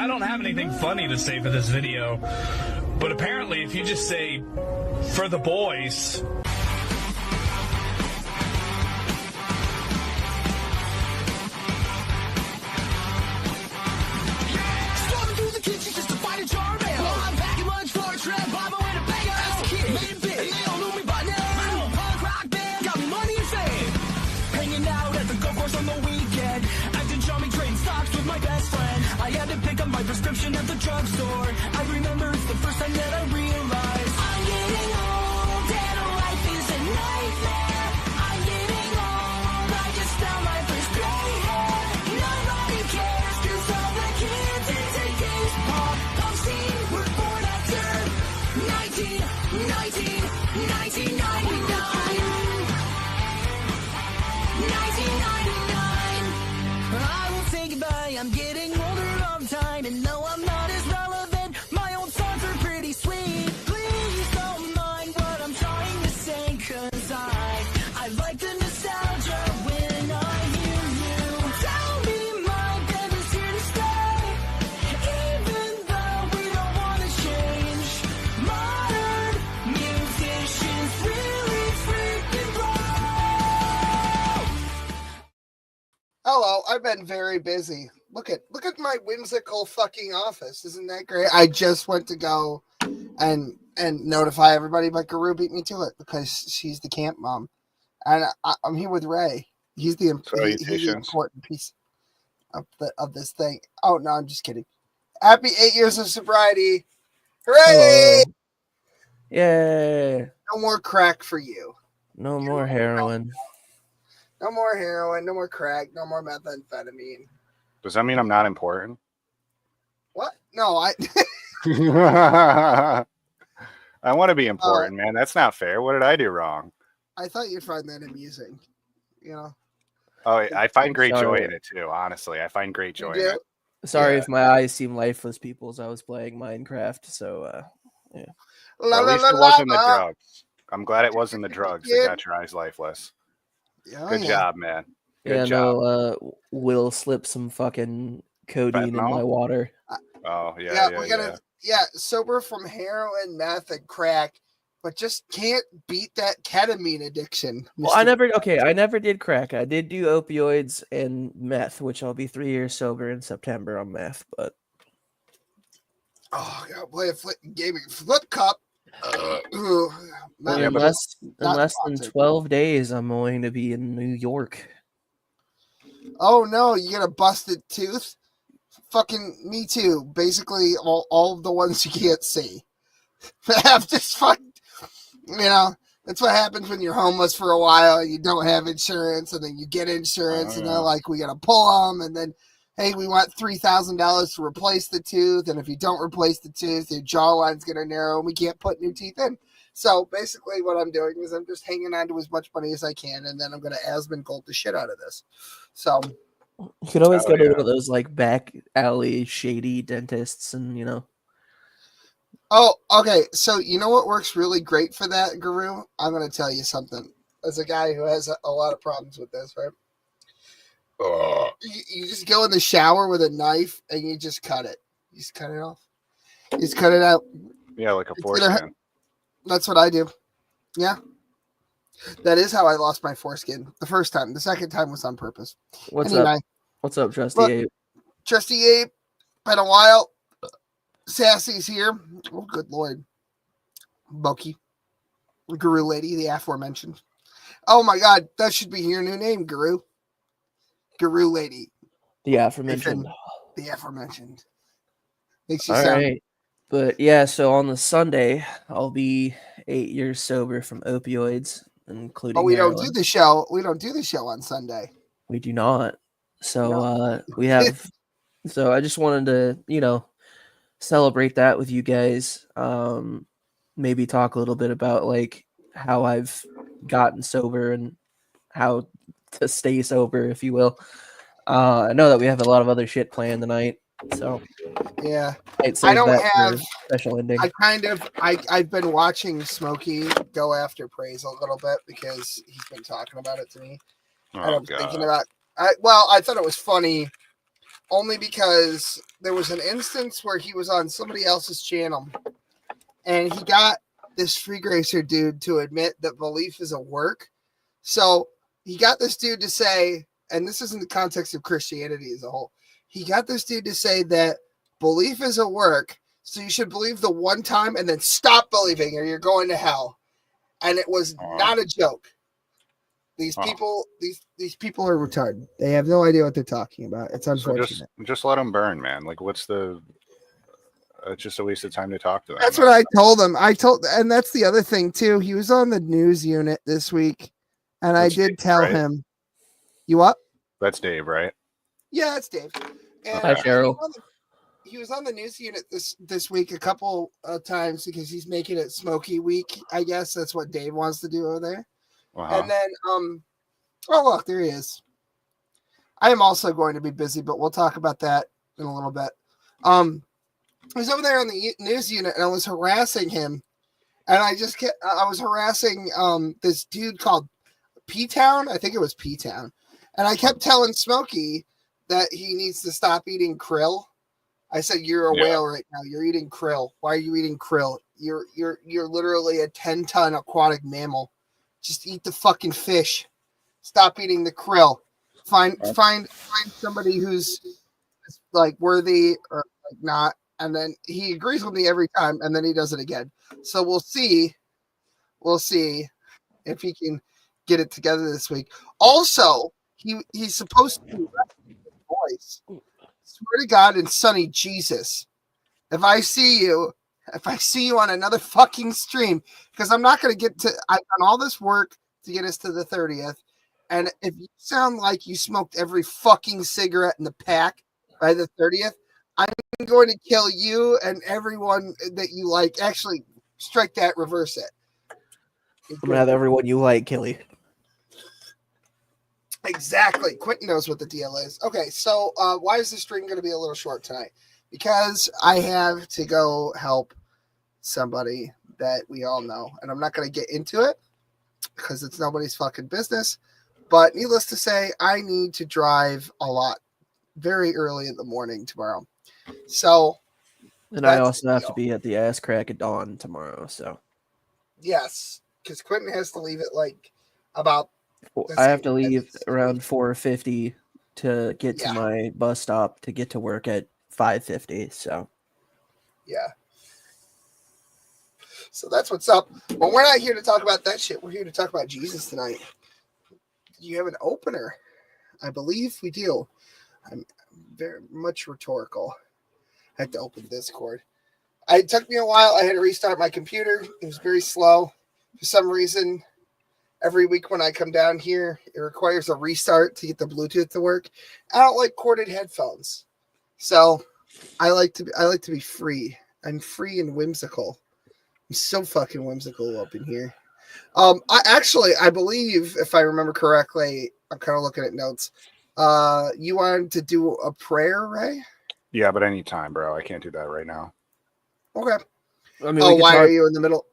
I don't have anything funny to say for this video, but apparently if you just say, for the boys... Prescription at the drugstore. I remember it's the first time that I realized I'm getting old and life is a nightmare. I'm getting old, I just found my first gray hair. Nobody cares cause all the kids in today's pop scene were born after 1999. I will say goodbye, I'm getting older all the time, and no, I'm not as relevant. My old songs are pretty sweet. Please don't mind what I'm trying to say, cause I like the nostalgia when I hear you. Tell me my band is here to stay, even though we don't want to change. Modern musicians really freaking blow. Hello, I've been very busy. Look at my whimsical fucking office. Isn't that great? I just went to go and notify everybody, but Guru beat me to it because she's the camp mom. And I'm here with Ray. He's the important piece of this thing. Oh no, I'm just kidding. Happy 8 years of sobriety. Hooray! Hello. Yay. No more crack for you. No more heroin. No more heroin, no more crack, no more methamphetamine. Does that mean I'm not important? What? No, I want to be important, man. That's not fair. What did I do wrong? I thought you'd find that amusing. You know? Oh, I find great joy in it, too. Honestly, I find great joy in it. Sorry if my eyes seem lifeless, people, as I was playing Minecraft. So, yeah. Well, at least it wasn't the drugs. I'm glad it wasn't the drugs that got your eyes lifeless. Good job, man. Good job. No, Will slip some fucking codeine in my water. Oh, yeah. We're gonna sober from heroin, meth, and crack, but just can't beat that ketamine addiction. Well, I never did crack. I did do opioids and meth, which I'll be 3 years sober in September on meth, but I gotta play a gaming flip cup. in less than 12 days, I'm going to be in New York. Oh no, you got a busted tooth? Fucking me too. Basically, all of the ones you can't see. Have just fucking, that's what happens when you're homeless for a while and you don't have insurance, and then you get insurance, and they're like, we gotta pull them, and then, hey, we want $3,000 to replace the tooth, and if you don't replace the tooth, your jawline's gonna narrow, and we can't put new teeth in. So basically what I'm doing is I'm just hanging on to as much money as I can, and then I'm going to Asmongold the shit out of this. So you could always go to one of those like back alley shady dentists and, Oh, okay. So you know what works really great for that, Guru? I'm going to tell you something. As a guy who has a lot of problems with this, right? You just go in the shower with a knife and you just cut it. You just cut it off. You just cut it out. Yeah, like a foreskin. That's what I do. Yeah. That is how I lost my foreskin the first time. The second time was on purpose. What's up? What's up, Trusty Ape? Trusty Ape, been a while. Sassy's here. Oh, good Lord. Bucky. Guru Lady, the aforementioned. Oh my God, that should be your new name, Guru. Guru Lady. The aforementioned. The aforementioned. Makes you all sound... right. But yeah, so on the Sunday, I'll be 8 years sober from opioids, including. Oh, we heroin. don't do the show. We don't do the show on Sunday. We do not. So we have. So I just wanted to, celebrate that with you guys. Maybe talk a little bit about like how I've gotten sober and how to stay sober, if you will. I know that we have a lot of other shit planned tonight. So yeah, I don't have special ending. I've been watching Smokey go after Praise a little bit because he's been talking about it to me. And I'm thinking about I thought it was funny only because there was an instance where he was on somebody else's channel and he got this free gracer dude to admit that belief is a work. So he got this dude to say, and this is in the context of Christianity as a whole, he got this dude to say that belief is a work, so you should believe the one time and then stop believing or you're going to hell. And it was not a joke. These people, these people are retarded. They have no idea what they're talking about. It's unfortunate. So just let them burn, man. Like, what's the? It's just a waste of time to talk to them. That's what I told him. And that's the other thing too. He was on the news unit this week, and I did tell him. You what? That's Dave, right? Yeah, it's Dave. And hi, Cheryl. He was on the news unit this week a couple of times because he's making it Smoky Week. I guess that's what Dave wants to do over there. And then, oh look, there he is. I am also going to be busy, but we'll talk about that in a little bit. I was over there on the news unit and I was harassing him, and I was harassing this dude called P-Town. I think it was P-Town, and I kept telling Smokey that he needs to stop eating krill. I said, "You're a whale right now. You're eating krill. Why are you eating krill? You're literally a 10-ton aquatic mammal. Just eat the fucking fish. Stop eating the krill. Find somebody who's like worthy or like not." And then he agrees with me every time, and then he does it again. So we'll see if he can get it together this week. Also, he's supposed to be his voice. Swear to God and Sonny Jesus, if I see you on another fucking stream, because I'm not going to get to, I've done all this work to get us to the 30th, and if you sound like you smoked every fucking cigarette in the pack by the 30th, I'm going to kill you and everyone that you like. Actually, strike that, reverse it. I'm going to have everyone you like kill you. Exactly. Quentin knows what the deal is. Okay, so why is the stream going to be a little short tonight? Because I have to go help somebody that we all know. And I'm not going to get into it because it's nobody's fucking business. But needless to say, I need to drive a lot very early in the morning tomorrow. So. And I also have to be at the ass crack at dawn tomorrow. So. Yes, because Quentin has to leave at like about. I have to leave around 4:50 to get to my bus stop to get to work at 5:50. So, yeah. So that's what's up. But we're not here to talk about that shit. We're here to talk about Jesus tonight. You have an opener. I believe we do. I'm very much rhetorical. I had to open Discord. It took me a while. I had to restart my computer. It was very slow. For some reason, every week when I come down here, it requires a restart to get the Bluetooth to work. I don't like corded headphones. So I like to be free. I'm free and whimsical. I'm so fucking whimsical up in here. I believe, if I remember correctly, I'm kind of looking at notes. You wanted to do a prayer, Ray? Yeah, but anytime, bro. I can't do that right now. Okay. I mean, why are you in the middle?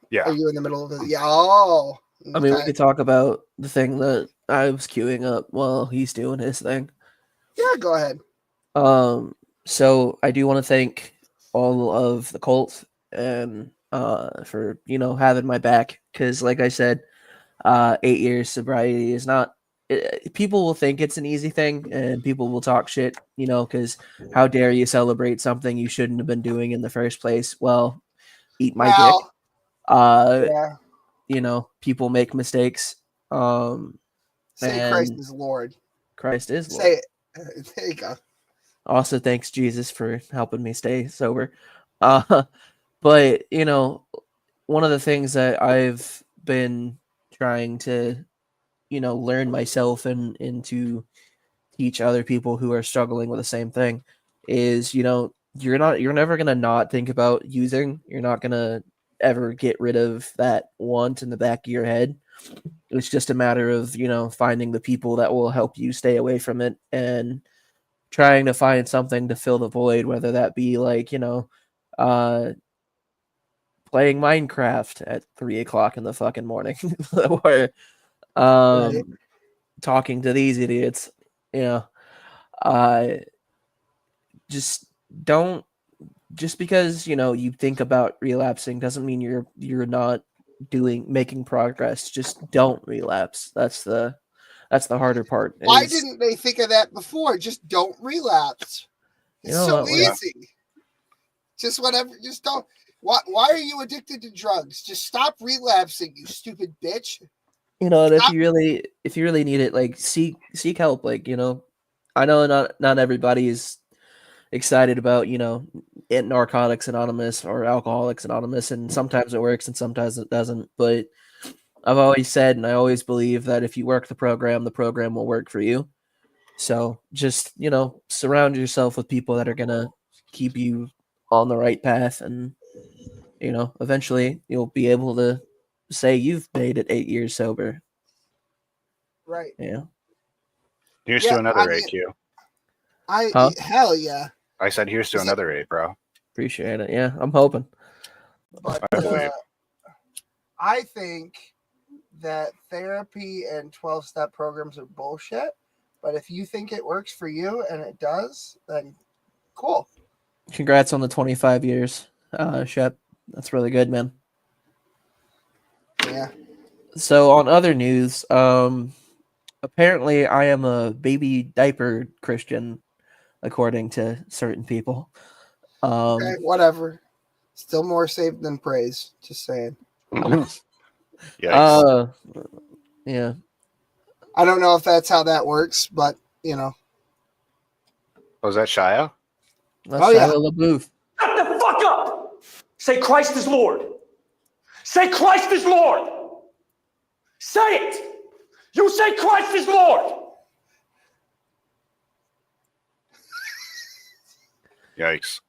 Yeah. Are you in the middle of it? Yeah. Oh. Okay. I mean, we could talk about the thing that I was queuing up while he's doing his thing. Yeah, go ahead. So I do want to thank all of the cult and for having my back, because like I said, 8 years sobriety is not. People will think it's an easy thing, and people will talk shit, because how dare you celebrate something you shouldn't have been doing in the first place? Well, eat my dick. Yeah. People make mistakes. Say Christ is Lord. Christ is Lord. Say it. There you go. Also, thanks Jesus for helping me stay sober. But one of the things that I've been trying to learn myself and to teach other people who are struggling with the same thing is, you're never going to not think about using. You're not going to ever get rid of that want in the back of your head. It's just a matter of, finding the people that will help you stay away from it and trying to find something to fill the void, whether that be like, playing Minecraft at 3:00 in the fucking morning or talking to these idiots, just don't. Just because you think about relapsing doesn't mean you're not making progress. Just don't relapse. That's the harder part. Why didn't they think of that before? Just don't relapse. It's so easy. Just whatever. Just don't. Why are you addicted to drugs? Just stop relapsing, you stupid bitch. And if you really need it, like seek help. Like I know not everybody is excited about Narcotics Anonymous or Alcoholics Anonymous, and sometimes it works and sometimes it doesn't. But I've always said, and I always believe, that if you work the program will work for you. So just surround yourself with people that are gonna keep you on the right path, and eventually you'll be able to say you've made it 8 years sober. Right. Yeah. Here's to another 8, Q. Hell yeah. I said here's to another 8, bro. Appreciate it. Yeah, I'm hoping. But I think that therapy and 12-step programs are bullshit. But if you think it works for you and it does, then cool. Congrats on the 25 years, Shep. That's really good, man. Yeah. So on other news, apparently I am a baby diaper Christian, according to certain people. Okay, whatever. Still more saved than praise. Just saying. Yikes. Yeah. I don't know if that's how that works, but Was that Shia? That's Shia LaBeouf. Shut the fuck up! Say Christ is Lord. Say Christ is Lord. Say it. You say Christ is Lord. Yikes.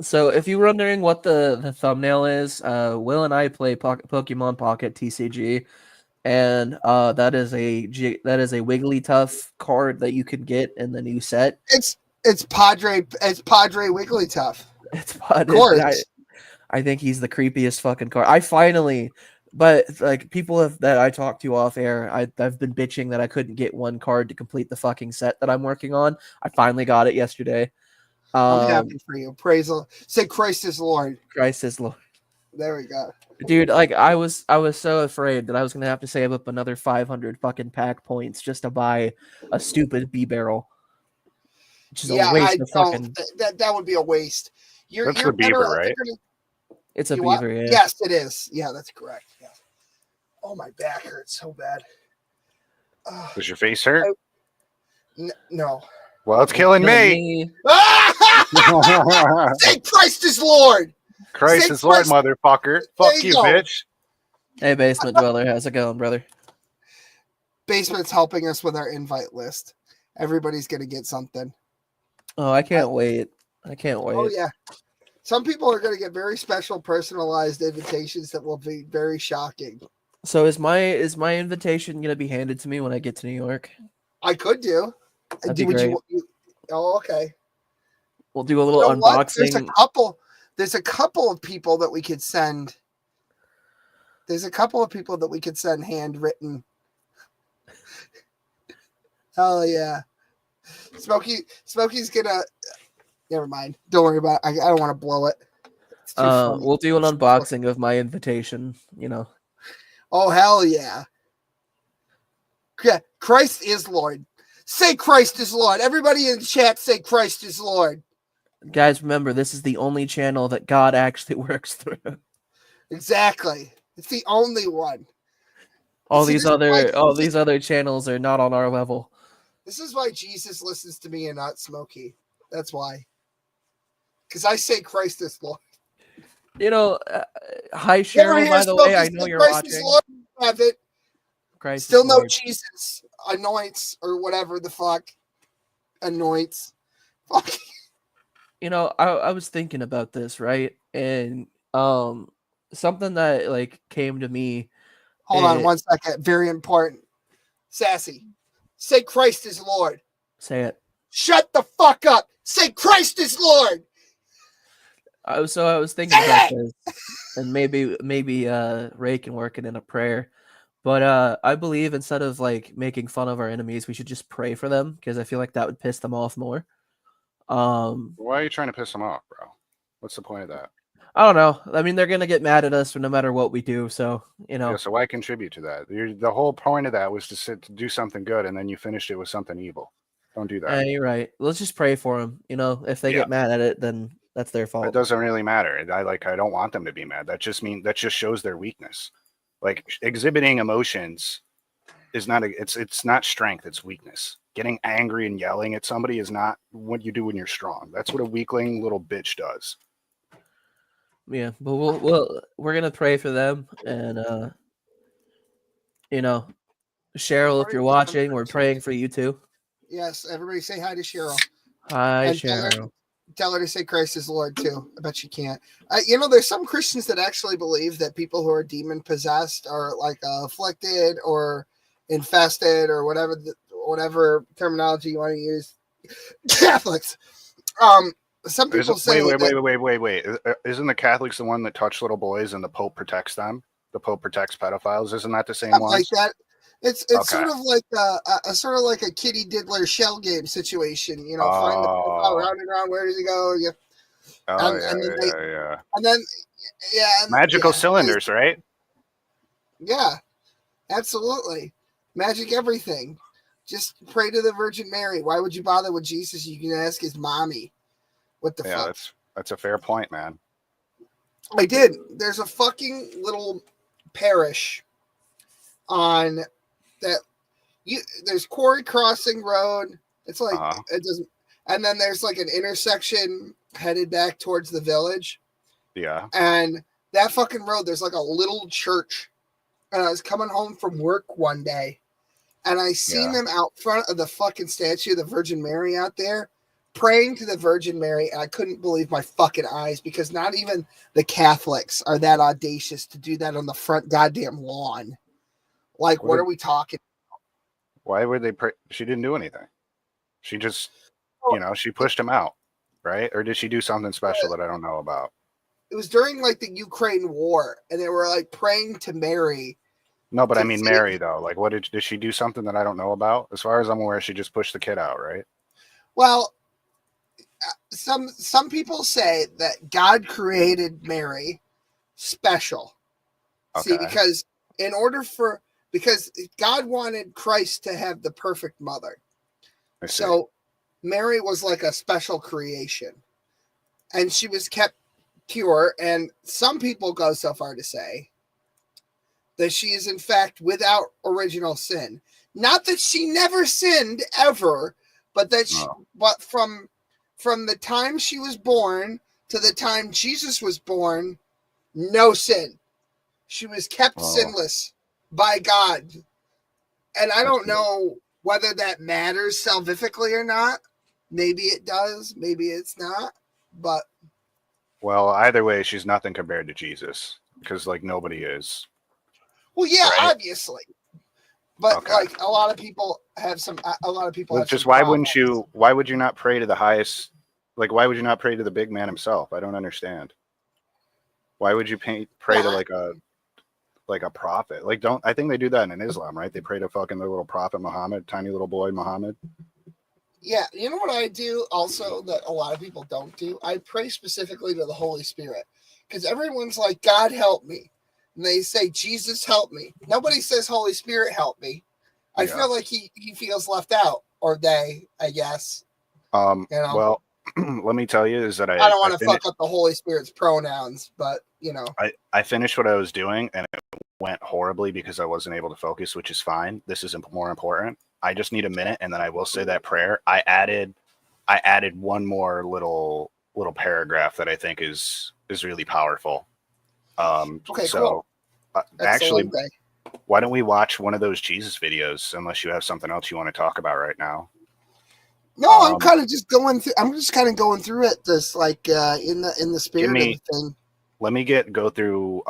So if you were wondering what the thumbnail is, Will and I play Pokemon Pocket TCG, and that is a Wigglytuff card that you can get in the new set. It's Padre Wigglytuff. It's Padre. I think he's the creepiest fucking card. But like people that I talked to off air, I've been bitching that I couldn't get one card to complete the fucking set that I'm working on. I finally got it yesterday. I'm happy for you. Praise the Lord. Say Christ is Lord. Christ is Lord. There we go. Dude, like I was so afraid that I was gonna have to save up another 500 fucking pack points just to buy a stupid B barrel. Which is a waste of fucking... that would be a waste. That's the beaver, right? It's a beaver, yeah. Yes, it is. Yeah, that's correct. Yeah. Oh, my back hurts so bad. Does your face hurt? No. Well, it's killing me. Say Christ is Lord. Christ is Lord, motherfucker. Fuck you, bitch. Hey, Basement Dweller. How's it going, brother? Basement's helping us with our invite list. Everybody's going to get something. Oh, I can't wait. I can't wait. Oh, yeah. Some people are going to get very special, personalized invitations that will be very shocking. So is my invitation going to be handed to me when I get to New York? I could do. That'd be great. Oh, okay. We'll do a little unboxing. There's a couple of people that we could send. There's a couple of people that we could send handwritten. Oh yeah. Smokey's gonna. Never mind. Don't worry about it. I don't want to blow it. We'll do an unboxing of my invitation. Oh hell yeah. Christ is Lord. Say Christ is Lord. Everybody in the chat say Christ is Lord. Guys, remember, this is the only channel that God actually works through. Exactly. It's the only one. All these other channels are not on our level. This is why Jesus listens to me and not Smokey. That's why. Because I say Christ is Lord. Hi Cheryl, by the way, I know you're Christ watching. Is Lord. Have it. Christ Still no Lord. Jesus anoints or whatever the fuck anoints. Fuck. I was thinking about this, right? And something that came to me. Hold on 1 second. Very important. Sassy. Say Christ is Lord. Say it. Shut the fuck up. Say Christ is Lord. I was thinking about this, and maybe Ray can work it in a prayer. But I believe instead of making fun of our enemies, we should just pray for them, because I feel like that would piss them off more. Why are you trying to piss them off, bro? What's the point of that? I don't know. I mean, they're gonna get mad at us for no matter what we do. So Yeah, so why contribute to that? The whole point of that was to do something good, and then you finished it with something evil. Don't do that. Yeah, you're right. Let's just pray for them. If they get mad at it, then that's their fault. It doesn't really matter. I don't want them to be mad. That just shows their weakness. Like exhibiting emotions is not it's not strength, it's weakness. Getting angry and yelling at somebody is not what you do when you're strong. That's what a weakling little bitch does. Yeah, but we're gonna pray for them, and Cheryl, if you're watching, we're praying for you too. Yes, everybody say hi to Cheryl. Hi, And Cheryl. Tell her to say Christ is Lord too. I bet she can't. There's some Christians that actually believe that people who are demon possessed are like afflicted or infested or whatever terminology you want to use. Catholics. Some people say wait. Isn't the Catholics the one that touch little boys and the Pope protects them? The Pope protects pedophiles. Isn't that the same one? Like that. It's okay. Sort of like a Kitty Diddler shell game situation. Find the pedophile around and around. Where does he go? And then magical cylinders, right? Yeah, absolutely. Magic everything. Just pray to the Virgin Mary. Why would you bother with Jesus? You can ask his mommy. What the fuck? That's a fair point, man. I did. There's a fucking little parish on that. There's Quarry Crossing Road. It's like it doesn't. And then there's like an intersection headed back towards the village. Yeah. And that fucking road, there's like a little church. And I was coming home from work one day, and I seen them out front of the fucking statue of the Virgin Mary out there, praying to the Virgin Mary, and I couldn't believe my fucking eyes, because not even the Catholics are that audacious to do that on the front goddamn lawn. Like, what are we talking about? Why would they pray? She didn't do anything. She just, she pushed him out, right? Or did she do something special that I don't know about? It was during like the Ukraine war, and they were like praying to Mary. No, but I mean Mary though. Like, what did she do something that I don't know about? As far as I'm aware, she just pushed the kid out, right? Well, some people say that God created Mary special. Okay. See, because God wanted Christ to have the perfect mother. So Mary was like a special creation, and she was kept pure. And some people go so far to say that she is in fact without original sin. Not that she never sinned ever, but that but from the time she was born to the time Jesus was born, no sin. She was kept sinless by God. And I don't know whether that matters salvifically or not. Maybe it does, maybe it's not. But well, either way, she's nothing compared to Jesus, because like nobody is. Well, yeah, right? Obviously. But like a lot of people have some. Just why wouldn't you? Why would you not pray to the highest? Like, why would you not pray to the big man himself? I don't understand. Why would you pray to like a prophet? Like, I think they do that in Islam, right? They pray to fucking their little prophet Muhammad, tiny little boy Muhammad. Yeah, you know what I do also that a lot of people don't do? I pray specifically to the Holy Spirit, because everyone's like, God help me. And they say, Jesus help me. Nobody says Holy Spirit help me. I feel like he feels left out, or they, I guess. Well, let me tell you is that I don't want to fuck up the Holy Spirit's pronouns, but I finished what I was doing, and it went horribly because I wasn't able to focus, which is fine. This is more important. I just need a minute, and then I will say that prayer. I added one more little paragraph that I think is really powerful. Okay, so cool. Actually, why don't we watch one of those Jesus videos? Unless you have something else you want to talk about right now. No, I'm kind of just going through. I'm just kind of going through it, just like in the spirit of the thing. Let me go through.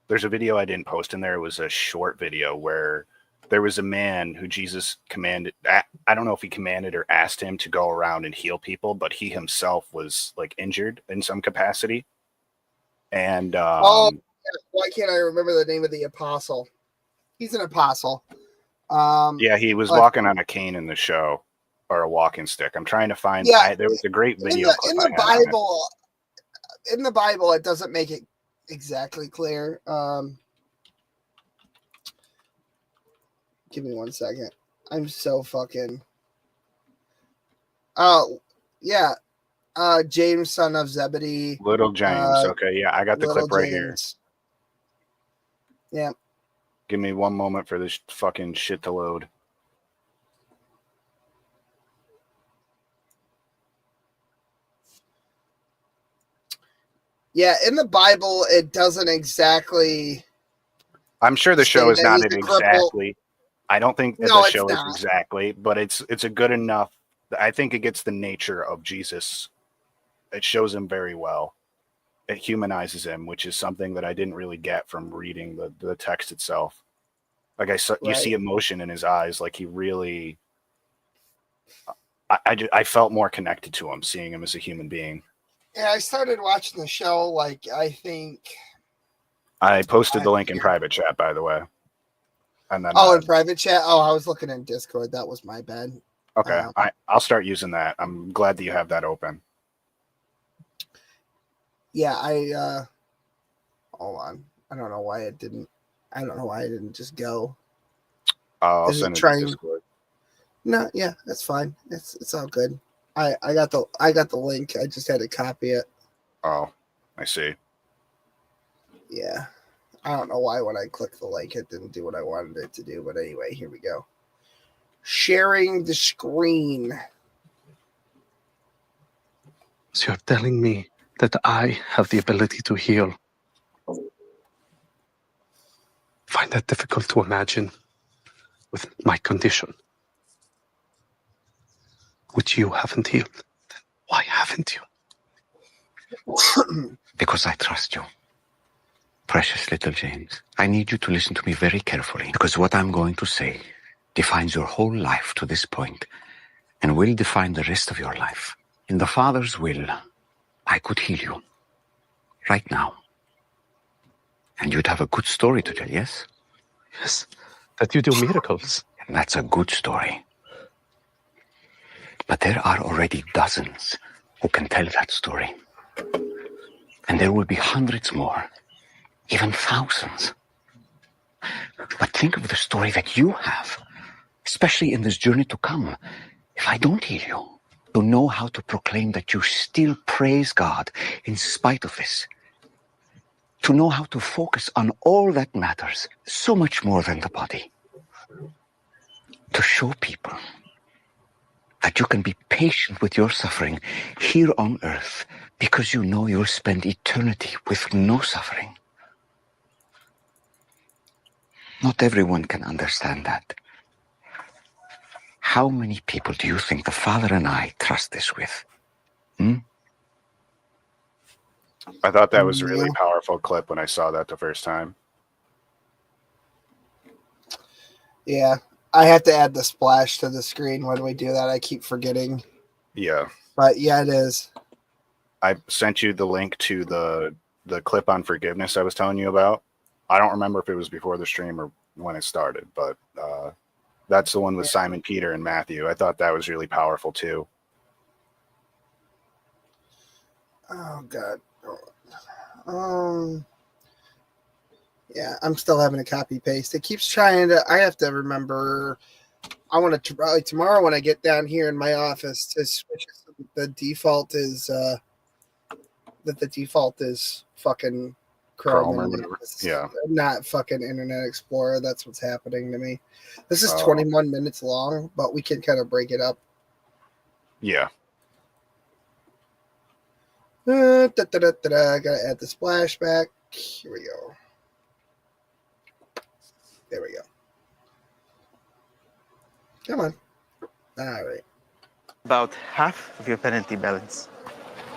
There's a video I didn't post in there. It was a short video where there was a man who Jesus commanded. I don't know if he commanded or asked him to go around and heal people, but he himself was like injured in some capacity. And why can't I remember the name of the apostle? He's an apostle. Yeah, he was walking on a cane in the show. or a walking stick. I'm trying to find. Yeah. There was a great video in clip the I had on it. Bible. In the Bible, it doesn't make it exactly clear. Give me 1 second. I'm so fucking. Oh, yeah. James, son of Zebedee. Little James. Okay, yeah, I got the Little clip right here. James. Yeah. Give me 1 moment for this fucking shit to load. Yeah, in the Bible, it doesn't exactly. I'm sure the show say is that not he's it a cripple. exactly. I don't think that No, the it's show is not. exactly, but it's a good enough. I think it gets the nature of Jesus. It shows him very well. It humanizes him, which is something that I didn't really get from reading the text itself. Like you see emotion in his eyes. Like he really. I felt more connected to him, seeing him as a human being. Yeah, I started watching the show, like, I think. I posted the link in private chat, by the way. And then, in private chat? Oh, I was looking in Discord. That was my bad. Okay, I'll start using that. I'm glad that you have that open. Yeah, hold on. I don't know why it didn't. I don't know why it didn't just go. I'll send it to Discord. No, yeah, that's fine. It's all good. I got the link. I just had to copy it. Oh, I see. Yeah. I don't know why when I clicked the link it didn't do what I wanted it to do, but anyway, here we go. Sharing the screen. So you're telling me that I have the ability to heal? Find that difficult to imagine with my condition, which you haven't healed. Why haven't you? Because I trust you. Precious little James, I need you to listen to me very carefully, because what I'm going to say defines your whole life to this point and will define the rest of your life. In the Father's will, I could heal you right now. And you'd have a good story to tell, yes? Yes, that you do miracles. And that's a good story. But there are already dozens who can tell that story. And there will be hundreds more, even thousands. But think of the story that you have, especially in this journey to come. If I don't heal you, to know how to proclaim that you still praise God in spite of this. To know how to focus on all that matters, so much more than the body. To show people that you can be patient with your suffering here on earth because you know you'll spend eternity with no suffering. Not everyone can understand that. How many people do you think the Father and I trust this with? I thought that was a really powerful clip when I saw that the first time. Yeah, I have to add the splash to the screen when we do that. I keep forgetting. Yeah. But yeah, it is. I sent you the link to the clip on forgiveness I was telling you about. I don't remember if it was before the stream or when it started, but that's the one with Simon Peter and Matthew. I thought that was really powerful too. Oh God. Yeah, I'm still having a copy paste. It keeps trying to. I have to remember. I want to probably tomorrow when I get down here in my office to switch. The default is the default is fucking Chrome or whatever. Yeah, not fucking Internet Explorer. That's what's happening to me. This is 21 minutes long, but we can kind of break it up. Yeah. Gotta add the splash back. Here we go. There we go. Come on. All right. About half of your penalty balance.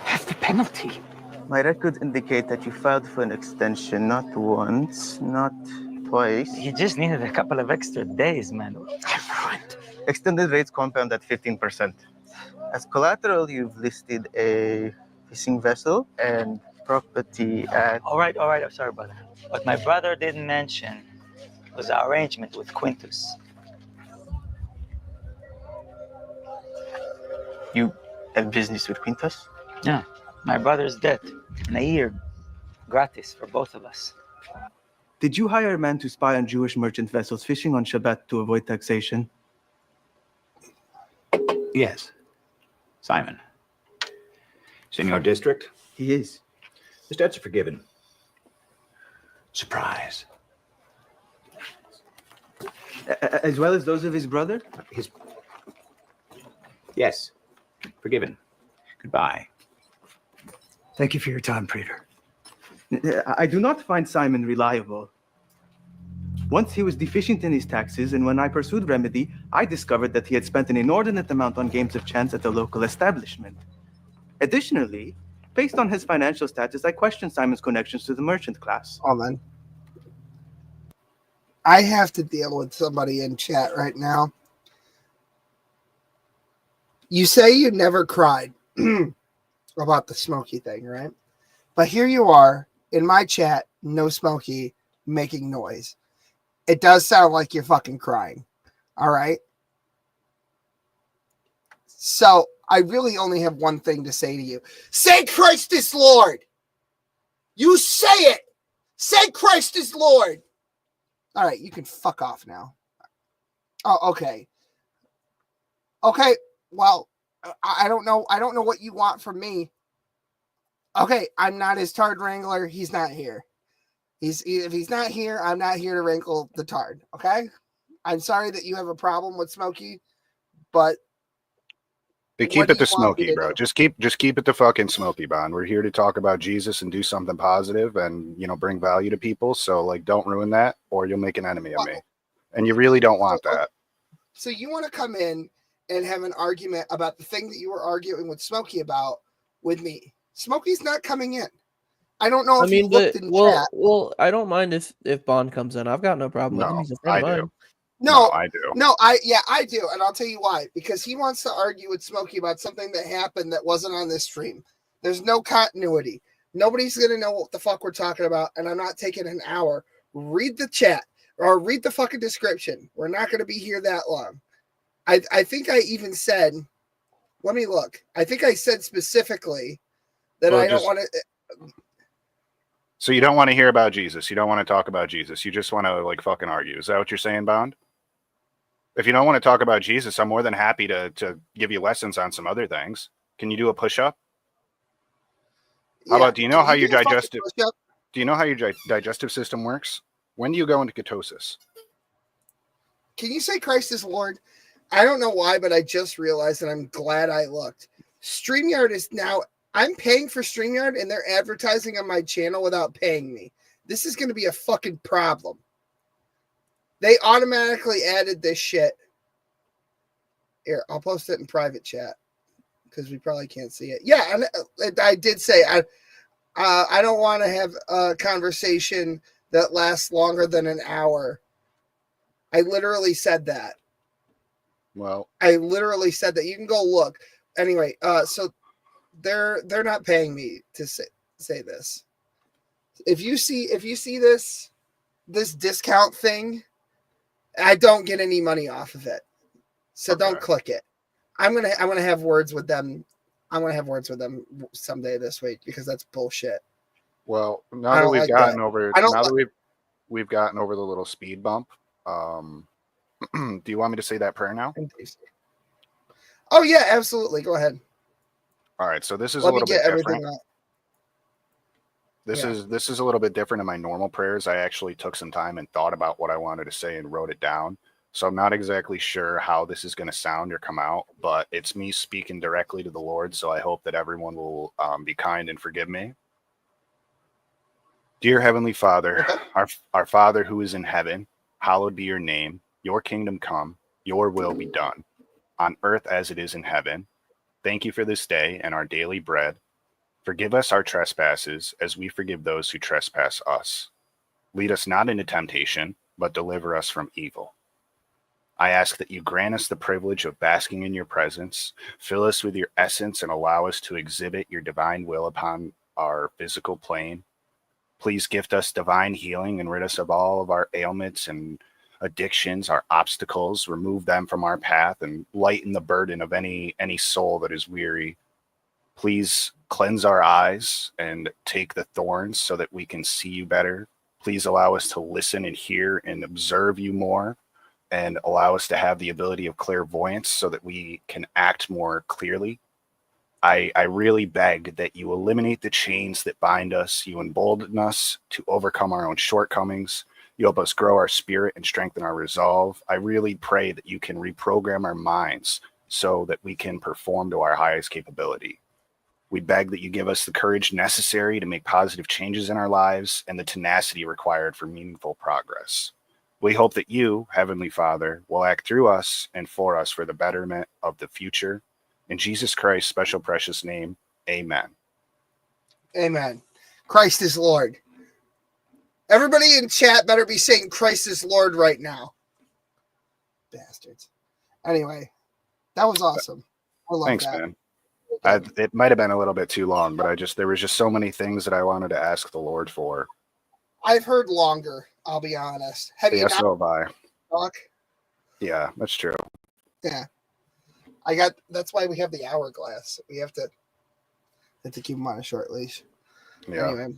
Half the penalty? My records indicate that you filed for an extension not once, not twice. He just needed a couple of extra days, man. I'm right. Extended rates compound at 15%. As collateral, you've listed a fishing vessel and property at... All right, I'm sorry about that. What my brother didn't mention was our arrangement with Quintus. You have business with Quintus? Yeah, my brother's dead. And a year gratis for both of us. Did you hire a man to spy on Jewish merchant vessels fishing on Shabbat to avoid taxation? Yes. Simon. He's in your district? He is. His debts are forgiven. Surprise. As well as those of his brother? Yes. Forgiven. Goodbye. Thank you for your time, Praetor. I do not find Simon reliable. Once he was deficient in his taxes, and when I pursued remedy, I discovered that he had spent an inordinate amount on games of chance at a local establishment. Additionally, based on his financial status, I questioned Simon's connections to the merchant class. Oh, man. I have to deal with somebody in chat right now. You say you never cried about the Smokey thing, right? But here you are in my chat, no Smokey, making noise. It does sound like you're fucking crying. All right? So I really only have one thing to say to you. Say Christ is Lord. You say it. Say Christ is Lord. All right, you can fuck off now. Oh, okay. Okay, well, I don't know. I don't know what you want from me. Okay, I'm not his tard wrangler. He's not here. If he's not here, I'm not here to wrinkle the tard. Okay, I'm sorry that you have a problem with Smokey, but keep it to Smokey, bro. Just keep it to fucking Smokey, Bond. We're here to talk about Jesus and do something positive and, you know, bring value to people. So, like, don't ruin that or you'll make an enemy of me. And you really don't want that. So you want to come in and have an argument about the thing that you were arguing with Smokey about with me. Smokey's not coming in. I don't know if you looked in chat. Well, I don't mind if Bond comes in. I've got no problem with him. He's a friend of mine. No, I do. No, I do, and I'll tell you why. Because he wants to argue with Smokey about something that happened that wasn't on this stream. There's no continuity. Nobody's gonna know what the fuck we're talking about, and I'm not taking an hour. Read the chat or read the fucking description. We're not gonna be here that long. I think I even said, let me look. I think I said specifically that I don't want to. So you don't want to hear about Jesus. You don't want to talk about Jesus. You just want to like fucking argue. Is that what you're saying, Bond? If you don't want to talk about Jesus, I'm more than happy to give you lessons on some other things. Can you do a push-up? How about, do you know how your digestive system works? When do you go into ketosis? Can you say Christ is Lord? I don't know why, but I just realized, and I'm glad I looked. StreamYard is now, I'm paying for StreamYard, and they're advertising on my channel without paying me. This is going to be a fucking problem. They automatically added this shit. Here, I'll post it in private chat because we probably can't see it. Yeah, and I did say I don't want to have a conversation that lasts longer than an hour. I literally said that. Well, I literally said that. You can go look. Anyway, so they're not paying me to say this. If you see this discount thing, I don't get any money off of it. So don't click it. I'm gonna have words with them. I'm gonna have words with them someday this week because that's bullshit. Well, now that we've gotten over the little speed bump, do you want me to say that prayer now? Oh yeah, absolutely. Go ahead. All right, so this is a little bit different. This is a little bit different in my normal prayers. I actually took some time and thought about what I wanted to say and wrote it down. So I'm not exactly sure how this is going to sound or come out, but it's me speaking directly to the Lord. So I hope that everyone will be kind and forgive me. Dear Heavenly Father, our Father who is in heaven, hallowed be your name. Your kingdom come, your will be done, on earth as it is in heaven. Thank you for this day and our daily bread. Forgive us our trespasses as we forgive those who trespass us. Lead us not into temptation, but deliver us from evil. I ask that you grant us the privilege of basking in your presence, fill us with your essence, and allow us to exhibit your divine will upon our physical plane. Please gift us divine healing and rid us of all of our ailments and addictions, our obstacles, remove them from our path, and lighten the burden of any soul that is weary. Please cleanse our eyes and take the thorns so that we can see you better. Please allow us to listen and hear and observe you more, and allow us to have the ability of clairvoyance so that we can act more clearly. I really beg that you eliminate the chains that bind us. You embolden us to overcome our own shortcomings. You help us grow our spirit and strengthen our resolve. I really pray that you can reprogram our minds so that we can perform to our highest capability. We beg that you give us the courage necessary to make positive changes in our lives and the tenacity required for meaningful progress. We hope that you, Heavenly Father, will act through us and for us for the betterment of the future. In Jesus Christ's special precious name, amen. Amen. Christ is Lord. Everybody in chat better be saying Christ is Lord right now. Bastards. Anyway, that was awesome. I love Thanks, that. man. It might have been a little bit too long, but there was just so many things that I wanted to ask the Lord for. I've heard longer, I'll be honest. Have you Yes, not so have I. talk? Yeah, that's true. Yeah. That's why we have the hourglass. We have to keep them on a short leash. Yeah. Anyway.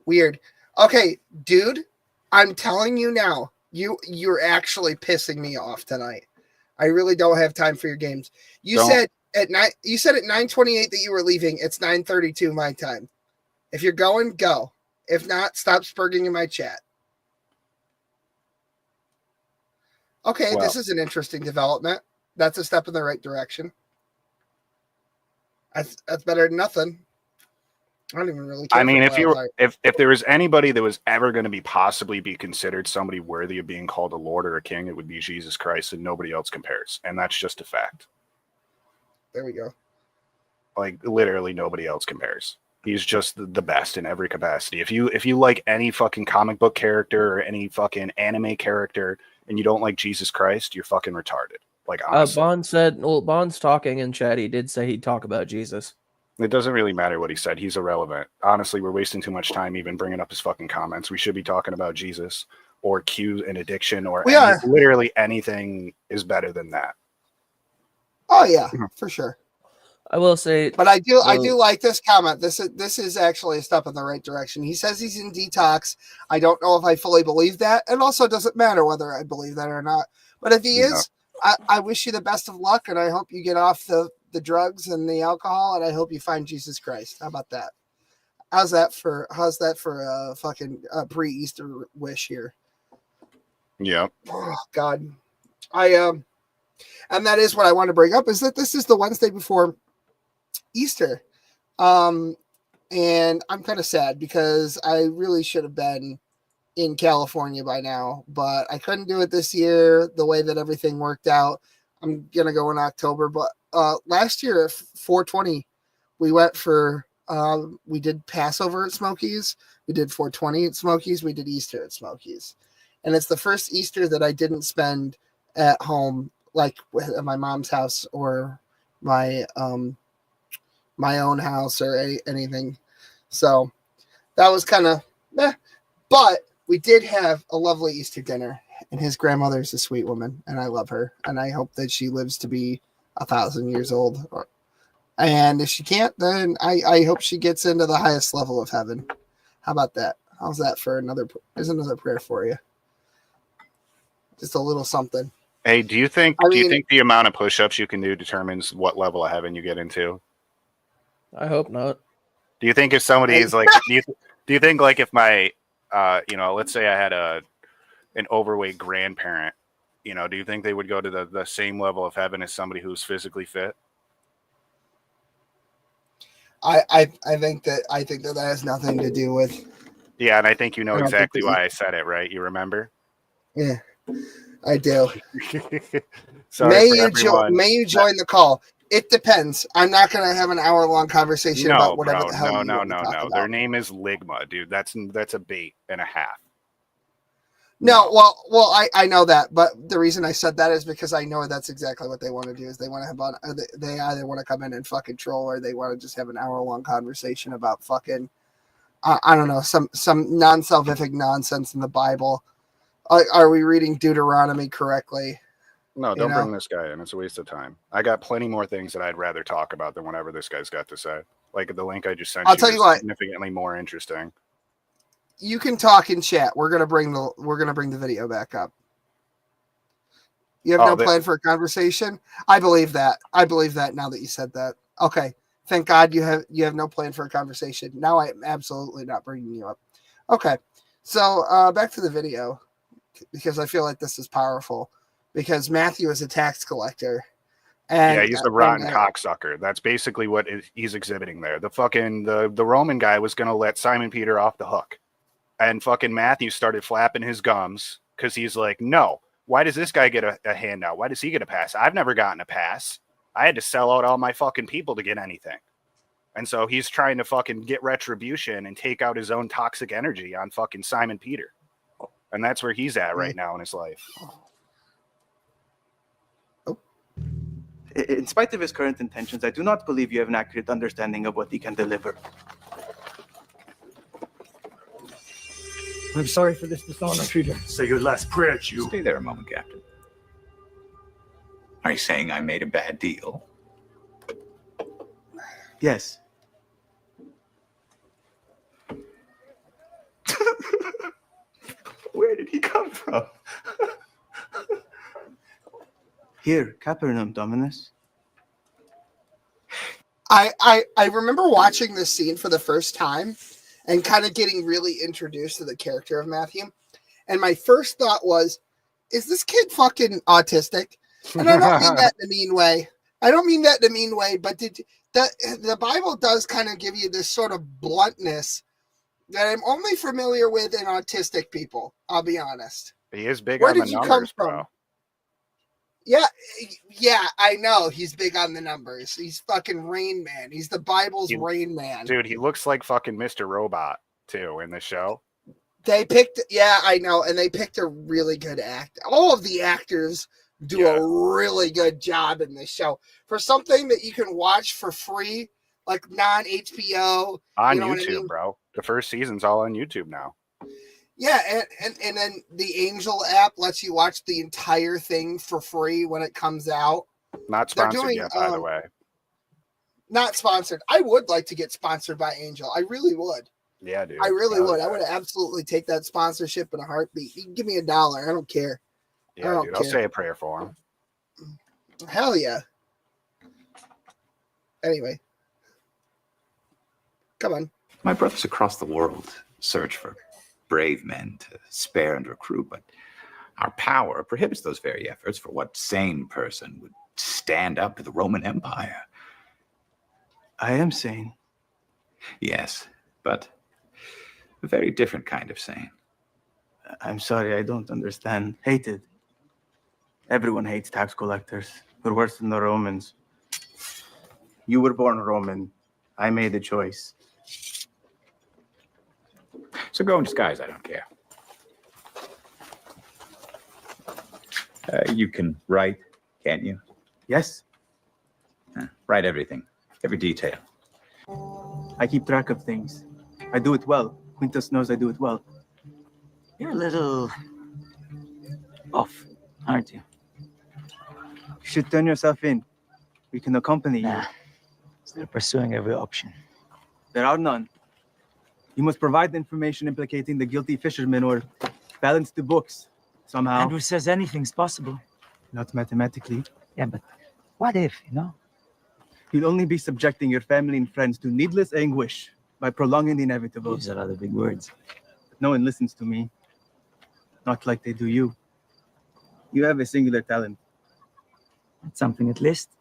Weird. Okay, dude, I'm telling you now, you're actually pissing me off tonight. I really don't have time for your games. You said at 9:28 that you were leaving. It's 9:32 my time. If you're going, go. If not, stop spurging in my chat. Okay, this is an interesting development. That's a step in the right direction. That's better than nothing. I don't even really care. I mean, if there was anybody that was ever going to possibly be considered somebody worthy of being called a Lord or a King, it would be Jesus Christ, and nobody else compares. And that's just a fact. There we go. Like, literally nobody else compares. He's just the best in every capacity. If you like any fucking comic book character or any fucking anime character and you don't like Jesus Christ, you're fucking retarded. Like, honestly. Bond's talking in chat. He did say he'd talk about Jesus. It doesn't really matter what he said. He's irrelevant. Honestly, we're wasting too much time even bringing up his fucking comments. We should be talking about Jesus or Q and addiction or literally anything is better than that. Oh yeah, for sure. I will say, but I do like this comment. This is actually a step in the right direction. He says he's in detox. I don't know if I fully believe that. It also doesn't matter whether I believe that or not. But if he is, I wish you the best of luck, and I hope you get off the drugs and the alcohol, and I hope you find Jesus Christ. How about that? How's that for a fucking pre-Easter wish here? Yeah. Oh God. And that is what I want to bring up, is that this is the Wednesday before Easter. And I'm kind of sad because I really should have been in California by now, but I couldn't do it this year the way that everything worked out. I'm going to go in October, but last year, 420, we went for, we did Passover at Smokies. We did 420 at Smokies. We did Easter at Smokies. And it's the first Easter that I didn't spend at home, like at my mom's house or my my own house or anything. So that was kind of meh. But we did have a lovely Easter dinner, and his grandmother is a sweet woman, and I love her, and I hope that she lives to be 1,000 years old. And if she can't, then I hope she gets into the highest level of heaven. How about that? How's that for there's another prayer for you. Just a little something. Hey, do you think the amount of push-ups you can do determines what level of heaven you get into? I hope not. Do you think if somebody is like, do you think like if my, let's say I had an overweight grandparent, do you think they would go to the same level of heaven as somebody who's physically fit? I think that has nothing to do with. Yeah, and I think you know exactly why I said it, right? You remember? Yeah, I do. May you join the call. It depends. I'm not going to have an hour-long conversation about whatever the hell you want to talk about. Their name is Ligma, dude. That's a bait and a half. No, well, I know that, but the reason I said that is because I know that's exactly what they want to do. Is they want to have they either want to come in and fucking troll, or they want to just have an hour-long conversation about fucking I don't know, some non-salvific nonsense in the Bible. Are we reading Deuteronomy correctly? No, You don't know? bring this guy in. It's a waste of time. I got plenty more things that I'd rather talk about than whatever this guy's got to say. Like the link I just sent I'll tell you is what. significantly more interesting. You can talk in chat. We're gonna bring the video back up. You have no plan for a conversation? I believe that. I believe that now that you said that. Okay. Thank God you have no plan for a conversation. Now I'm absolutely not bringing you up. Okay. So back to the video, because I feel like this is powerful. Because Matthew is a tax collector. And yeah, he's the rotten cocksucker. That's basically what he's exhibiting there. The fucking the Roman guy was gonna let Simon Peter off the hook, and fucking Matthew started flapping his gums because he's like, no, why does this guy get a handout? Why does he get a pass? I've never gotten a pass. I had to sell out all my fucking people to get anything. And so he's trying to fucking get retribution and take out his own toxic energy on fucking Simon Peter. And that's where he's at right now in his life. In spite of his current intentions, I do not believe you have an accurate understanding of what he can deliver. I'm sorry for this dishonor, Peter. Say your last prayer, Jew. Stay there a moment, Captain. Are you saying I made a bad deal? Yes. Where did he come from? Here, Capernaum, Dominus. I remember watching this scene for the first time and kind of getting really introduced to the character of Matthew. And my first thought was, is this kid fucking autistic? And I don't mean that in a mean way. I don't mean that in a mean way, but the Bible does kind of give you this sort of bluntness that I'm only familiar with in autistic people. I'll be honest. He is big Where on the did you numbers, come from? bro. Yeah, I know. He's big on the numbers. He's fucking Rain Man. He's the Bible's Rain Man. Dude, he looks like fucking Mr. Robot, too, in the show. They picked, yeah, I know, and they picked a really good act. All of the actors do a really good job in this show. For something that you can watch for free, like non-HBO. On you know YouTube, what I mean? bro. The first season's all on YouTube now. Yeah, and then the Angel app lets you watch the entire thing for free when it comes out. Not They're sponsored doing, yet, by the way. Not sponsored. I would like to get sponsored by Angel. I really would. Yeah, dude. I really would. I would absolutely take that sponsorship in a heartbeat. You can give me $1. I don't care. Yeah, dude. I'll say a prayer for him. Hell yeah. Anyway. Come on. My brothers across the world search for brave men to spare and recruit, but our power prohibits those very efforts. For what sane person would stand up to the Roman Empire? I am sane. Yes, but a very different kind of sane. I'm sorry, I don't understand. Hated. Everyone hates tax collectors. We're worse than the Romans. You were born Roman. I made a choice. So go in disguise, I don't care. You can write, can't you? Yes. Write everything, every detail. I keep track of things. I do it well. Quintus knows I do it well. You're a little off, aren't you? You should turn yourself in. We can accompany you. Still pursuing every option. There are none. You must provide the information implicating the guilty fishermen or balance the books somehow. Andrew says anything's possible. Not mathematically. Yeah, but what if, you know? You'll only be subjecting your family and friends to needless anguish by prolonging the inevitable. These are other big words. No one listens to me. Not like they do you. You have a singular talent. That's something at least.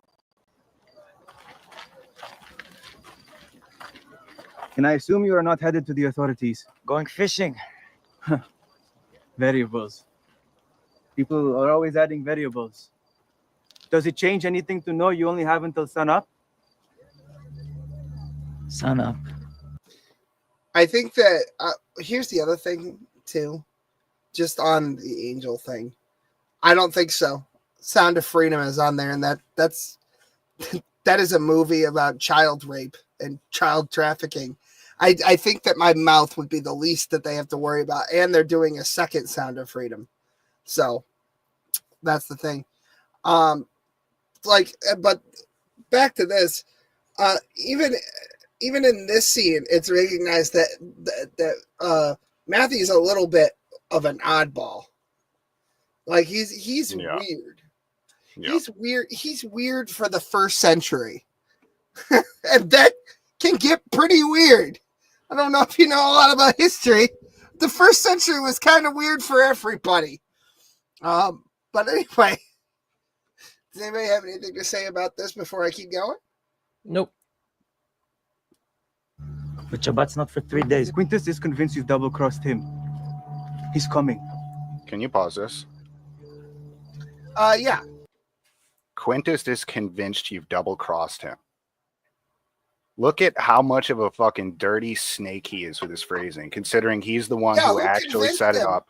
Can I assume you are not headed to the authorities? Going fishing. Variables. People are always adding variables. Does it change anything to know you only have until sunup? Sunup. I think that here's the other thing too, just on the Angel thing. I don't think so. Sound of Freedom is on there, and that's that is a movie about child rape and child trafficking. I think that my mouth would be the least that they have to worry about, and they're doing a second Sound of Freedom. So that's the thing. But back to this. Even in this scene, it's recognized that Matthew's a little bit of an oddball. Like he's Yeah. weird. Yeah. He's weird. He's weird for the first century, and that can get pretty weird. I don't know if you know a lot about history. The first century was kind of weird for everybody. But anyway, does anybody have anything to say about this before I keep going? Nope. But Shabbat's not for 3 days. Quintus is convinced you've double-crossed him. He's coming. Can you pause this? Yeah. Quintus is convinced you've double-crossed him. Look at how much of a fucking dirty snake he is with his phrasing, considering he's the one who actually set it up.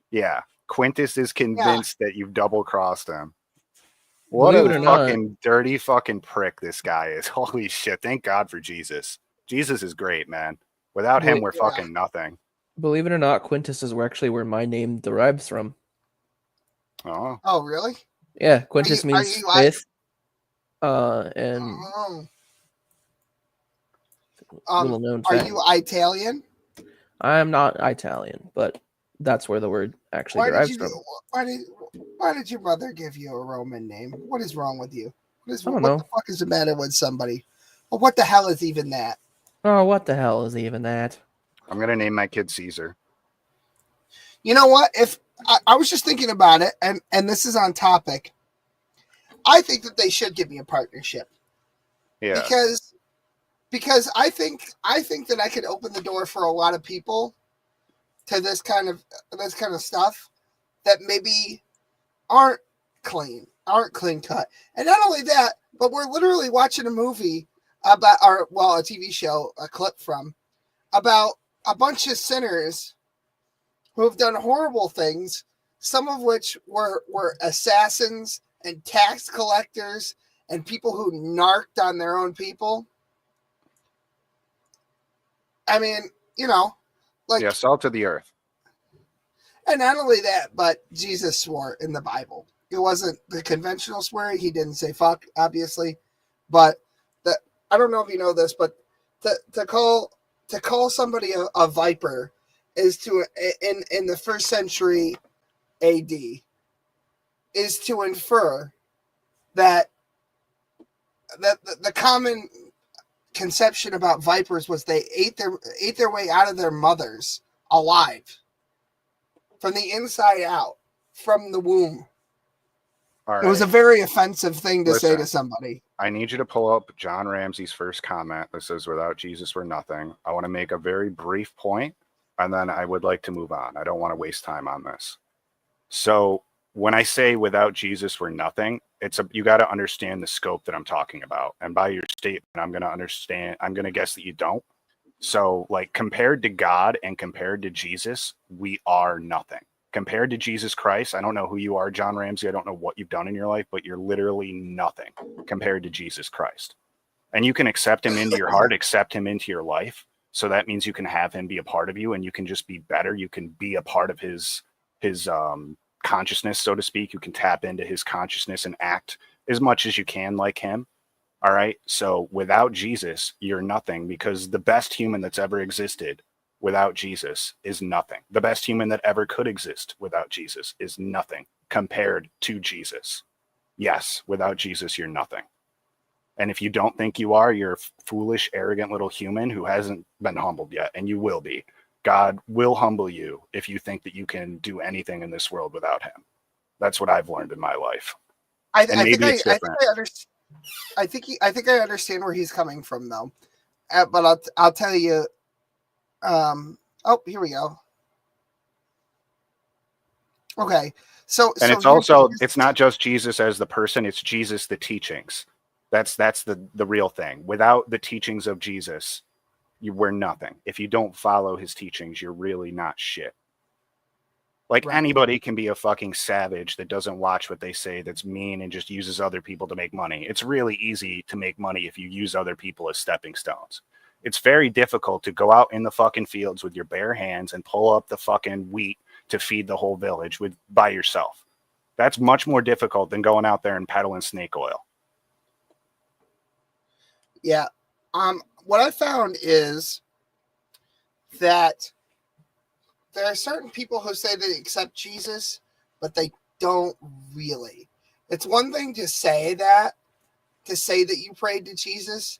Yeah. Quintus is convinced that you've double-crossed him. What Believe a it or not. fucking dirty fucking prick this guy is. Holy shit. Thank God for Jesus. Jesus is great, man. Without him, we're fucking nothing. Believe it or not, Quintus is actually where my name derives from. Oh. Oh, really? Yeah, Quintus means you fifth. And little known are fact. you Italian? I'm not Italian, but that's where the word actually derives from. Why did your mother give you a Roman name? What is wrong with you? I don't What know. the fuck is the matter with somebody? Well, what the hell is even that? Oh, what the hell is even that? I'm going to name my kid Caesar. You know what? If I was just thinking about it, and this is on topic, I think that they should give me a partnership. Yeah. Because I think that I could open the door for a lot of people to this kind of stuff that maybe aren't clean cut. And not only that, but we're literally watching a movie about a TV show, a clip from about a bunch of sinners who have done horrible things, some of which were assassins and tax collectors and people who narked on their own people. I mean, Yeah, salt of the earth. And not only that, but Jesus swore in the Bible. It wasn't the conventional swearing. He didn't say fuck, obviously. But I don't know if you know this, but to call somebody a viper is to in the first century AD is to infer that the common conception about vipers was they ate their way out of their mothers alive. From the inside out, from the womb. All right. It was a very offensive thing to say Listen, to somebody. I need you to pull up John Ramsey's first comment that says, "Without Jesus, we're nothing." I want to make a very brief point, and then I would like to move on. I don't want to waste time on this. So when I say without Jesus, we're nothing, you got to understand the scope that I'm talking about. And by your statement, I'm going to guess that you don't. So, like, compared to God and compared to Jesus, we are nothing. Compared to Jesus Christ, I don't know who you are, John Ramsey. I don't know what you've done in your life, but you're literally nothing compared to Jesus Christ. And you can accept him into your heart, accept him into your life. So that means you can have him be a part of you, and you can just be better. You can be a part of his consciousness, so to speak. You can tap into his consciousness and act as much as you can like him. All right. So without Jesus, you're nothing, because the best human that's ever existed without Jesus is nothing. The best human that ever could exist without Jesus is nothing compared to Jesus. Yes, without Jesus, you're nothing. And if you don't think you are, you're a foolish, arrogant little human who hasn't been humbled yet, and you will be. God will humble you if you think that you can do anything in this world without him. That's what I've learned in my life. I think I understand where he's coming from, though. But I'll tell you. Here we go. Okay, it's not just Jesus as the person; it's Jesus the teachings. That's the real thing. Without the teachings of Jesus, we're nothing. If you don't follow his teachings, you're really not shit. Like, anybody can be a fucking savage that doesn't watch what they say, that's mean and just uses other people to make money. It's really easy to make money if you use other people as stepping stones. It's very difficult to go out in the fucking fields with your bare hands and pull up the fucking wheat to feed the whole village by yourself. That's much more difficult than going out there and peddling snake oil. Yeah. What I found is that there are certain people who say they accept Jesus, but they don't really. It's one thing to say that you prayed to Jesus,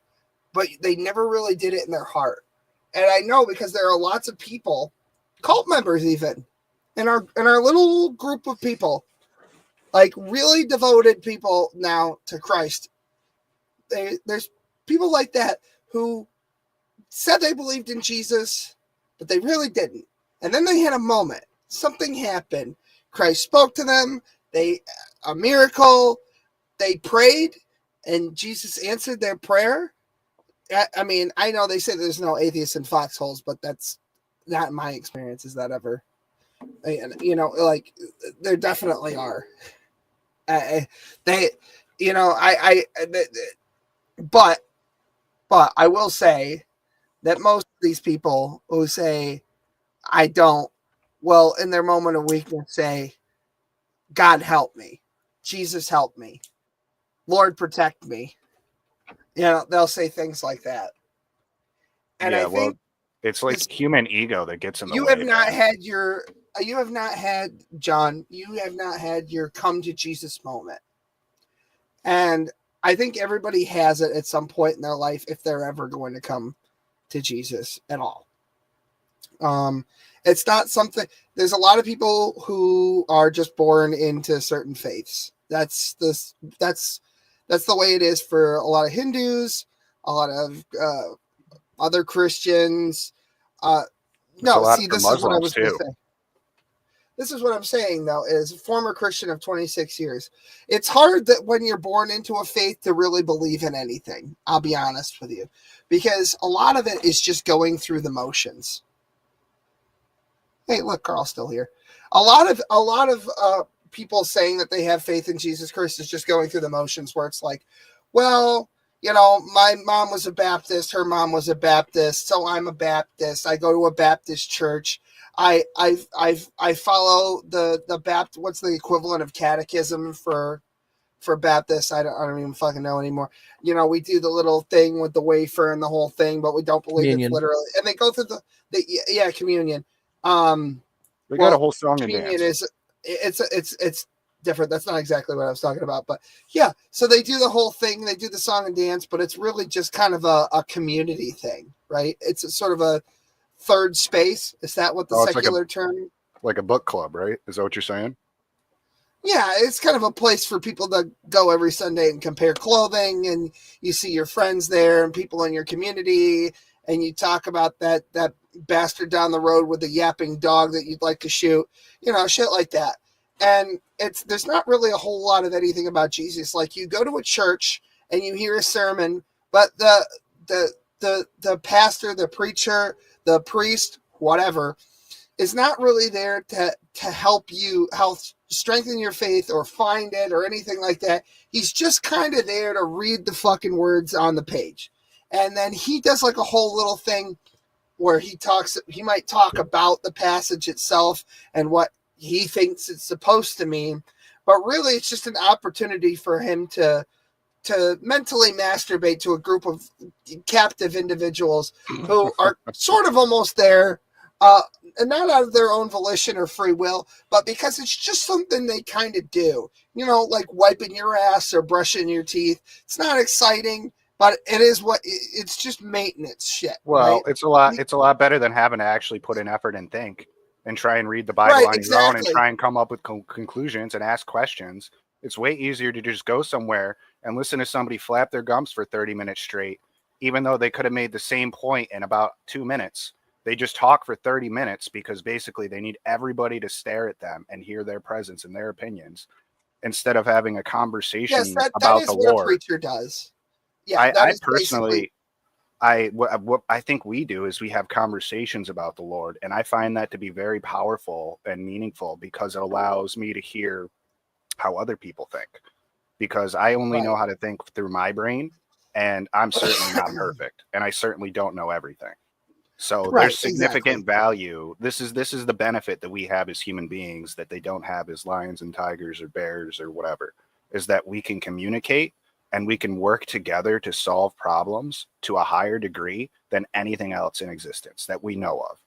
but they never really did it in their heart. And I know because there are lots of people, cult members even, in our little group of people, like really devoted people now to Christ. There's people like that who said they believed in Jesus, but they really didn't. And then they had a moment. Something happened. Christ spoke to them. A miracle. They prayed, and Jesus answered their prayer. I mean, I know they say there's no atheists in foxholes, but that's not my experience. Is that ever? You know, like there definitely are. But I will say that most of these people who say I don't, well, in their moment of weakness say, God help me, Jesus help me, Lord protect me. You know, they'll say things like that. And I think it's like human ego that gets in the way. You have not had, John, you have not had your come to Jesus moment. And I think everybody has it at some point in their life if they're ever going to come to Jesus at all. It's not something, there's a lot of people who are just born into certain faiths. That's the way it is for a lot of Hindus, a lot of other Christians. This is what I was going to say. This is what I'm saying, though, is a former Christian of 26 years. It's hard that when you're born into a faith to really believe in anything. I'll be honest with you, because a lot of it is just going through the motions. Hey, look, Carl's still here. A lot of people saying that they have faith in Jesus Christ is just going through the motions, where it's like, well, you know, my mom was a Baptist, her mom was a Baptist, so I'm a Baptist. I go to a Baptist church. I follow the Baptist. What's the equivalent of catechism for Baptists? I don't even fucking know anymore. You know, we do the little thing with the wafer and the whole thing, but we don't believe Communion. it's literally. And they go through the communion. We got a whole song and communion dance. It's different. That's not exactly what I was talking about, but yeah. So they do the whole thing. They do the song and dance, but it's really just kind of a community thing, right? It's a sort of a third space. Is that what the secular term? Like a book club, right? Is that what you're saying? Yeah, it's kind of a place for people to go every Sunday and compare clothing, and you see your friends there and people in your community, and you talk about that bastard down the road with the yapping dog that you'd like to shoot, you know, shit like that. And there's not really a whole lot of anything about Jesus. Like, you go to a church and you hear a sermon, but the pastor, the preacher, the priest, whatever, is not really there to help you strengthen your faith or find it or anything like that. He's just kind of there to read the fucking words on the page. And then he does like a whole little thing where he might talk about the passage itself and what he thinks it's supposed to mean. But really, it's just an opportunity for him to mentally masturbate to a group of captive individuals who are sort of almost there, and not out of their own volition or free will, but because it's just something they kind of do. You know, like wiping your ass or brushing your teeth. It's not exciting, but it is it's just maintenance shit. Well, right? it's a lot better than having to actually put an effort and think and try and read the Bible on your own and try and come up with conclusions and ask questions. It's way easier to just go somewhere and listen to somebody flap their gums for 30 minutes straight, even though they could have made the same point in about 2 minutes. They just talk for 30 minutes because basically they need everybody to stare at them and hear their presence and their opinions instead of having a conversation about the Lord. What a preacher does. Yeah, I personally, what I think we do is we have conversations about the Lord, and I find that to be very powerful and meaningful because it allows me to hear how other people think, because I only know how to think through my brain, and I'm certainly not perfect, and I certainly don't know everything. So Right, there's significant exactly. value. This is the benefit that we have as human beings that they don't have as lions and tigers or bears or whatever, is that we can communicate and we can work together to solve problems to a higher degree than anything else in existence that we know of.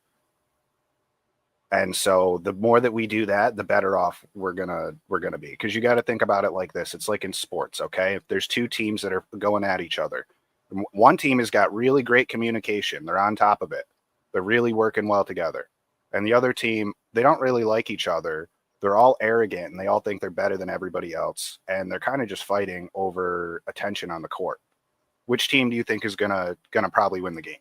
And so the more that we do that, the better off we're gonna be. Because you got to think about it like this. It's like in sports, okay? If there's two teams that are going at each other, one team has got really great communication. They're on top of it. They're really working well together. And the other team, they don't really like each other. They're all arrogant and they all think they're better than everybody else. And they're kind of just fighting over attention on the court. Which team do you think is gonna probably win the game?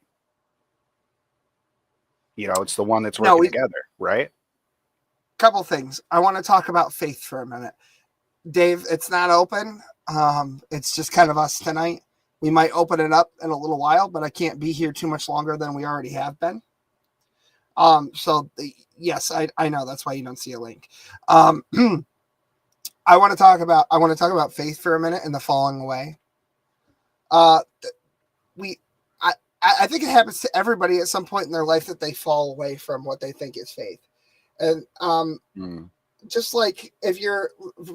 You know, it's the one that's working together, right? Couple things. I want to talk about faith for a minute. Dave, it's not open. It's just kind of us tonight. We might open it up in a little while, but I can't be here too much longer than we already have been. Yes, I know that's why you don't see a link. I want to talk about faith for a minute and the falling away. I think it happens to everybody at some point in their life that they fall away from what they think is faith. And just like if you're,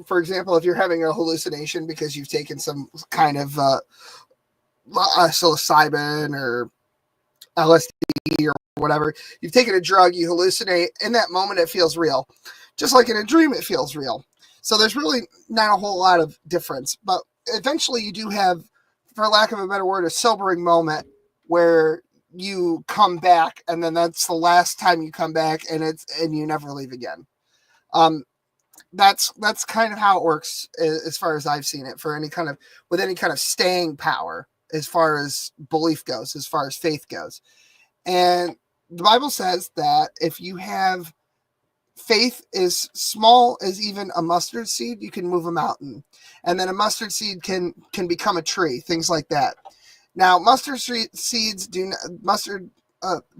for example, if you're having a hallucination because you've taken some kind of psilocybin or LSD or whatever, you've taken a drug, you hallucinate, in that moment it feels real. Just like in a dream, it feels real. So there's really not a whole lot of difference. But eventually you do have, for lack of a better word, a sobering moment where you come back, and then that's the last time you come back, and you never leave again. That's kind of how it works as far as I've seen it, for any kind of staying power as far as belief goes, as far as faith goes. And the Bible says that if you have faith as small as even a mustard seed, you can move a mountain. And then a mustard seed can become a tree, things like that. Now, mustard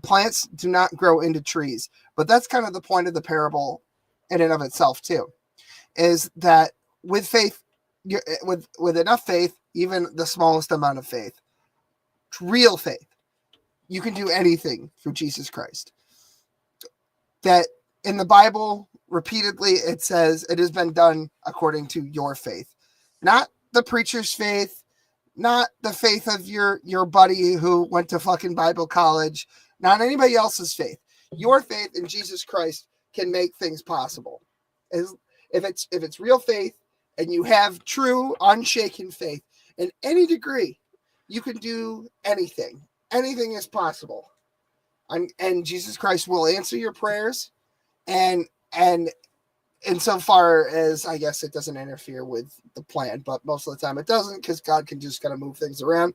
plants do not grow into trees, but that's kind of the point of the parable in and of itself too, is that with faith, with enough faith, even the smallest amount of faith, real faith, you can do anything through Jesus Christ. That in the Bible, repeatedly, it says it has been done according to your faith, not the preacher's faith, not the faith of your buddy who went to fucking Bible college, not anybody else's faith. Your faith in Jesus Christ can make things possible. If it's real faith and you have true, unshaken faith in any degree, you can do anything. Anything is possible. And Jesus Christ will answer your prayers. And insofar as, I guess, it doesn't interfere with the plan, but most of the time it doesn't, because God can just kind of move things around.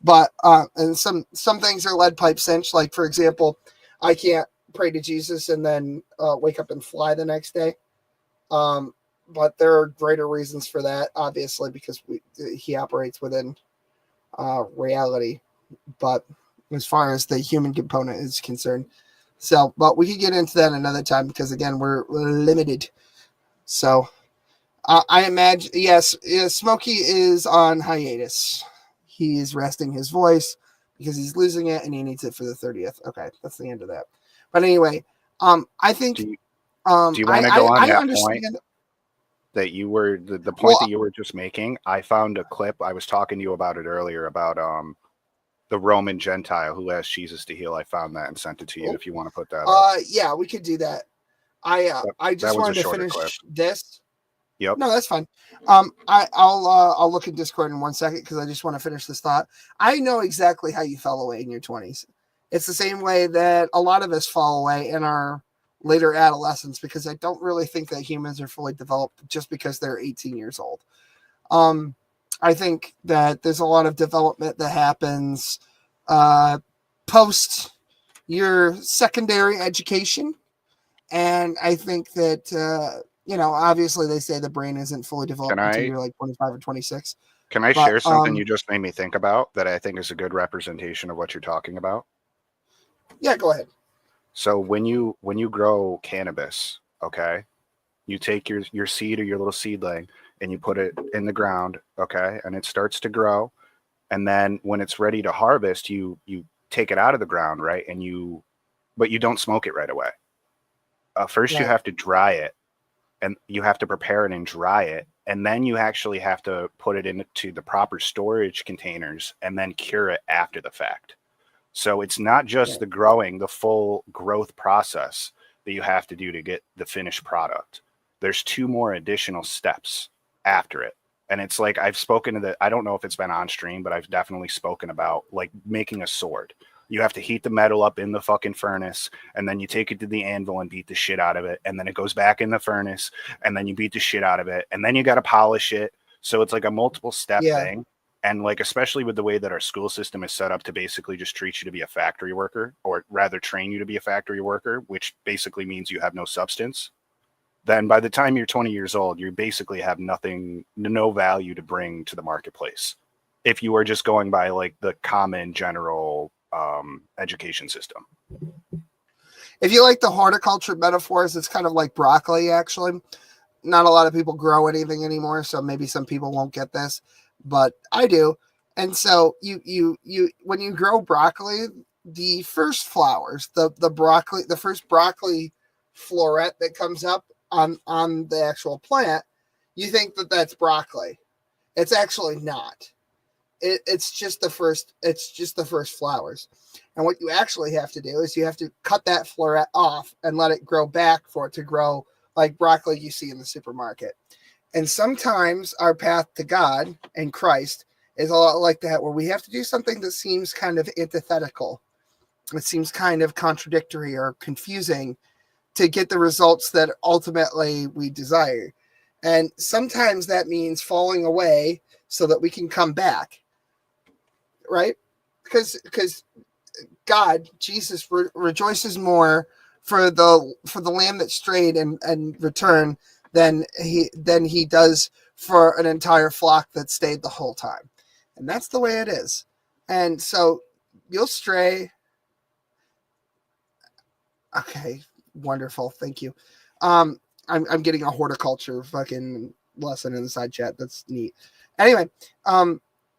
But and some things are lead pipe cinch. Like, for example, I can't pray to Jesus and then wake up and fly the next day. But there are greater reasons for that, obviously, because he operates within reality. But as far as the human component is concerned, but we could get into that another time, because again, we're limited. So I imagine, yes, Smokey is on hiatus. He is resting his voice because he's losing it and he needs it for the 30th. Okay, that's the end of that. But anyway, I think. Do you want to go on that point that you were the point that you were just making? I found a clip. I was talking to you about it earlier about the Roman Gentile who asked Jesus to heal. I found that and sent it to you if you want to put that up. Yeah, we could do that. I just wanted to finish this. Yep. No, that's fine. I'll look at Discord in 1 second, because I just want to finish this thought. I know exactly how you fell away in your 20s. It's the same way that a lot of us fall away in our later adolescence, because I don't really think that humans are fully developed just because they're 18 years old. I think that there's a lot of development that happens post your secondary education. And I think that, obviously they say the brain isn't fully developed until you're like 25 or 26. Can I share something you just made me think about that I think is a good representation of what you're talking about? Yeah, go ahead. So when you grow cannabis, okay, you take your seed or your little seedling and you put it in the ground, okay, and it starts to grow. And then when it's ready to harvest, you take it out of the ground, right? But you don't smoke it right away. First, you Right. have to dry it, and you have to prepare it and dry it, and then you actually have to put it into the proper storage containers and then cure it after the fact. So it's not just the full growth process that you have to do to get the finished product. There's 2 more additional steps after it. And it's like, I've spoken to I don't know if it's been on stream, but I've definitely spoken about like making a sword. You have to heat the metal up in the fucking furnace, and then you take it to the anvil and beat the shit out of it. And then it goes back in the furnace, and then you beat the shit out of it. And then you got to polish it. So it's like a multiple step thing. And like, especially with the way that our school system is set up to basically just treat you to be a factory worker, or rather train you to be a factory worker, which basically means you have no substance. Then by the time you're 20 years old, you basically have no value to bring to the marketplace. If you are just going by like the common general education system. If you like the horticulture metaphors, it's kind of like broccoli, actually. Not a lot of people grow anything anymore, so maybe some people won't get this, but I do. And so you when you grow broccoli, the first flowers, the first broccoli floret that comes up on the actual plant, you think that that's broccoli. It's actually not. It's just the first flowers. And what you actually have to do is you have to cut that floret off and let it grow back for it to grow like broccoli you see in the supermarket. And sometimes our path to God and Christ is a lot like that, where we have to do something that seems kind of antithetical. It seems kind of contradictory or confusing to get the results that ultimately we desire. And sometimes that means falling away so that we can come back. Right? Because God, Jesus, rejoices more for the lamb that strayed and returned than he does for an entire flock that stayed the whole time. And that's the way it is. And so you'll stray. Okay, wonderful. Thank you. I'm getting a horticulture fucking lesson in the side chat. That's neat. Anyway,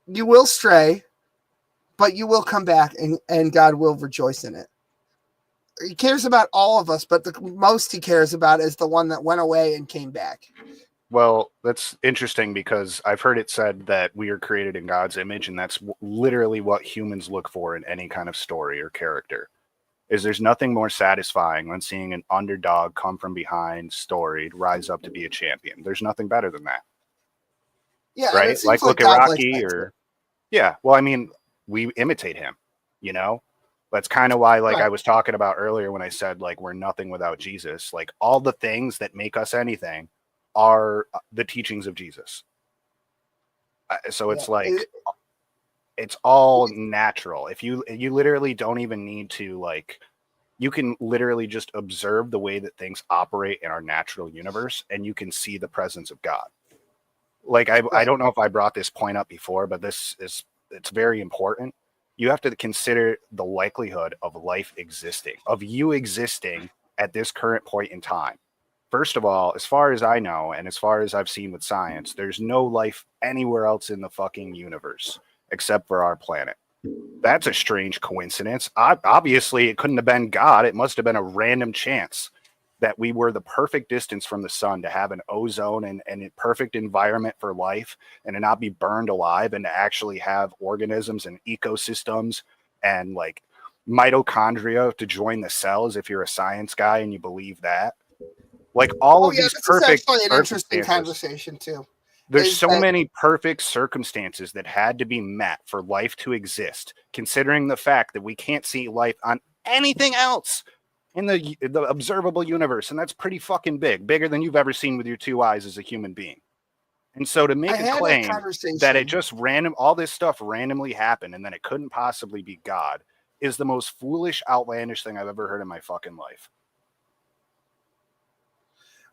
you will stray, but you will come back, and God will rejoice in it. He cares about all of us, but the most he cares about is the one that went away and came back. Well, that's interesting because I've heard it said that we are created in God's image, and that's literally what humans look for in any kind of story or character. Is there's nothing more satisfying than seeing an underdog come from behind, storied, rise up to be a champion. There's nothing better than that. Yeah, right? Like look at God Rocky or yeah. Well, I mean, we imitate him, you know? That's kind of why, like I was talking about earlier when I said, like, we're nothing without Jesus. Like, all the things that make us anything are the teachings of Jesus. So it's like, it's all natural. If you literally don't even need to, like, you can literally just observe the way that things operate in our natural universe, and you can see the presence of God. Like, I don't know if I brought this point up before, but it's very important. You have to consider the likelihood of life existing, of you existing at this current point in time. First of all, as far as I know, and as far as I've seen with science, there's no life anywhere else in the fucking universe except for our planet. That's a strange coincidence. Obviously, it couldn't have been God. It must have been a random chance that we were the perfect distance from the sun to have an ozone and a perfect environment for life and to not be burned alive and to actually have organisms and ecosystems and like mitochondria to join the cells if you're a science guy and you believe that. Like all of these perfect is actually an interesting conversation too. There's so many perfect circumstances that had to be met for life to exist, considering the fact that we can't see life on anything else in the observable universe, and that's pretty fucking bigger than you've ever seen with your two eyes as a human being. And so to make a claim that it just all this stuff randomly happened and then it couldn't possibly be God is the most foolish, outlandish thing I've ever heard in my fucking life.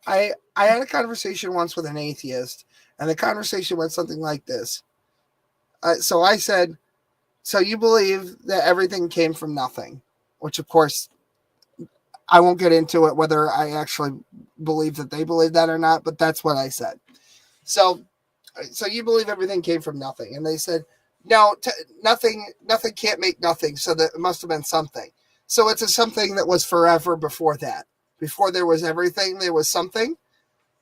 I had a conversation once with an atheist, and the conversation went something like this. So I said, so you believe that everything came from nothing, which of course I won't get into it whether I actually believe that they believe that or not, but that's what I said. So you believe everything came from nothing. And they said, No, nothing can't make nothing, so that it must have been something. So it's a something that was forever before that. Before there was everything, there was something.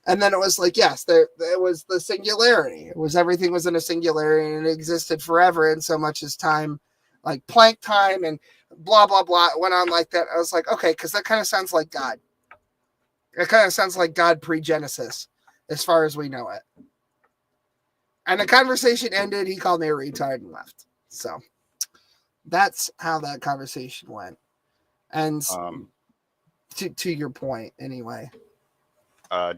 And then it was like, yes, there was the singularity. It was everything was in a singularity and it existed forever in so much as time, like Planck time and blah, blah, blah. It went on like that. I was like, okay, because that kind of sounds like God. It kind of sounds like God pre-Genesis, as far as we know it. And the conversation ended. He called me a retard and left. So that's how that conversation went. And to your point, anyway.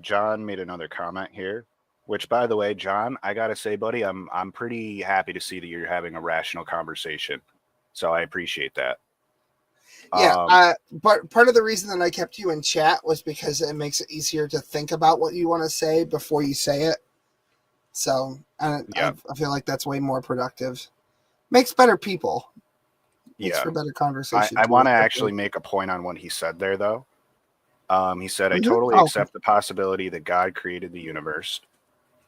John made another comment here, which, by the way, John, I gotta say, buddy, I'm pretty happy to see that you're having a rational conversation. So I appreciate that. Yeah, but part of the reason that I kept you in chat was because it makes it easier to think about what you want to say before you say it. So I feel like that's way more productive. Makes better people. Makes for better conversation. I want to actually make a point on what he said there, though. He said, I totally accept the possibility that God created the universe.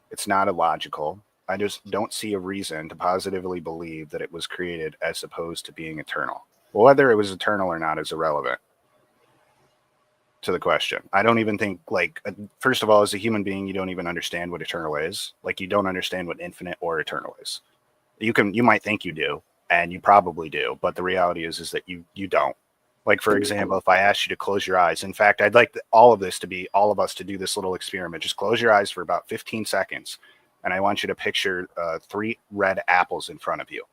It's not illogical. I just don't see a reason to positively believe that it was created as opposed to being eternal. Well, whether it was eternal or not is irrelevant to the question. I don't even think, like, first of all, as a human being, you don't even understand what eternal is. Like, you don't understand what infinite or eternal is. You might think you do, and you probably do, but the reality is that you don't. Like, for example, if I asked you to close your eyes, in fact, I'd like all of us to do this little experiment. Just close your eyes for about 15 seconds, and I want you to picture 3 red apples in front of you.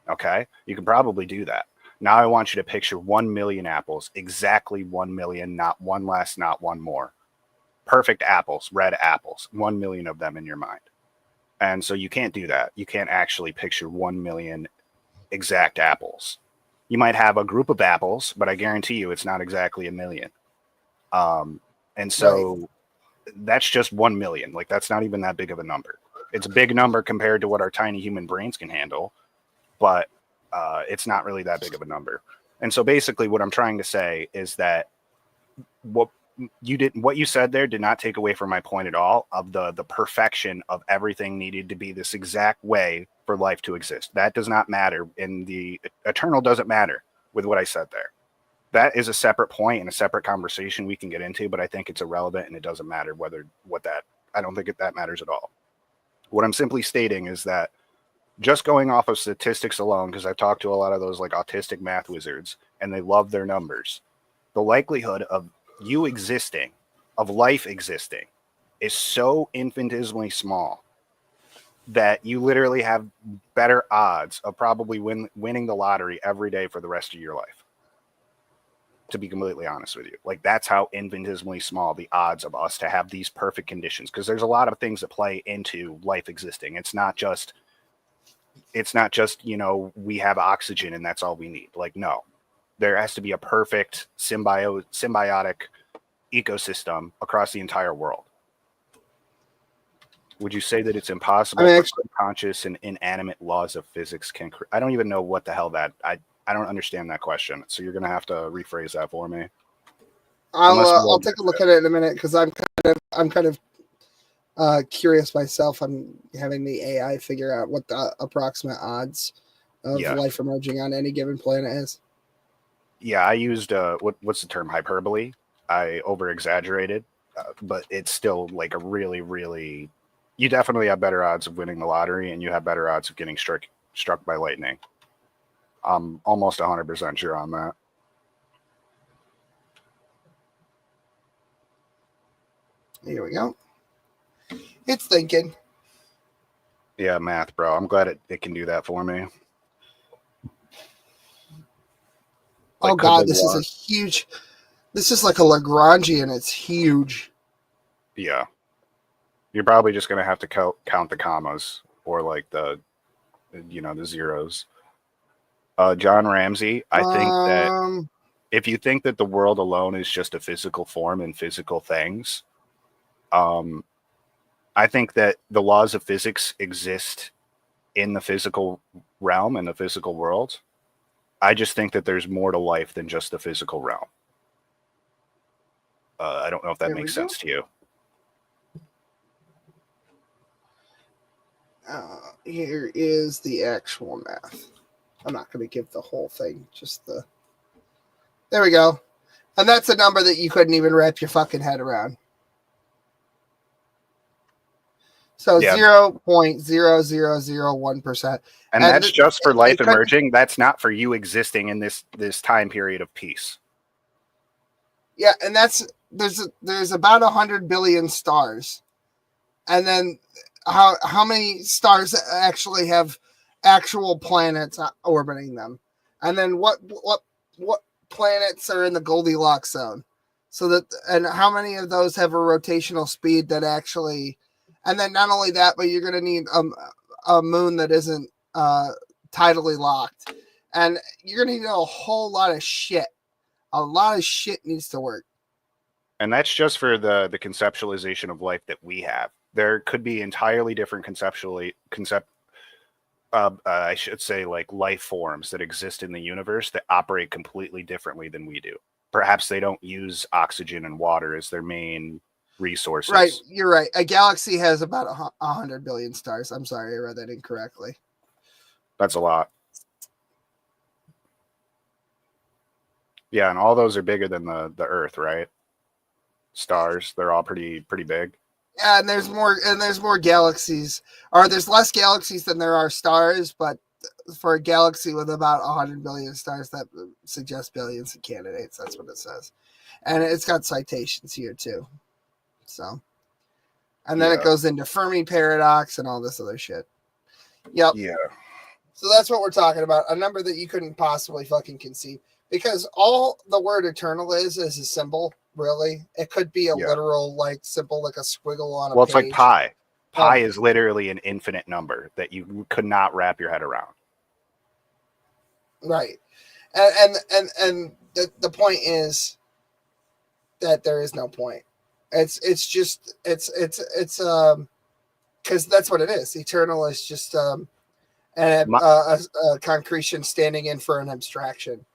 Okay? You can probably do that. Now I want you to picture 1 million apples, exactly 1 million, not one less, not one more. Perfect apples, red apples, 1 million of them in your mind. And so you can't do that. You can't actually picture 1 million exact apples. You might have a group of apples, but I guarantee you it's not exactly 1 million. And so that's just 1 million. Like, that's not even that big of a number. It's a big number compared to what our tiny human brains can handle, but it's not really that big of a number. And so basically what I'm trying to say is that what you said there did not take away from my point at all of the perfection of everything needed to be this exact way for life to exist. That does not matter. In the eternal doesn't matter with what I said there. That is a separate point and a separate conversation we can get into, but I think it's irrelevant and it doesn't matter I don't think that matters at all. What I'm simply stating is that just going off of statistics alone, because I've talked to a lot of those like autistic math wizards and they love their numbers, the likelihood of you existing, of life existing, is so infinitesimally small that you literally have better odds of probably winning the lottery every day for the rest of your life. To be completely honest with you, like, that's how infinitesimally small the odds of us to have these perfect conditions, because there's a lot of things that play into life existing. It's not just, we have oxygen and that's all we need. Like, no, there has to be a perfect symbiotic ecosystem across the entire world. Would you say that it's impossible for subconscious and inanimate laws of physics can I don't even know what the hell that I don't understand that question. So you're going to have to rephrase that for me. I'll take a look at it in a minute, because I'm kind of curious myself. I'm having the AI figure out what the approximate odds of life emerging on any given planet is. Yeah, I used what's the term? Hyperbole. I over exaggerated, but it's still like a really, really. You definitely have better odds of winning the lottery, and you have better odds of getting struck by lightning. I'm almost 100% sure on that. Here we go. It's thinking. Yeah, math, bro. I'm glad it can do that for me. Like, oh God, this is a huge. This is like a Lagrangian. It's huge. Yeah. You're probably just gonna have to count the commas or like the zeros. John Ramsey, I think that if you think that the world alone is just a physical form and physical things, I think that the laws of physics exist in the physical realm and the physical world. I just think that there's more to life than just the physical realm. I don't know if that makes sense to you. here is the actual math. I'm not going to give the whole thing, just the. There we go. And that's a number that you couldn't even wrap your fucking head around. So 0.0001%. And that's just for life emerging. That's not for you existing in this time period of peace. Yeah, and there's about 100 billion stars. And then how many stars actually have actual planets orbiting them? And then what planets are in the Goldilocks zone? So that, and how many of those have a rotational speed that actually, and then not only that, but you're going to need a moon that isn't tidally locked. And you're going to need a whole lot of shit. A lot of shit needs to work. And that's just for the conceptualization of life that we have. There could be entirely different I should say, like life forms that exist in the universe that operate completely differently than we do. Perhaps they don't use oxygen and water as their main resources. Right, you're right. A galaxy has about 100 billion stars. I'm sorry, I read that incorrectly. That's a lot. Yeah, and all those are bigger than the Earth, right? Stars, they're all pretty big. Yeah, and there's more galaxies, or there's less galaxies than there are stars, but for a galaxy with about 100 billion stars, that suggests billions of candidates. That's what it says. And it's got citations here too. So, and then it goes into Fermi paradox and all this other shit. Yep. Yeah. So that's what we're talking about. A number that you couldn't possibly fucking conceive, because all the word eternal is a symbol. Really, it could be a literal like symbol, like a squiggle on a page. Well, it's like pi. Pi is literally an infinite number that you could not wrap your head around. Right, and the point is that there is no point. It's because that's what it is. Eternal is just a concretion standing in for an abstraction.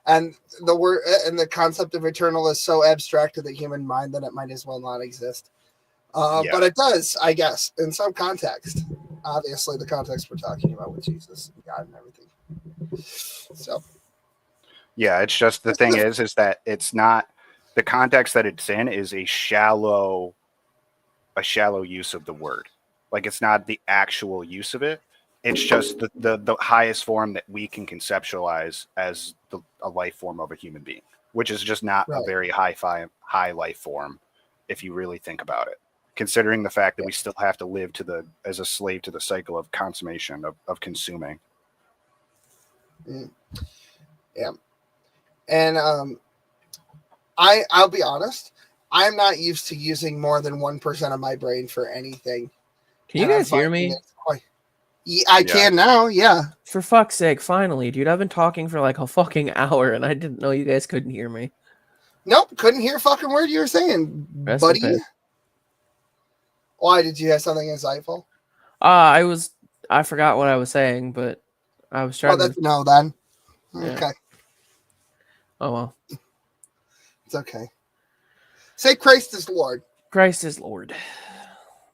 And the word and the concept of eternal is so abstract to the human mind that it might as well not exist. But it does, I guess, in some context. Obviously, the context we're talking about with Jesus and God and everything. So, yeah, it's just the thing is that it's not the context that it's in is a shallow use of the word. Like it's not the actual use of it. It's just the highest form that we can conceptualize as a life form of a human being, which is just not a very high life form if you really think about it, considering the fact that we still have to live as a slave to the cycle of consummation, of consuming. Yeah. And I'll be honest, I'm not used to using more than 1% of my brain for anything. Can you guys hear me? I can now, yeah. For fuck's sake, finally, dude. I've been talking for like a fucking hour and I didn't know you guys couldn't hear me. Nope, couldn't hear a fucking word you were saying, buddy. Why, did you have something insightful? I forgot what I was saying, but I was trying to... No, then. Yeah. Okay. Oh, well. It's okay. Say Christ is Lord. Christ is Lord.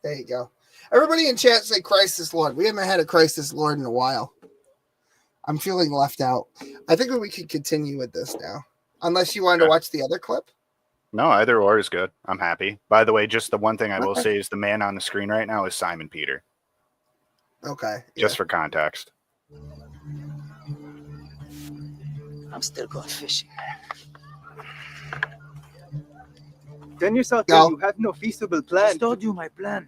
There you go. Everybody in chat say Christ is Lord. We haven't had a Christ is Lord in a while. I'm feeling left out. I think we could continue with this now. Unless you wanted to watch the other clip. No, either or is good. I'm happy. By the way, just the one thing I will say is the man on the screen right now is Simon Peter. Okay. Just for context. I'm still going fishing. Tell yourself that you have no feasible plan. I told you my plan.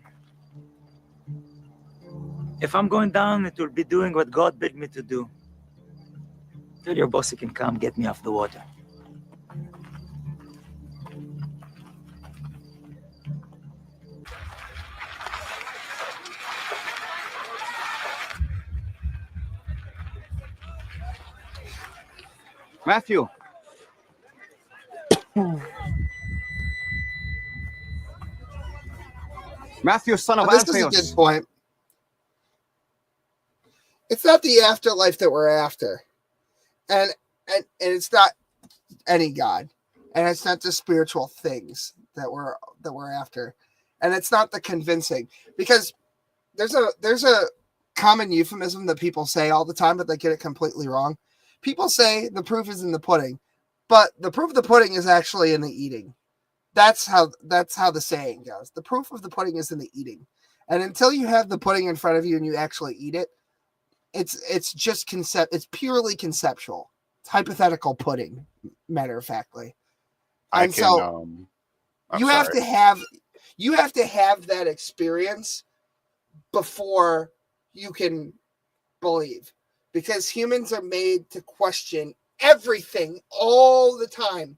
If I'm going down, it will be doing what God bid me to do. Tell your boss he can come get me off the water. Matthew. Matthew, son of This is a good point. It's not the afterlife that we're after. And it's not any God. And it's not the spiritual things that we're after. And it's not the convincing. Because there's a common euphemism that people say all the time, but they get it completely wrong. People say the proof is in the pudding, but the proof of the pudding is actually in the eating. That's how the saying goes. The proof of the pudding is in the eating. And until you have the pudding in front of you and you actually eat it, it's just it's purely conceptual. It's hypothetical pudding, matter of factly. And you have to have that experience before you can believe, because humans are made to question everything all the time,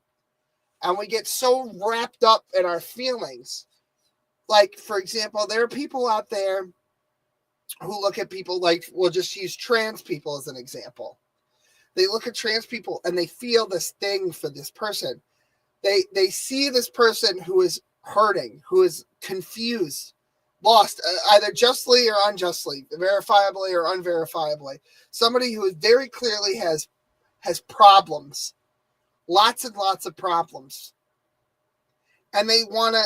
and we get so wrapped up in our feelings. Like, for example, there are people out there who look at people like, we'll just use trans people as an example. They look at trans people and they feel this thing for this person. They see this person who is hurting, who is confused, lost, either justly or unjustly, verifiably or unverifiably. Somebody who very clearly has problems, lots and lots of problems, and they want to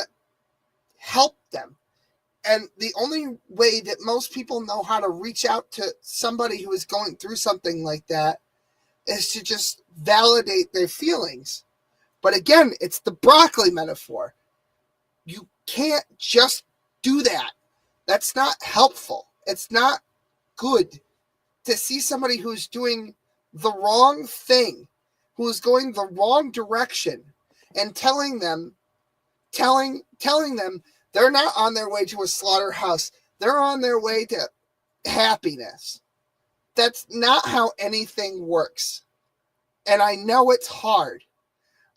help them. And the only way that most people know how to reach out to somebody who is going through something like that is to just validate their feelings. But again, it's the broccoli metaphor. You can't just do that. That's not helpful. It's not good to see somebody who's doing the wrong thing, who's going the wrong direction, and telling them they're not on their way to a slaughterhouse. They're on their way to happiness. That's not how anything works. And I know it's hard.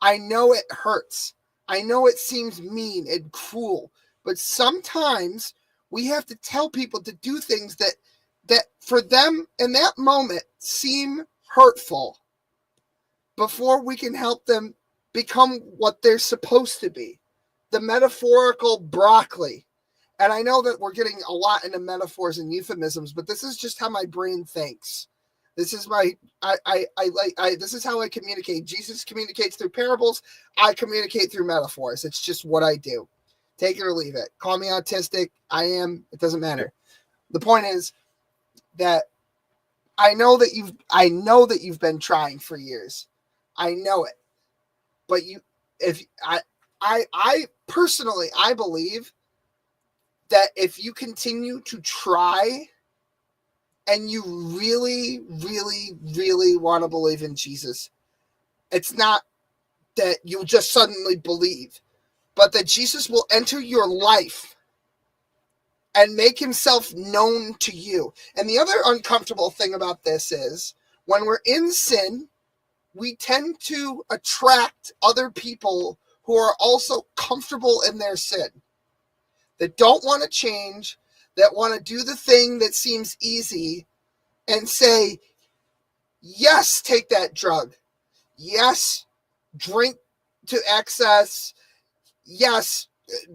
I know it hurts. I know it seems mean and cruel. But sometimes we have to tell people to do things that for them in that moment seem hurtful before we can help them become what they're supposed to be. The metaphorical broccoli. And I know that we're getting a lot into metaphors and euphemisms, but this is just how my brain thinks. This is this is how I communicate. Jesus communicates through parables. I communicate through metaphors. It's just what I do. Take it or leave it. Call me autistic. I am. It doesn't matter. The point is that I know that you've been trying for years. I know it. But I personally, I believe that if you continue to try and you really, really, really want to believe in Jesus, it's not that you'll just suddenly believe, but that Jesus will enter your life and make himself known to you. And the other uncomfortable thing about this is when we're in sin, we tend to attract other people who are also comfortable in their sin, that don't want to change, that want to do the thing that seems easy and say, yes, take that drug. Yes, drink to excess. Yes,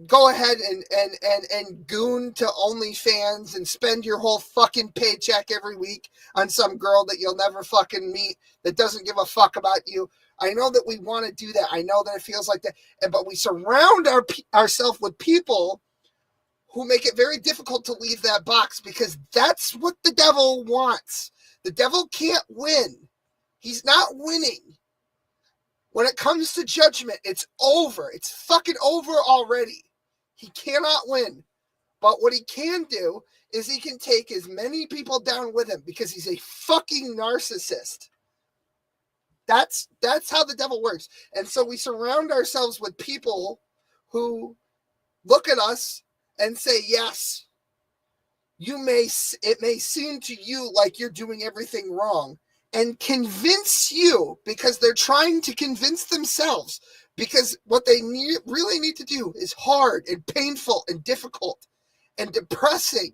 go ahead and goon to OnlyFans and spend your whole fucking paycheck every week on some girl that you'll never fucking meet that doesn't give a fuck about you. I know that we want to do that. I know that it feels like that. But we surround ourselves with people who make it very difficult to leave that box, because that's what the devil wants. The devil can't win. He's not winning. When it comes to judgment, it's over. It's fucking over already. He cannot win. But what he can do is he can take as many people down with him, because he's a fucking narcissist. That's how the devil works. And so we surround ourselves with people who look at us and say, yes, it may seem to you like you're doing everything wrong, and convince you, because they're trying to convince themselves, because what they really need to do is hard and painful and difficult and depressing.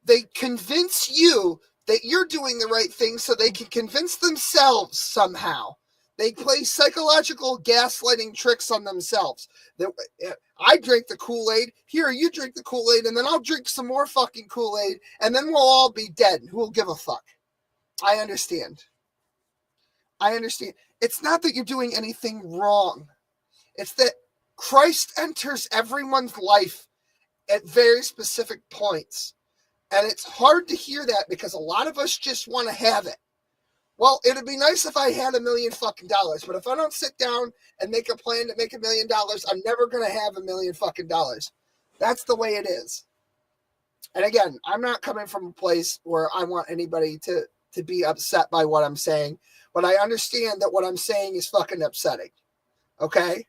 They convince you that you're doing the right thing so they can convince themselves somehow. They play psychological gaslighting tricks on themselves. I drink the Kool-Aid. Here, you drink the Kool-Aid, and then I'll drink some more fucking Kool-Aid, and then we'll all be dead. Who will give a fuck? I understand. It's not that you're doing anything wrong. It's that Christ enters everyone's life at very specific points. And it's hard to hear that because a lot of us just want to have it. Well, it'd be nice if I had $1 million fucking dollars, but if I don't sit down and make a plan to make $1 million, I'm never going to have $1 million fucking dollars. That's the way it is. And again, I'm not coming from a place where I want anybody to be upset by what I'm saying, but I understand that what I'm saying is fucking upsetting. Okay?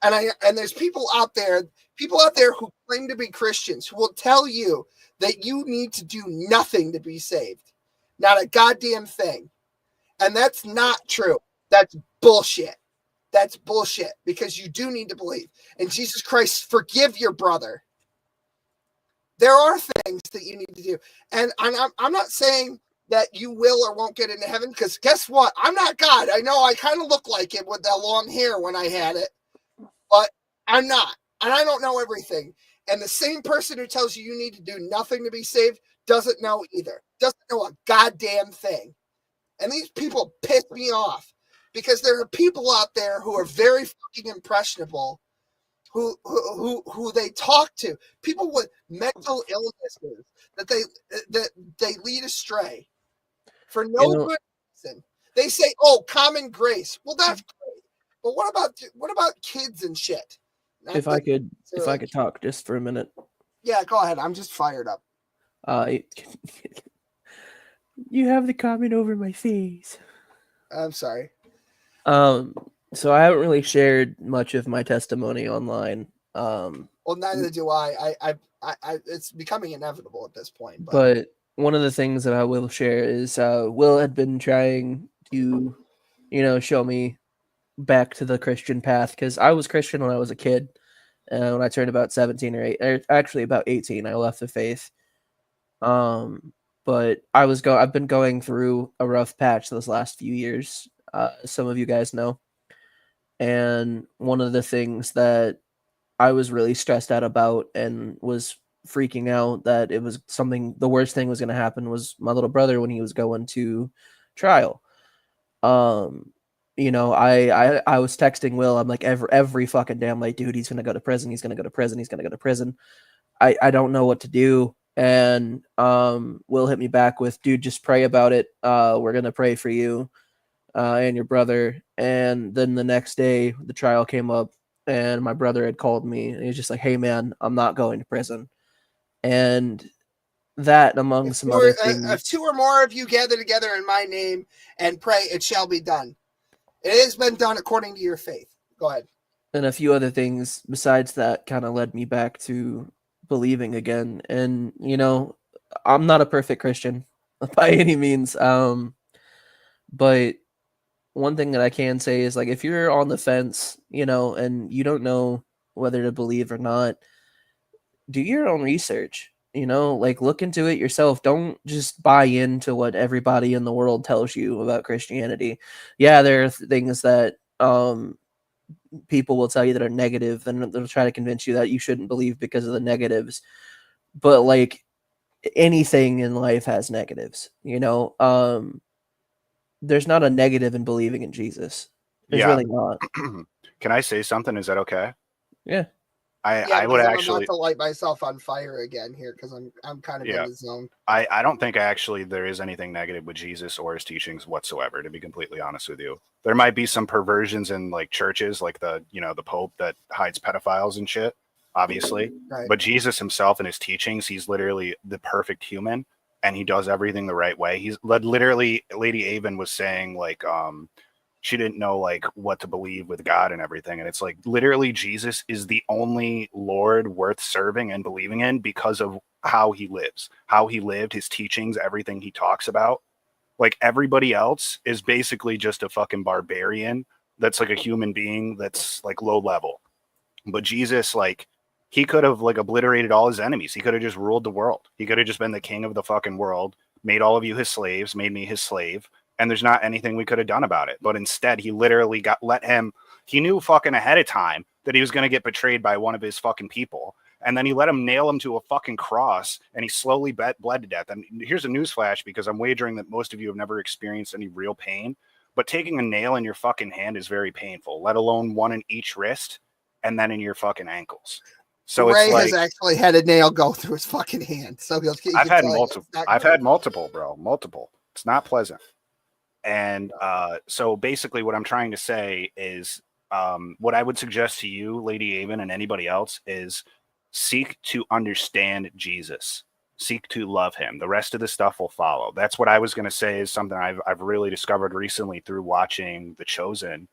And there's people out there who claim to be Christians who will tell you that you need to do nothing to be saved. Not a goddamn thing. And that's not true. That's bullshit. That's bullshit because you do need to believe. And Jesus Christ, forgive your brother. There are things that you need to do. And I'm not saying that you will or won't get into heaven because guess what? I'm not God. I know I kind of look like it with that long hair when I had it, but I'm not. And I don't know everything. And the same person who tells you need to do nothing to be saved doesn't know either. Doesn't know a goddamn thing. And these people piss me off because there are people out there who are very fucking impressionable who they talk to, people with mental illnesses that they lead astray for no good reason. They say, "Oh, common grace." Well, that's great. But what about kids and shit? If I could talk just for a minute. Yeah, go ahead. I'm just fired up. You have the comment over my face. I'm sorry. So I haven't really shared much of my testimony online. Well, neither do I. It's becoming inevitable at this point. But one of the things that I will share is Will had been trying to, show me back to the Christian path because I was Christian when I was a kid. When I turned about 17 or actually about 18, I left the faith. But I've been going through a rough patch those last few years. Some of you guys know. And one of the things that I was really stressed out about and was freaking out that it was the worst thing was going to happen was my little brother when he was going to trial. I was texting Will. I'm like, every fucking day, I'm like, dude, he's going to go to prison. He's going to go to prison. He's going to go to prison. I don't know what to do. And Will hit me back with, dude, just pray about it. We're going to pray for you and your brother. And then the next day, the trial came up and my brother had called me. And he was just like, hey, man, I'm not going to prison. And that, among some other things. If 2 or more of you gather together in my name and pray, it shall be done. It has been done according to your faith. Go ahead. And a few other things besides that kind of led me back to believing again. And, I'm not a perfect Christian by any means. But one thing that I can say is, like, if you're on the fence, and you don't know whether to believe or not, do your own research, look into it yourself. Don't just buy into what everybody in the world tells you about Christianity. Yeah, there are things that people will tell you that are negative, and they'll try to convince you that you shouldn't believe because of the negatives. But like anything in life has negatives, there's not a negative in believing in Jesus. There's really not. Can I say something? Is that okay? Yeah. I would actually. I'm about to light myself on fire again here because I'm kind of in the zone. I don't think actually there is anything negative with Jesus or his teachings whatsoever, to be completely honest with you. There might be some perversions in like churches, like the Pope that hides pedophiles and shit, obviously. Right. But Jesus himself and his teachings, he's literally the perfect human and he does everything the right way. He's literally, Lady Avon was saying like, she didn't know like what to believe with God and everything. And it's like literally Jesus is the only Lord worth serving and believing in because of how he lives, how he lived, his teachings, everything he talks about. Like everybody else is basically just a fucking barbarian. That's like a human being that's like low level. But Jesus, like he could have like obliterated all his enemies. He could have just ruled the world. He could have just been the king of the fucking world, made all of you his slaves, made me his slave. And there's not anything we could have done about it. But instead, he literally he knew fucking ahead of time that he was going to get betrayed by one of his fucking people. And then he let him nail him to a fucking cross and he slowly bled to death. And here's a newsflash, because I'm wagering that most of you have never experienced any real pain. But taking a nail in your fucking hand is very painful, let alone one in each wrist and then in your fucking ankles. So Ray it's like has actually had a nail go through his fucking hand. So I've had multiple. I've had multiple, bro. Multiple. It's not pleasant. And so basically, what I'm trying to say is, what I would suggest to you, Lady Avon, and anybody else is seek to understand Jesus. Seek to love him. The rest of the stuff will follow. That's what I was going to say is something I've really discovered recently through watching The Chosen.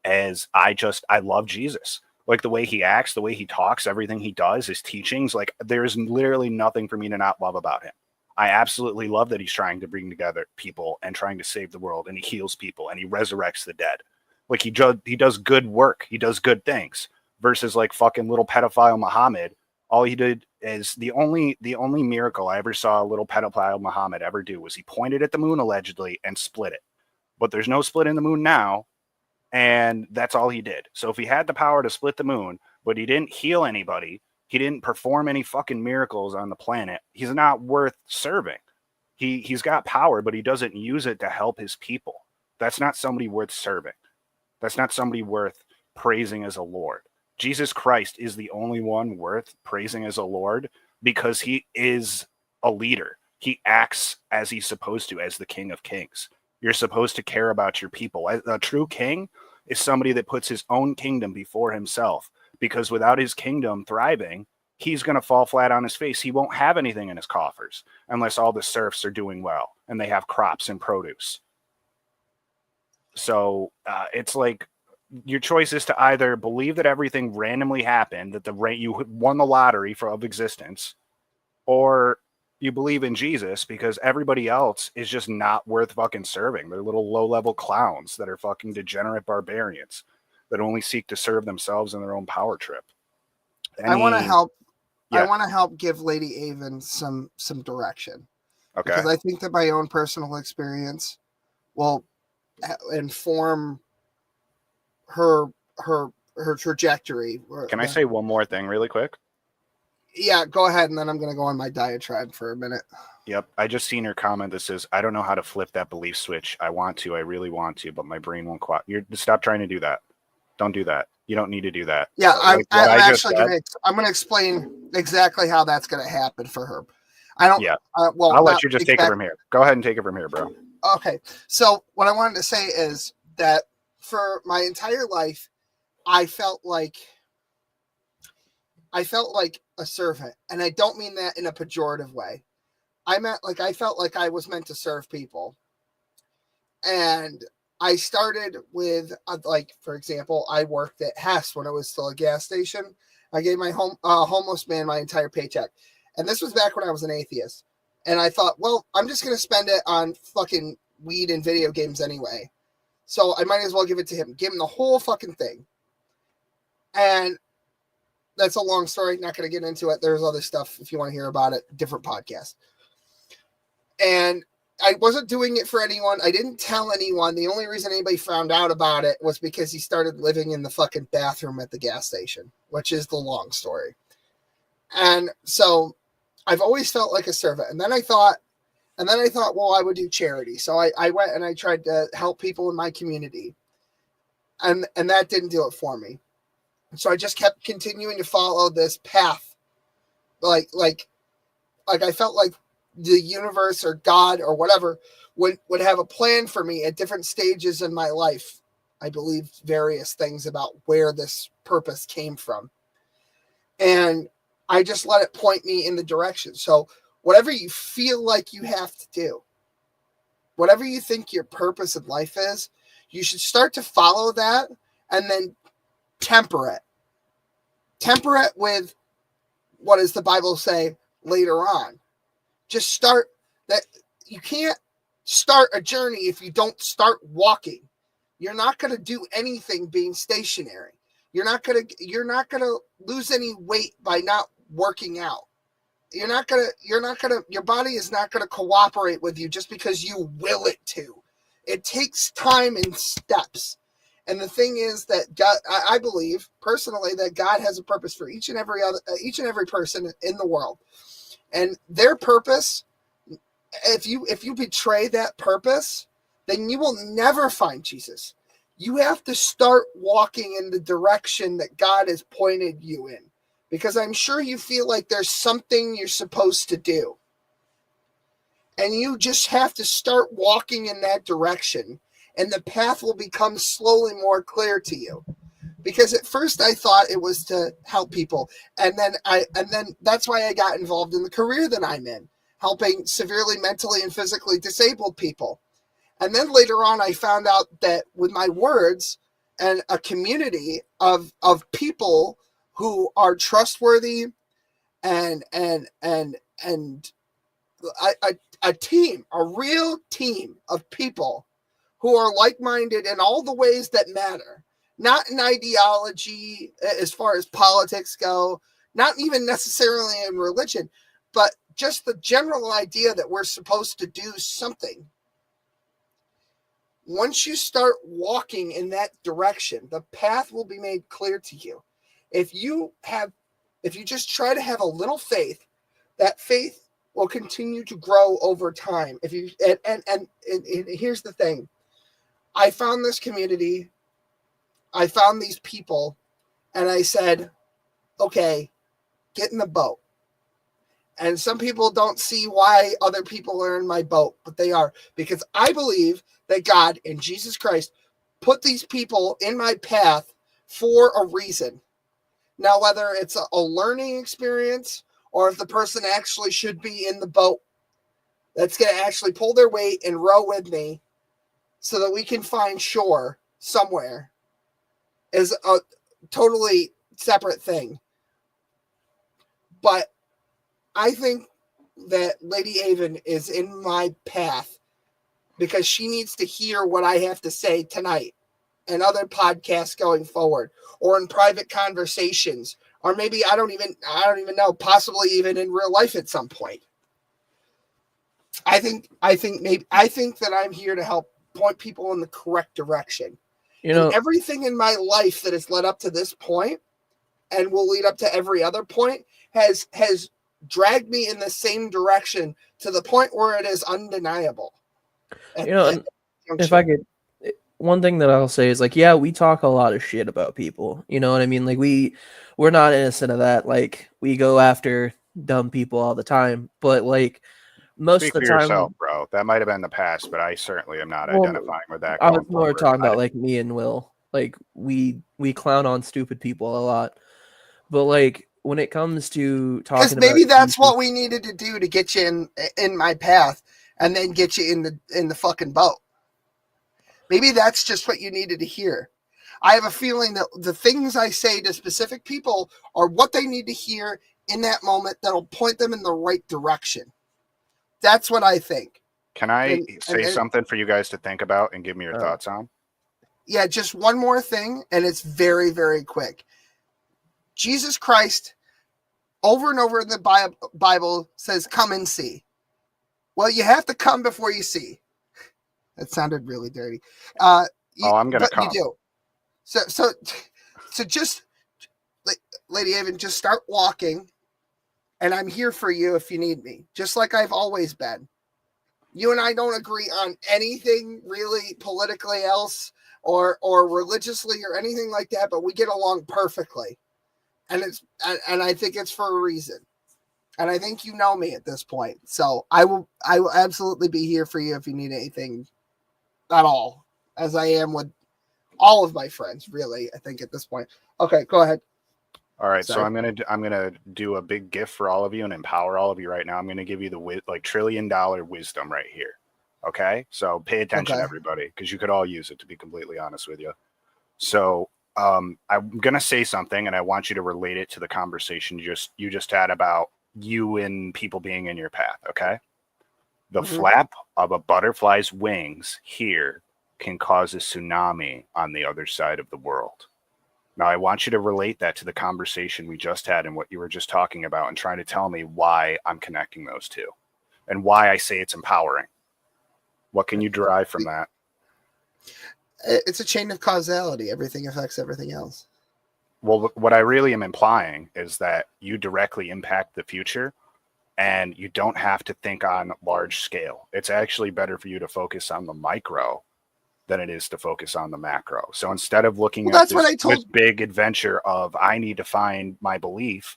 As I love Jesus. Like the way he acts, the way he talks, everything he does, his teachings. Like there's literally nothing for me to not love about him. I absolutely love that he's trying to bring together people and trying to save the world, and he heals people and he resurrects the dead. Like he does good work. He does good things versus like fucking little pedophile Muhammad. All he did is the only miracle I ever saw a little pedophile Muhammad ever do was he pointed at the moon allegedly and split it. But there's no split in the moon now. And that's all he did. So if he had the power to split the moon, but he didn't heal anybody, he didn't perform any fucking miracles on the planet, he's not worth serving. He's got power, but he doesn't use it to help his people. That's not somebody worth serving. That's not somebody worth praising as a Lord. Jesus Christ is the only one worth praising as a Lord because he is a leader. He acts as he's supposed to, as the King of Kings. You're supposed to care about your people. A true king is somebody that puts his own kingdom before himself, because without his kingdom thriving, he's going to fall flat on his face. He won't have anything in his coffers unless all the serfs are doing well and they have crops and produce. So it's like your choice is to either believe that everything randomly happened, that you won the lottery of existence, or you believe in Jesus because everybody else is just not worth fucking serving. They're little low-level clowns that are fucking degenerate barbarians that only seek to serve themselves and their own power trip. I want to help. Yeah. I want to help give Lady Avon some direction. Okay. Because I think that my own personal experience will inform her trajectory. Can I say one more thing really quick? Yeah, go ahead, and then I'm going to go on my diatribe for a minute. Yep. I just seen her comment that says, I don't know how to flip that belief switch. I want to. I really want to, but my brain won't cooperate. Stop trying to do that. Don't do that. You don't need to do that. Yeah, Like I'm actually going to explain exactly how that's going to happen for her. I don't. Yeah. Well, I'll let you just take it from here. Go ahead and take it from here, bro. Okay. So what I wanted to say is that for my entire life, I felt like a servant, and I don't mean that in a pejorative way. I meant like I felt like I was meant to serve people. And I started with, like, for example, I worked at Hess when it was still a gas station. I gave my homeless man my entire paycheck. And this was back when I was an atheist. And I thought, well, I'm just going to spend it on fucking weed and video games anyway. So I might as well give it to him. Give him the whole fucking thing. And that's a long story. Not going to get into it. There's other stuff if you want to hear about it. Different podcast. And I wasn't doing it for anyone. I didn't tell anyone. The only reason anybody found out about it was because he started living in the fucking bathroom at the gas station, which is the long story. And so I've always felt like a servant. And then I thought, well, I would do charity. So I went and I tried to help people in my community. And that didn't do it for me. So I just kept continuing to follow this path. Like I felt like the universe or God or whatever would have a plan for me at different stages in my life. I believe various things about where this purpose came from. And I just let it point me in the direction. So whatever you feel like you have to do, whatever you think your purpose in life is, you should start to follow that and then temper it. Temper it with what does the Bible say later on. Just start that. You can't start a journey if you don't start walking. You're not going to do anything being stationary. You're not going to lose any weight by not working out. Your body is not going to cooperate with you just because you will it to. It takes time and steps. And the thing is that God, I believe personally that God has a purpose for each and every person in the world. And their purpose, if you betray that purpose, then you will never find Jesus. You have to start walking in the direction that God has pointed you in, because I'm sure you feel like there's something you're supposed to do. And you just have to start walking in that direction, and the path will become slowly more clear to you. Because at first I thought it was to help people, and then that's why I got involved in the career that I'm in, helping severely mentally and physically disabled people. And then later on I found out that with my words and a community of people who are trustworthy and a team, a real team of people who are like-minded in all the ways that matter. Not in ideology as far as politics go, not even necessarily in religion, but just the general idea that we're supposed to do something. Once you start walking in that direction, the path will be made clear to you. If you just try to have a little faith, that faith will continue to grow over time. If you and here's the thing. I found this community, I found these people, and I said, okay, get in the boat. And some people don't see why other people are in my boat, but they are, because I believe that God and Jesus Christ put these people in my path for a reason. Now, whether it's a learning experience or if the person actually should be in the boat that's going to actually pull their weight and row with me so that we can find shore somewhere, is a totally separate thing. But I think that Lady Avon is in my path because she needs to hear what I have to say tonight and other podcasts going forward, or in private conversations, or maybe I don't even know, possibly even in real life at some point. I think that I'm here to help point people in the correct direction. You know, and everything in my life that has led up to this point and will lead up to every other point has dragged me in the same direction to the point where it is undeniable. You know, if I could, one thing that I'll say is, like, yeah, we talk a lot of shit about people. You know what I mean? Like, we're not innocent of that. Like, we go after dumb people all the time, but like most Speak of the for time, yourself, bro. That might have been the past, but I certainly am not identifying with that. I was going more forward. talking about like me and Will. Like, we clown on stupid people a lot, but like when it comes to talking, because maybe that's what we needed to do to get you in my path, and then get you in the fucking boat. Maybe that's just what you needed to hear. I have a feeling that the things I say to specific people are what they need to hear in that moment that'll point them in the right direction. That's what I think. Can I say something for you guys to think about and give me your thoughts on? Yeah, just one more thing, and it's very, very quick. Jesus Christ, over and over in the Bible, says, come and see. Well, you have to come before you see. That sounded really dirty. I'm going to come. You do. So just, Lady Avon, just start walking, and I'm here for you if you need me, just like I've always been. You and I don't agree on anything really politically else or religiously or anything like that, but we get along perfectly. And I think it's for a reason. And I think you know me at this point. So I will absolutely be here for you if you need anything at all, as I am with all of my friends, really, I think at this point. Okay, go ahead. All right, Sorry. so I'm gonna do a big gift for all of you and empower all of you right now. I'm gonna give you the $1 trillion wisdom right here. Okay, so pay attention, everybody, because you could all use it. To be completely honest with you, so I'm gonna say something, and I want you to relate it to the conversation you just had about you and people being in your path. Okay, the flap of a butterfly's wings here can cause a tsunami on the other side of the world. Now, I want you to relate that to the conversation we just had and what you were just talking about, and trying to tell me why I'm connecting those two and why I say it's empowering. What can you derive from that? It's a chain of causality. Everything affects everything else. Well, what I really am implying is that you directly impact the future, and you don't have to think on large scale. It's actually better for you to focus on the micro than it is to focus on the macro. So instead of looking at this big adventure of I need to find my belief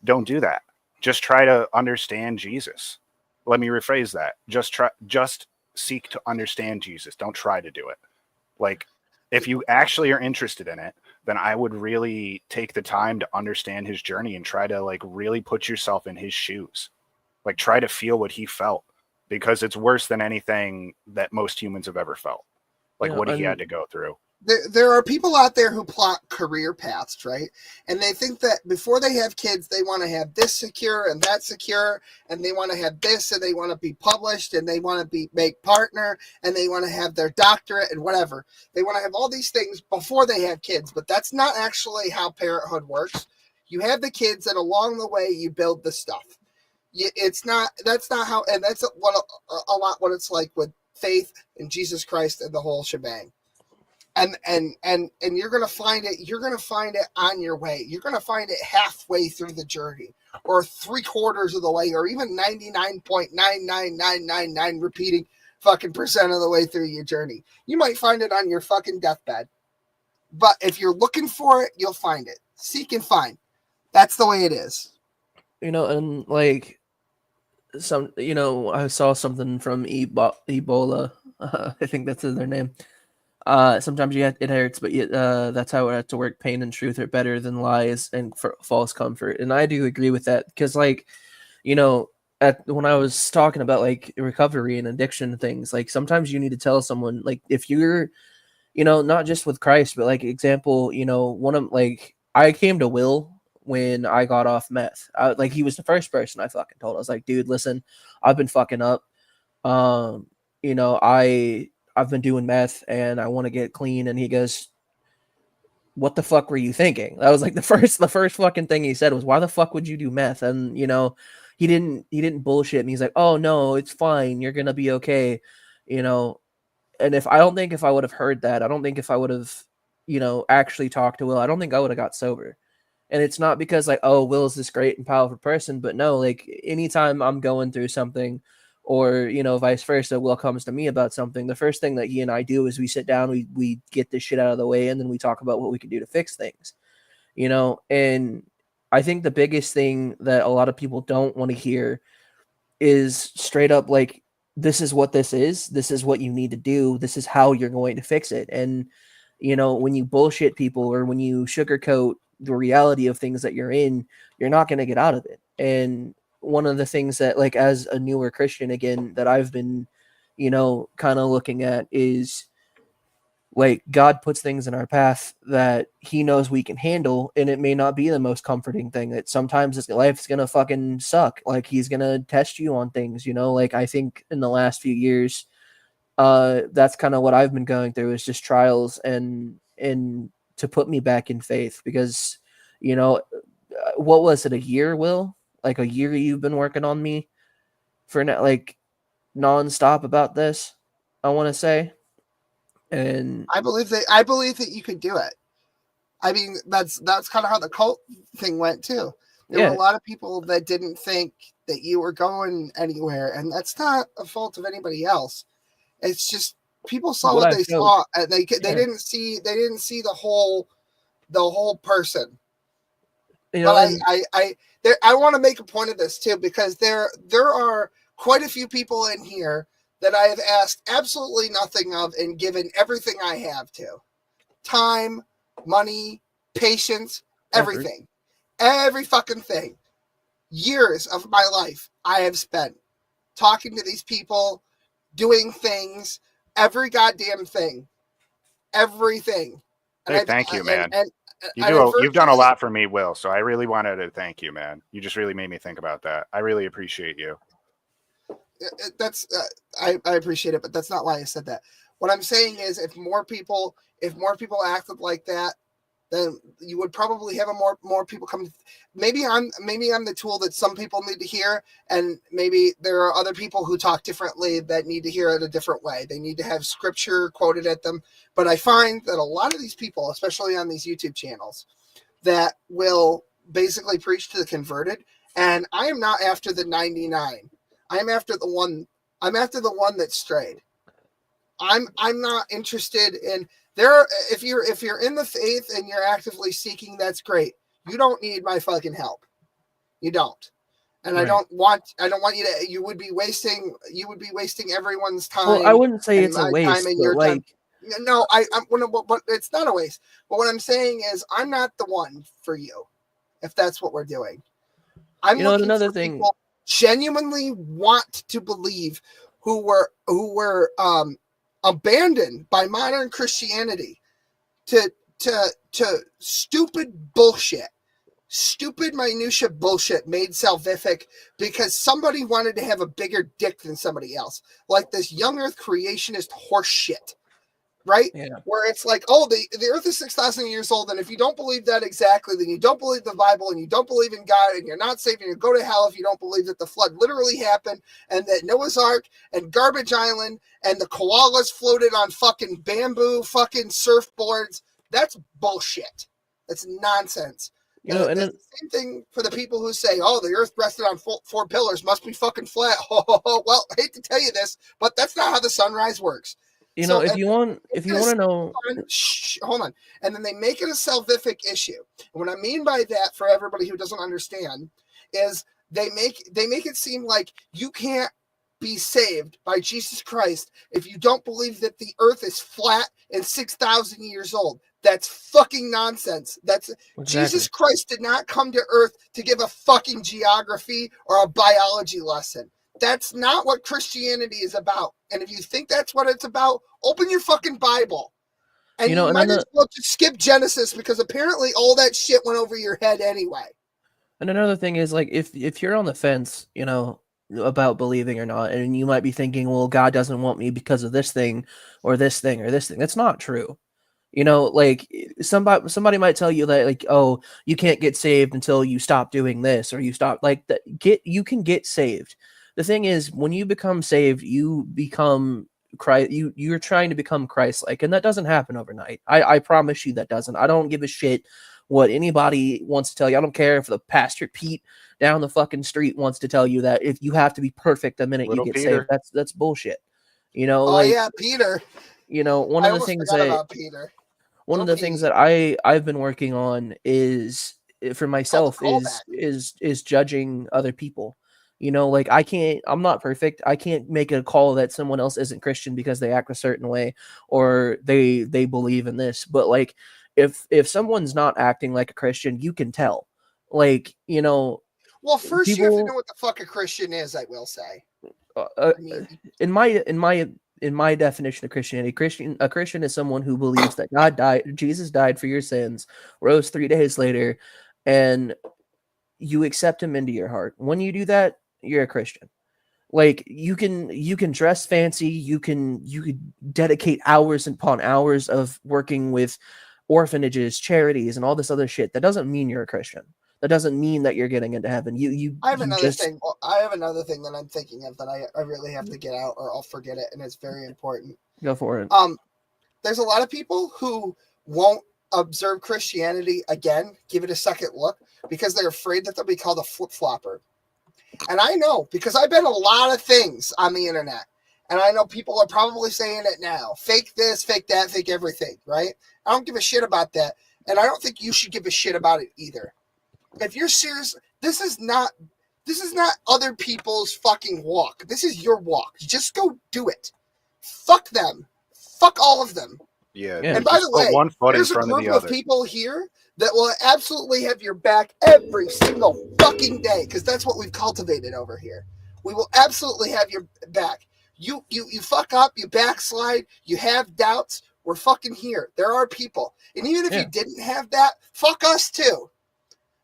don't do that. Just try to understand Jesus. Let me rephrase that. Just seek to understand Jesus. Don't try to do it. Like, if you actually are interested in it, then I would really take the time to understand his journey and try to like really put yourself in his shoes. Like, try to feel what he felt, because it's worse than anything that most humans have ever felt. Like, what he had to go through. There are people out there who plot career paths, right? And they think that before they have kids, they want to have this secure and that secure, and they want to have this, and they want to be published, and they want to make partner, and they want to have their doctorate and whatever. They want to have all these things before they have kids, but that's not actually how parenthood works. You have the kids, and along the way, you build the stuff. That's not how, and that's what a lot what it's like with faith in Jesus Christ and the whole shebang. And you're gonna find it. You're gonna find it on your way. You're gonna find it halfway through the journey, or 3/4 of the way, or even 99.99999 repeating fucking percent of the way through your journey. You might find it on your fucking deathbed, but if you're looking for it, you'll find it. Seek and find. That's the way it is. You know, and like I saw something from Ebola. I think that's their name. Sometimes it hurts, but that's how it has to work. Pain and truth are better than lies and false comfort. And I do agree with that, because like, when I was talking about like recovery and addiction things, like sometimes you need to tell someone, like, if you're, not just with Christ, but like example, I came to Will when I got off meth. He was the first person I fucking told. I was like, dude, listen, I've been fucking up. I've been doing meth and I want to get clean. And he goes, what the fuck were you thinking? That was like the first fucking thing he said was, why the fuck would you do meth? And, he didn't bullshit me. He's like, oh no, it's fine. You're going to be okay. And I don't think if I would have heard that, I don't think if I would have, actually talked to Will, I don't think I would have got sober. And it's not because like, oh, Will's this great and powerful person, but no, like anytime I'm going through something, or, vice versa, Will comes to me about something, the first thing that he and I do is we sit down, we get this shit out of the way, and then we talk about what we can do to fix things, and I think the biggest thing that a lot of people don't want to hear is straight up like, this is what this is what you need to do, this is how you're going to fix it. And, when you bullshit people or when you sugarcoat the reality of things that you're in, you're not going to get out of it. And one of the things that, like, as a newer Christian again, that I've been, kind of looking at is like, God puts things in our path that he knows we can handle. And it may not be the most comforting thing. That sometimes life's going to fucking suck. Like, he's going to test you on things, like I think in the last few years, that's kind of what I've been going through, is just trials and to put me back in faith, because, what was it, a year, Will? Like a year you've been working on me for like nonstop about this, I want to say. And I believe that you could do it. I mean, that's kind of how the cult thing went too. There were a lot of people that didn't think that you were going anywhere, and that's not a fault of anybody else. It's just people saw what they saw, and they didn't see the whole person. But I want to make a point of this too, because there are quite a few people in here that I have asked absolutely nothing of and given everything I have to. Time, money, patience, everything. Every fucking thing. Years of my life I have spent talking to these people, doing things, every goddamn thing. Everything. Hey, thank you, man. You've done a lot for me, Will, so I really wanted to thank you, man. You just really made me think about that. I really appreciate you. I appreciate it, but that's not why I said that. What I'm saying is, if more people acted like that, then you would probably have more people come. Maybe I'm the tool that some people need to hear, and maybe there are other people who talk differently that need to hear it a different way. They need to have scripture quoted at them. But I find that a lot of these people, especially on these YouTube channels, that will basically preach to the converted. And I am not after the 99. I'm after the one. I'm after the one that strayed. I'm not interested in. If you're in the faith and you're actively seeking, that's great. You don't need my fucking help. You don't. And Right. I don't want you to, you would be wasting everyone's time. Well, I wouldn't say and it's a my waste, time and but your time. like, No, but it's not a waste. But what I'm saying is, I'm not the one for you, if that's what we're doing. I'm you know, looking another for thing. people genuinely want to believe who were abandoned by modern Christianity to stupid bullshit. Stupid minutia bullshit made salvific because somebody wanted to have a bigger dick than somebody else. Like this young earth creationist horse shit. Right? Yeah. Where it's like, oh, the earth is 6,000 years old, and if you don't believe that exactly, then you don't believe the Bible, and you don't believe in God, and you're not saved, and you go to hell if you don't believe that the flood literally happened, and that Noah's Ark and Garbage Island and the koalas floated on fucking bamboo fucking surfboards. That's bullshit. That's nonsense. You know, and the same thing for the people who say, oh, the earth rested on four pillars, must be fucking flat. Well, I hate to tell you this, but that's not how the sunrise works. you know, if you want to know, Hold on. And then they make it a salvific issue. And what I mean by that, for everybody who doesn't understand, is they make it seem like you can't be saved by Jesus Christ if you don't believe that the earth is flat and 6,000 years old. That's fucking nonsense. That's Exactly. Jesus Christ did not come to earth to give a fucking geography or a biology lesson. That's not what Christianity is about. And if you think that's what it's about, open your fucking Bible. And You know, you and might another- as well just skip Genesis, because apparently all that shit went over your head anyway. and another thing is, like, if you're on the fence, you know, about believing or not, and you might be thinking, well, God doesn't want me because of this thing or this thing or this thing. That's not true. You know, like somebody might tell you that, like, oh, you can't get saved until you stop doing this, or you stop like that. You can get saved. The thing is, when you become saved, you become Christ. You're trying to become Christ-like, and that doesn't happen overnight. I promise you that doesn't. I don't give a shit what anybody wants to tell you. I don't care if the Pastor Pete down the fucking street wants to tell you that if you have to be perfect the minute Little you get Peter. saved. That's bullshit. You know, Oh, like, yeah, Peter. you know, one I of the almost things forgot that about Peter. one of the things that I've been working on is for myself is judging other people. You know, like I'm not perfect. I can't make a call that someone else isn't Christian because they act a certain way or they believe in this. But like if someone's not acting like a Christian, you can tell. Like, you know, Well, first you have to people- know what the fuck a Christian is, I will say. in my definition of Christianity, a Christian is someone who believes that Jesus died for your sins, rose 3 days later, and you accept him into your heart. When you do that, you're a Christian. Like, you can dress fancy, you could dedicate hours upon hours of working with orphanages, charities, and all this other shit. That doesn't mean you're a Christian. That doesn't mean that you're getting into heaven. I have you another just- thing. I have another thing that I'm thinking of that I really have to get out, or I'll forget it, and it's very important. Go for it. There's a lot of people who won't observe Christianity again, give it a second look, because they're afraid that they'll be called a flip-flopper. And I know, because I've been a lot of things on the internet, and I know people are probably saying it now. Fake this, fake that, fake everything, right? I don't give a shit about that, and I don't think you should give a shit about it either. If you're serious, this is not other people's fucking walk. This is your walk. Just go do it. Fuck them. Fuck all of them. Yeah. And by the put way, one foot in there's a front of group the of other. people here that will absolutely have your back every single fucking day, because that's what we've cultivated over here. We will absolutely have your back. You fuck up, you backslide, you have doubts. We're fucking here. There are people. And even if you didn't have that, fuck us too.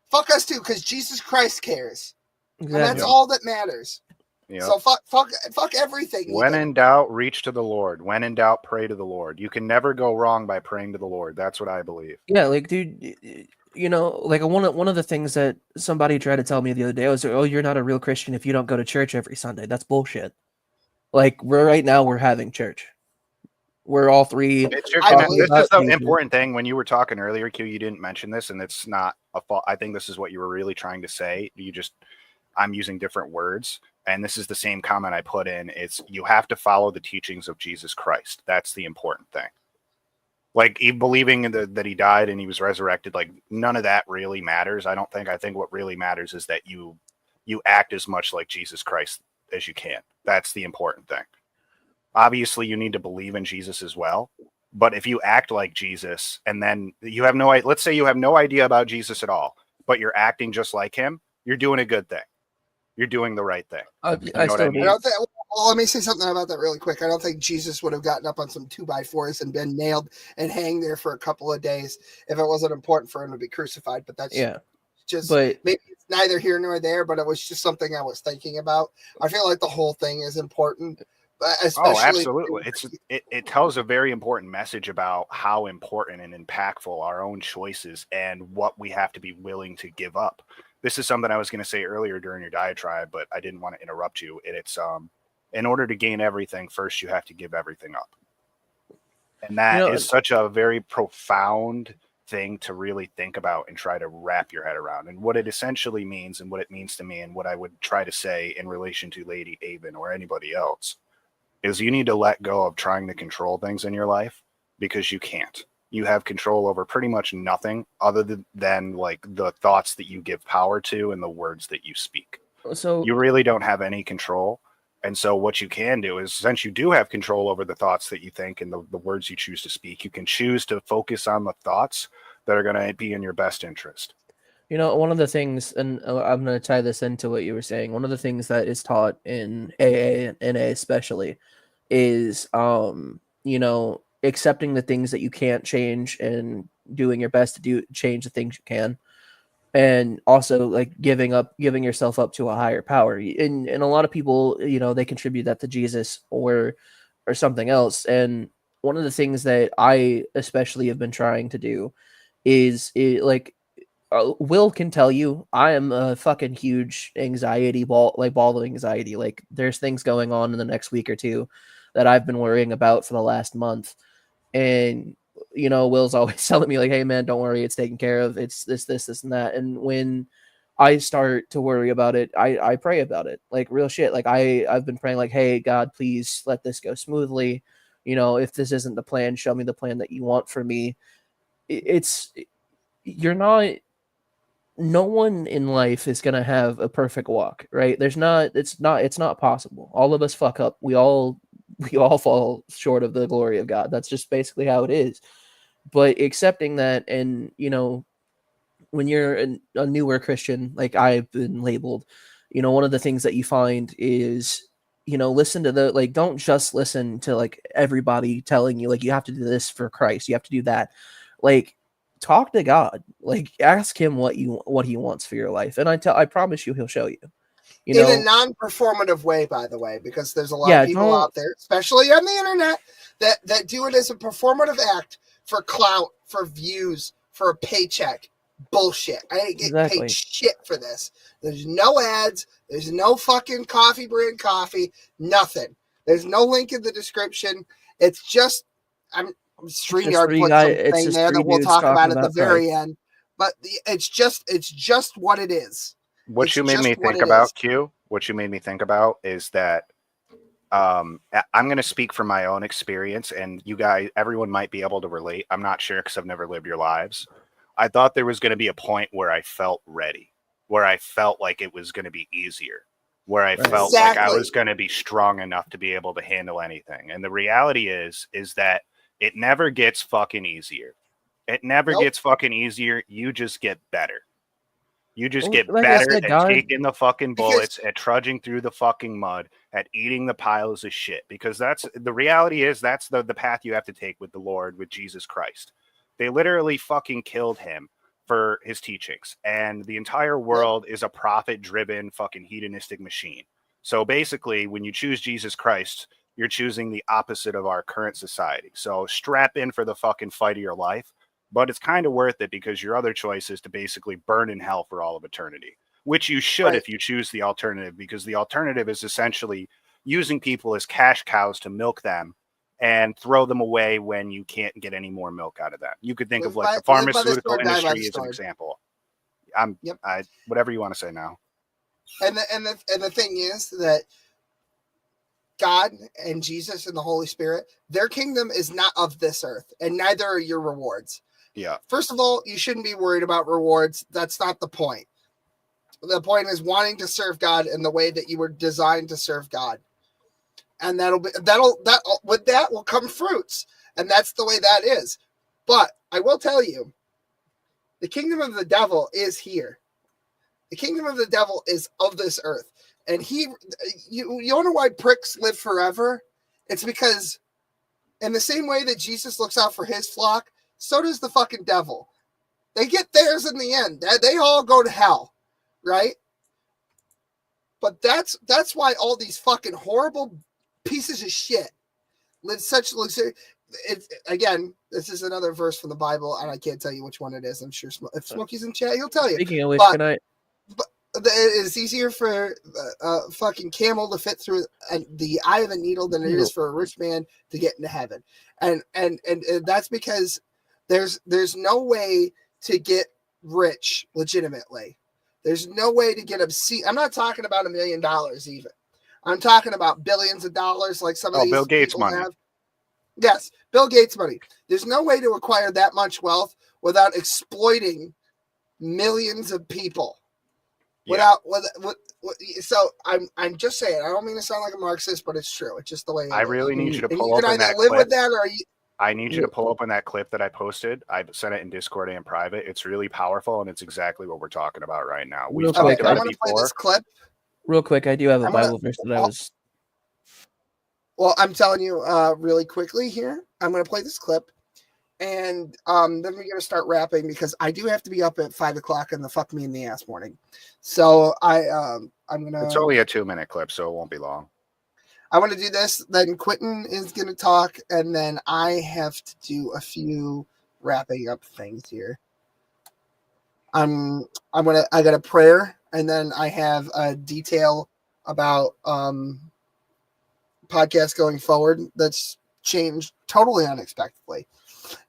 Fuck us too, because Jesus Christ cares. And that's Exactly. all that matters. Yep. So fuck everything. When even. in doubt, reach to the Lord. When in doubt, pray to the Lord. You can never go wrong by praying to the Lord. That's what I believe. Yeah, like, dude, you know, like one of the things that somebody tried to tell me the other day was, oh, you're not a real Christian if you don't go to church every Sunday. That's bullshit. Like, right now we're having church. We're all three. It's your talking this is about the Jesus. important thing. When you were talking earlier, Q, you didn't mention this, and it's not a fault. I think this is what you were really trying to say. I'm using different words, and this is the same comment I put in. It's you have to follow the teachings of Jesus Christ. That's the important thing. Like believing that he died and he was resurrected, like none of that really matters. I don't think. I think what really matters is that you act as much like Jesus Christ as you can. That's the important thing. Obviously, you need to believe in Jesus as well. But if you act like Jesus and then you have let's say you have no idea about Jesus at all, but you're acting just like him, you're doing a good thing. You're doing the right thing. I what still I mean? I don't think, well, let me say something about that really quick. I don't think Jesus would have gotten up on some 2x4s and been nailed and hang there for a couple of days if it wasn't important for him to be crucified. But that's just maybe it's neither here nor there, but it was just something I was thinking about. I feel like the whole thing is important. Especially absolutely. It tells a very important message about how important and impactful our own choices and what we have to be willing to give up. This is something I was going to say earlier during your diatribe, but I didn't want to interrupt you. It's in order to gain everything, first you have to give everything up. And that is such a very profound thing to really think about and try to wrap your head around. And what it essentially means and what it means to me and what I would try to say in relation to Lady Avon or anybody else is you need to let go of trying to control things in your life because you can't. You have control over pretty much nothing other than like the thoughts that you give power to and the words that you speak. So you really don't have any control. And so what you can do is, since you do have control over the thoughts that you think and the words you choose to speak, you can choose to focus on the thoughts that are going to be in your best interest. You know, one of the things, and I'm going to tie this into what you were saying, one of the things that is taught in AA and NA especially is, you know, accepting the things that you can't change and doing your best to change the things you can. And also like giving yourself up to a higher power. And a lot of people, you know, they contribute that to Jesus or something else. And one of the things that I especially have been trying to do is Will can tell you, I am a fucking huge ball of anxiety. Like there's things going on in the next week or two that I've been worrying about for the last month. And, you know, Will's always telling me like, hey man, don't worry. It's taken care of. It's this, and that. And when I start to worry about it, I pray about it, like real shit. Like I've been praying like, hey God, please let this go smoothly. You know, if this isn't the plan, show me the plan that you want for me. No one in life is going to have a perfect walk, right? It's not possible. All of us fuck up. We all fall short of the glory of God. That's just basically how it is. But accepting that, and, you know, when you're a newer Christian, like I've been labeled, you know, one of the things that you find is, you know, listen to don't just listen to like everybody telling you like you have to do this for Christ, you have to do that. Like, talk to God, like ask him what he wants for your life, and I promise you he'll show you. In a non-performative way, by the way, because there's a lot of people out there, especially on the internet, that do it as a performative act for clout, for views, for a paycheck. Bullshit. I ain't getting paid shit for this. There's no ads. There's no fucking coffee brand coffee. Nothing. There's no link in the description. It's just StreamYard put something there that we'll talk about at the very end. But it's just what it is. What you made me think about, Q, what you made me think about is that I'm going to speak from my own experience, and you guys, everyone might be able to relate. I'm not sure because I've never lived your lives. I thought there was going to be a point where I felt ready, where I felt like it was going to be easier, where I felt like I was going to be strong enough to be able to handle anything. And the reality is that it never gets fucking easier. It never gets fucking easier. You just get better. You just get better at taking the fucking bullets, at trudging through the fucking mud, at eating the piles of shit. Because that's the reality is that's the path you have to take with the Lord, with Jesus Christ. They literally fucking killed him for his teachings. And the entire world is a profit-driven fucking hedonistic machine. So basically, when you choose Jesus Christ, you're choosing the opposite of our current society. So strap in for the fucking fight of your life. But it's kind of worth it because your other choice is to basically burn in hell for all of eternity, which you should if you choose the alternative, because the alternative is essentially using people as cash cows to milk them and throw them away when you can't get any more milk out of them. You could think of like the pharmaceutical industry as an example. Whatever you want to say now. And the thing is that God and Jesus and the Holy Spirit, their kingdom is not of this earth, and neither are your rewards. Yeah. First of all, you shouldn't be worried about rewards. That's not the point. The point is wanting to serve God in the way that you were designed to serve God. And with that will come fruits. And that's the way that is. But I will tell you, the kingdom of the devil is here. The kingdom of the devil is of this earth. And you know why pricks live forever? It's because in the same way that Jesus looks out for his flock, so does the fucking devil. They get theirs in the end. They all go to hell, right? But that's why all these fucking horrible pieces of shit live such luxury. Again, this is another verse from the Bible, and I can't tell you which one it is. I'm sure if Smokey's in chat, he'll tell you. Speaking of which, But it is easier for a fucking camel to fit through the eye of a needle than it is for a rich man to get into heaven, and that's because there's no way to get rich legitimately. There's no way to get obscene. I'm not talking about $1 million even. I'm talking about billions of dollars, like some of these Bill Gates people money. have. Yes, Bill Gates money. There's no way to acquire that much wealth without exploiting millions of people. So I'm just saying. I don't mean to sound like a Marxist, but it's true. It's just the way. I really need you to and pull you up can in either that live clip. with that, or I need you to pull open that clip that I posted. I sent it in Discord and private. It's really powerful, and it's exactly what we're talking about right now. We've talked about it before. Play this clip. Real quick, I do have a Bible verse that I was. Well, I'm telling you really quickly here. I'm going to play this clip, and then we're going to start rapping because I do have to be up at 5 o'clock in the fuck me in the ass morning. So I'm gonna. It's only a 2-minute clip, so it won't be long. I want to do this. Then Quentin is going to talk, and then I have to do a few wrapping up things here. I got a prayer, and then I have a detail about podcast going forward that's changed totally unexpectedly.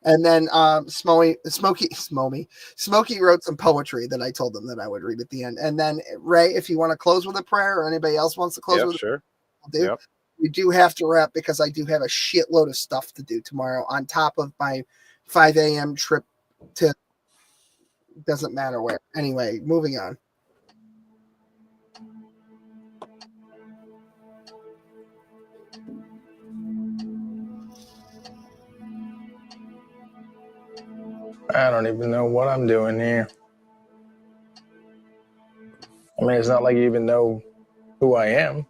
And then Smokey wrote some poetry that I told them that I would read at the end. And then Ray, if you want to close with a prayer, or anybody else wants to close with sure. We do have to wrap because I do have a shitload of stuff to do tomorrow on top of my 5 a.m. trip to doesn't matter where. Anyway, moving on. I don't even know what I'm doing here. I mean, it's not like you even know who I am.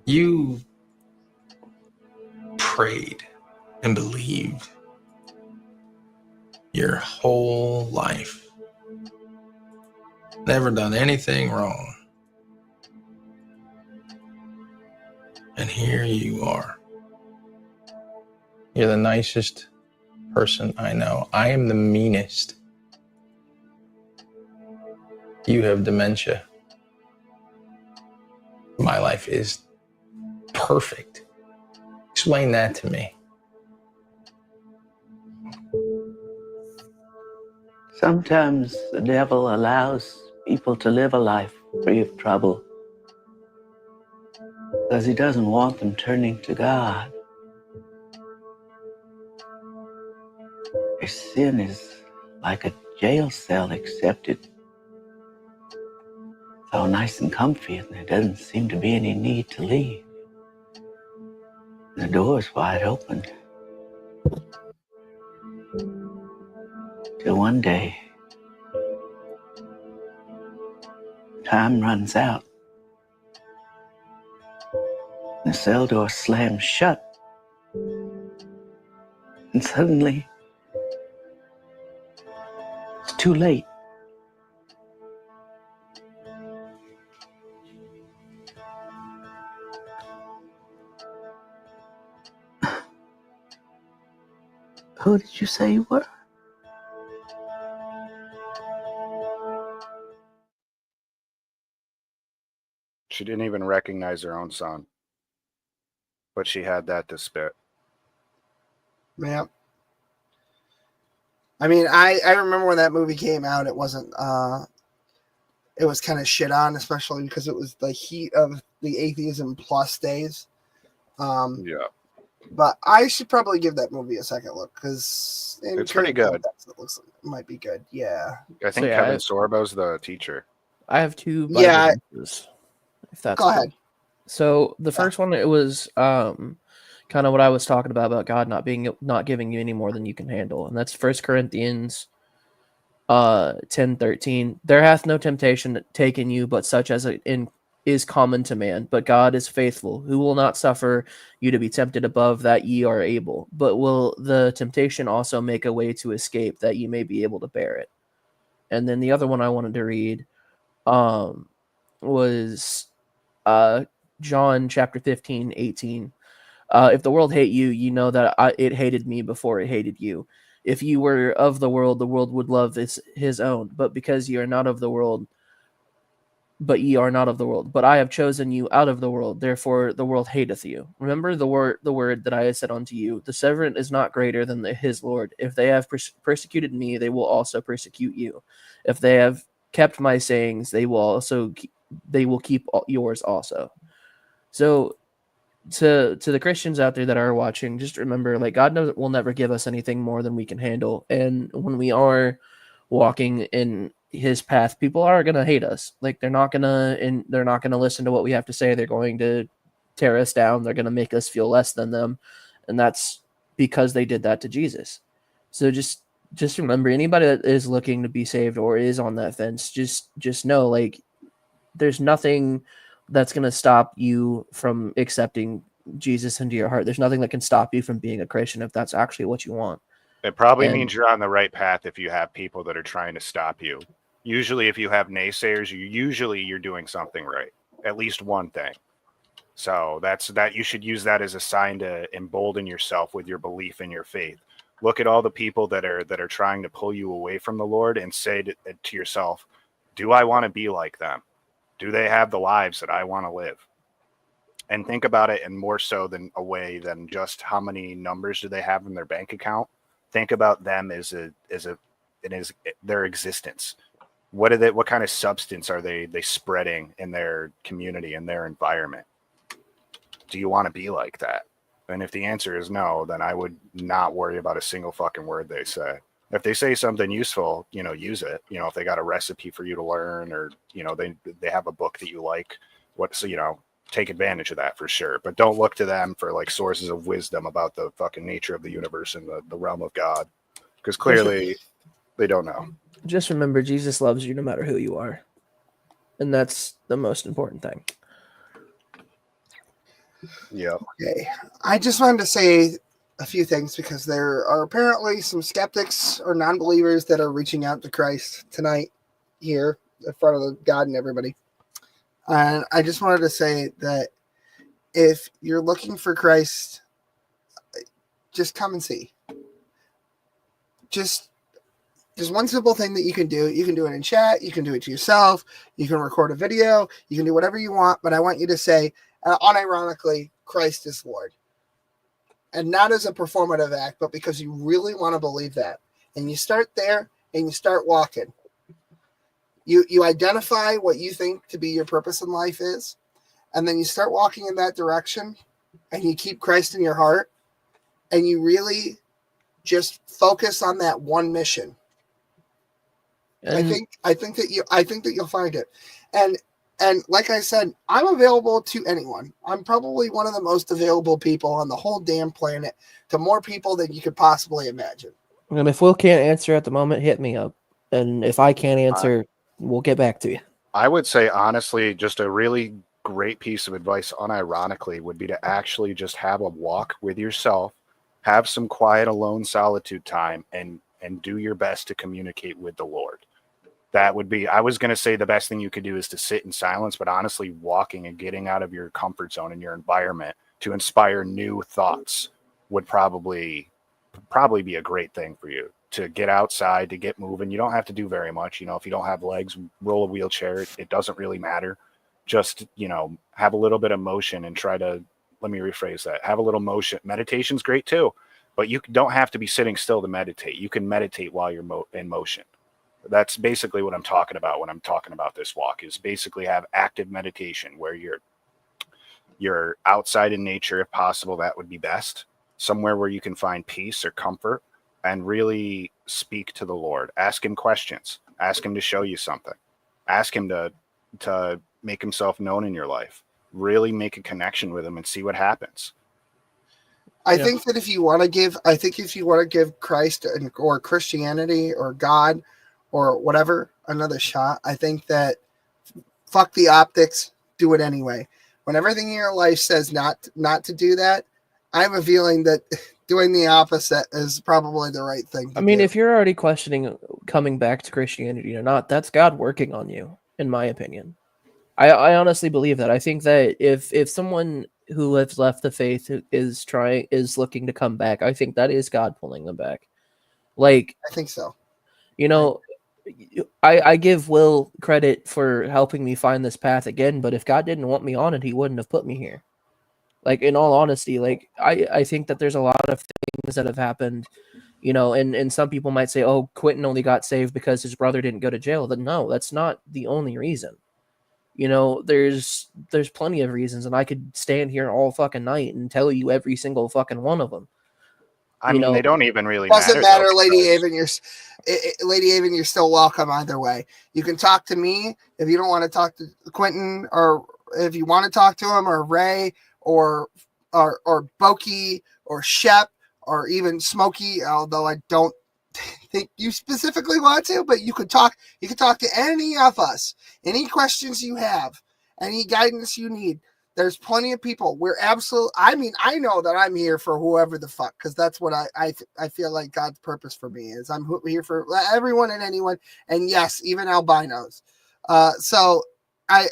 You prayed and believed your whole life. Never done anything wrong. And here you are. You're the nicest person I know. I am the meanest. You have dementia. My life is perfect. Explain that to me. Sometimes the devil allows people to live a life free of trouble because he doesn't want them turning to God. Their sin is like a jail cell, except it's all nice and comfy and there doesn't seem to be any need to leave. The door's wide open. Till one day, time runs out. The cell door slams shut. And suddenly, it's too late. Who did you say you were? She didn't even recognize her own son. But she had that to spit. Yeah. I mean, I remember when that movie came out, it wasn't it was kind of shit on, especially because it was the heat of the Atheism Plus days. Yeah. But I should probably give that movie a second look because It's pretty good. It looks like it might be good. Yeah. I think Kevin Sorbo's the teacher. I have two Bible Yeah. verses, if that's Go ahead. So the first one, it was kind of what I was talking about God not giving you any more than you can handle, and that's 1 Corinthians 10:13. There hath no temptation taken you but such as is common to man, but God is faithful, who will not suffer you to be tempted above that ye are able, but will the temptation also make a way to escape that ye may be able to bear it. And then the other one I wanted to read was John chapter 15:18. If the world hate you, you know that it hated me before it hated you. If you were of the world would love his own. But because ye are not of the world, but ye are not of the world. But I have chosen you out of the world, therefore the world hateth you. Remember the word that I have said unto you. The servant is not greater than his Lord. If they have persecuted me, they will also persecute you. If they have kept my sayings, they will keep yours also. So to the Christians out there that are watching, just remember, like, God will never give us anything more than we can handle. And when we are walking in his path, people are going to hate us. Like, they're not going to listen to what we have to say. They're going to tear us down. They're going to make us feel less than them. And that's because they did that to Jesus. So just remember, anybody that is looking to be saved or is on that fence, just know, like, there's nothing that's going to stop you from accepting Jesus into your heart. There's nothing that can stop you from being a Christian if that's actually what you want. It probably means you're on the right path if you have people that are trying to stop you. Usually if you have naysayers, you're doing something right. At least one thing. So that you should use that as a sign to embolden yourself with your belief in your faith. Look at all the people that are trying to pull you away from the Lord and say to yourself, do I want to be like them? Do they have the lives that I want to live? And think about it in more so than a way than just how many numbers do they have in their bank account. Think about them as their existence. What kind of substance are they spreading in their community, in their environment? Do you want to be like that? And if the answer is no, then I would not worry about a single fucking word they say. If they say something useful, use it. If they got a recipe for you to learn, or they have a book that you like, take advantage of that for sure. But don't look to them for like sources of wisdom about the fucking nature of the universe and the realm of God, because clearly they don't know. Just remember, Jesus loves you no matter who you are, and that's the most important thing. Yeah. Okay. I just wanted to say a few things because there are apparently some skeptics or non-believers that are reaching out to Christ tonight here in front of God and everybody. And I just wanted to say that if you're looking for Christ, just come and see. Just there's one simple thing that you can do. You can do it in chat. You can do it to yourself. You can record a video. You can do whatever you want. But I want you to say, unironically, Christ is Lord. And not as a performative act, but because you really want to believe that. And you start there and you start walking. You identify what you think to be your purpose in life is. And then you start walking in that direction and you keep Christ in your heart. And you really just focus on that one mission. I think that you'll find it. And like I said, I'm available to anyone. I'm probably one of the most available people on the whole damn planet to more people than you could possibly imagine. And if Will can't answer at the moment, hit me up. And if I can't answer, we'll get back to you. I would say, honestly, just a really great piece of advice, unironically, would be to actually just have a walk with yourself, have some quiet, alone solitude time, and do your best to communicate with the Lord. That would be, I was going to say the best thing you could do is to sit in silence, but honestly, walking and getting out of your comfort zone and your environment to inspire new thoughts would probably be a great thing for you. To get outside, to get moving. You don't have to do very much. If you don't have legs, roll a wheelchair. It doesn't really matter. Just, have a little bit of motion and try to, let me rephrase that. Have a little motion. Meditation's great too. but you don't have to be sitting still to meditate. You can meditate while you're in motion. That's basically what I'm talking about when I'm talking about this walk, is basically have active meditation where you're outside in nature if possible. That would be best. Somewhere where you can find peace or comfort and really speak to the Lord. Ask him questions. Ask him to show you something. Ask him to make himself known in your life. Really make a connection with him and see what happens. I think that if you want to give Christ or Christianity or God or whatever another shot, I think that fuck the optics, do it anyway. When everything in your life says not to do that, I have a feeling that doing the opposite is probably the right thing to do. If you're already questioning coming back to Christianity or not, that's God working on you, in my opinion. I honestly believe that. I think that if someone who has left the faith is looking to come back, I think that is God pulling them back. Like, I think so. I give Will credit for helping me find this path again, but if God didn't want me on it, he wouldn't have put me here. Like, in all honesty, like I think that there's a lot of things that have happened, and some people might say, oh, Quentin only got saved because his brother didn't go to jail. But no, that's not the only reason. There's plenty of reasons, and I could stand here all fucking night and tell you every single fucking one of them. I mean, they don't even really doesn't matter. Though, Lady Haven. Lady Haven, you're still welcome either way. You can talk to me if you don't want to talk to Quentin, or if you want to talk to him, or Ray, or Boki, or Shep, or even Smokey. Although I don't think you specifically want to, but you could talk. You could talk to any of us. Any questions you have, any guidance you need. There's plenty of people. I know that I'm here for whoever the fuck, because that's what I feel like God's purpose for me is. I'm here for everyone and anyone, and yes, even albinos. So I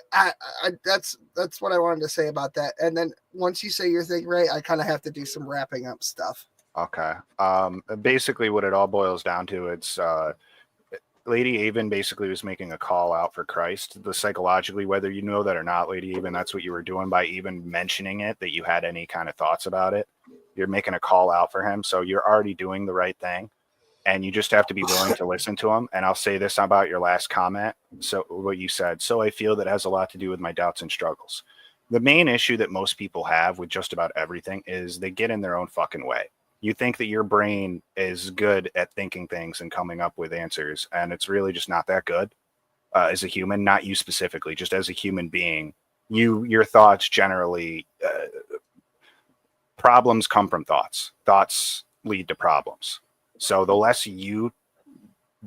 that's what I wanted to say about that. And then once you say your thing, Ray, I kind of have to do some wrapping up stuff. Okay. Basically, what it all boils down to, it's Lady Haven basically was making a call out for Christ. Psychologically, whether you know that or not, Lady Haven, that's what you were doing by even mentioning it, that you had any kind of thoughts about it. You're making a call out for him. So you're already doing the right thing. And you just have to be willing to listen to him. And I'll say this about your last comment. So what you said, so I feel that has a lot to do with my doubts and struggles. The main issue that most people have with just about everything is they get in their own fucking way. You think that your brain is good at thinking things and coming up with answers, and it's really just not that good as a human, not you specifically, just as a human being. Your thoughts generally, problems come from thoughts. Thoughts lead to problems. So the less you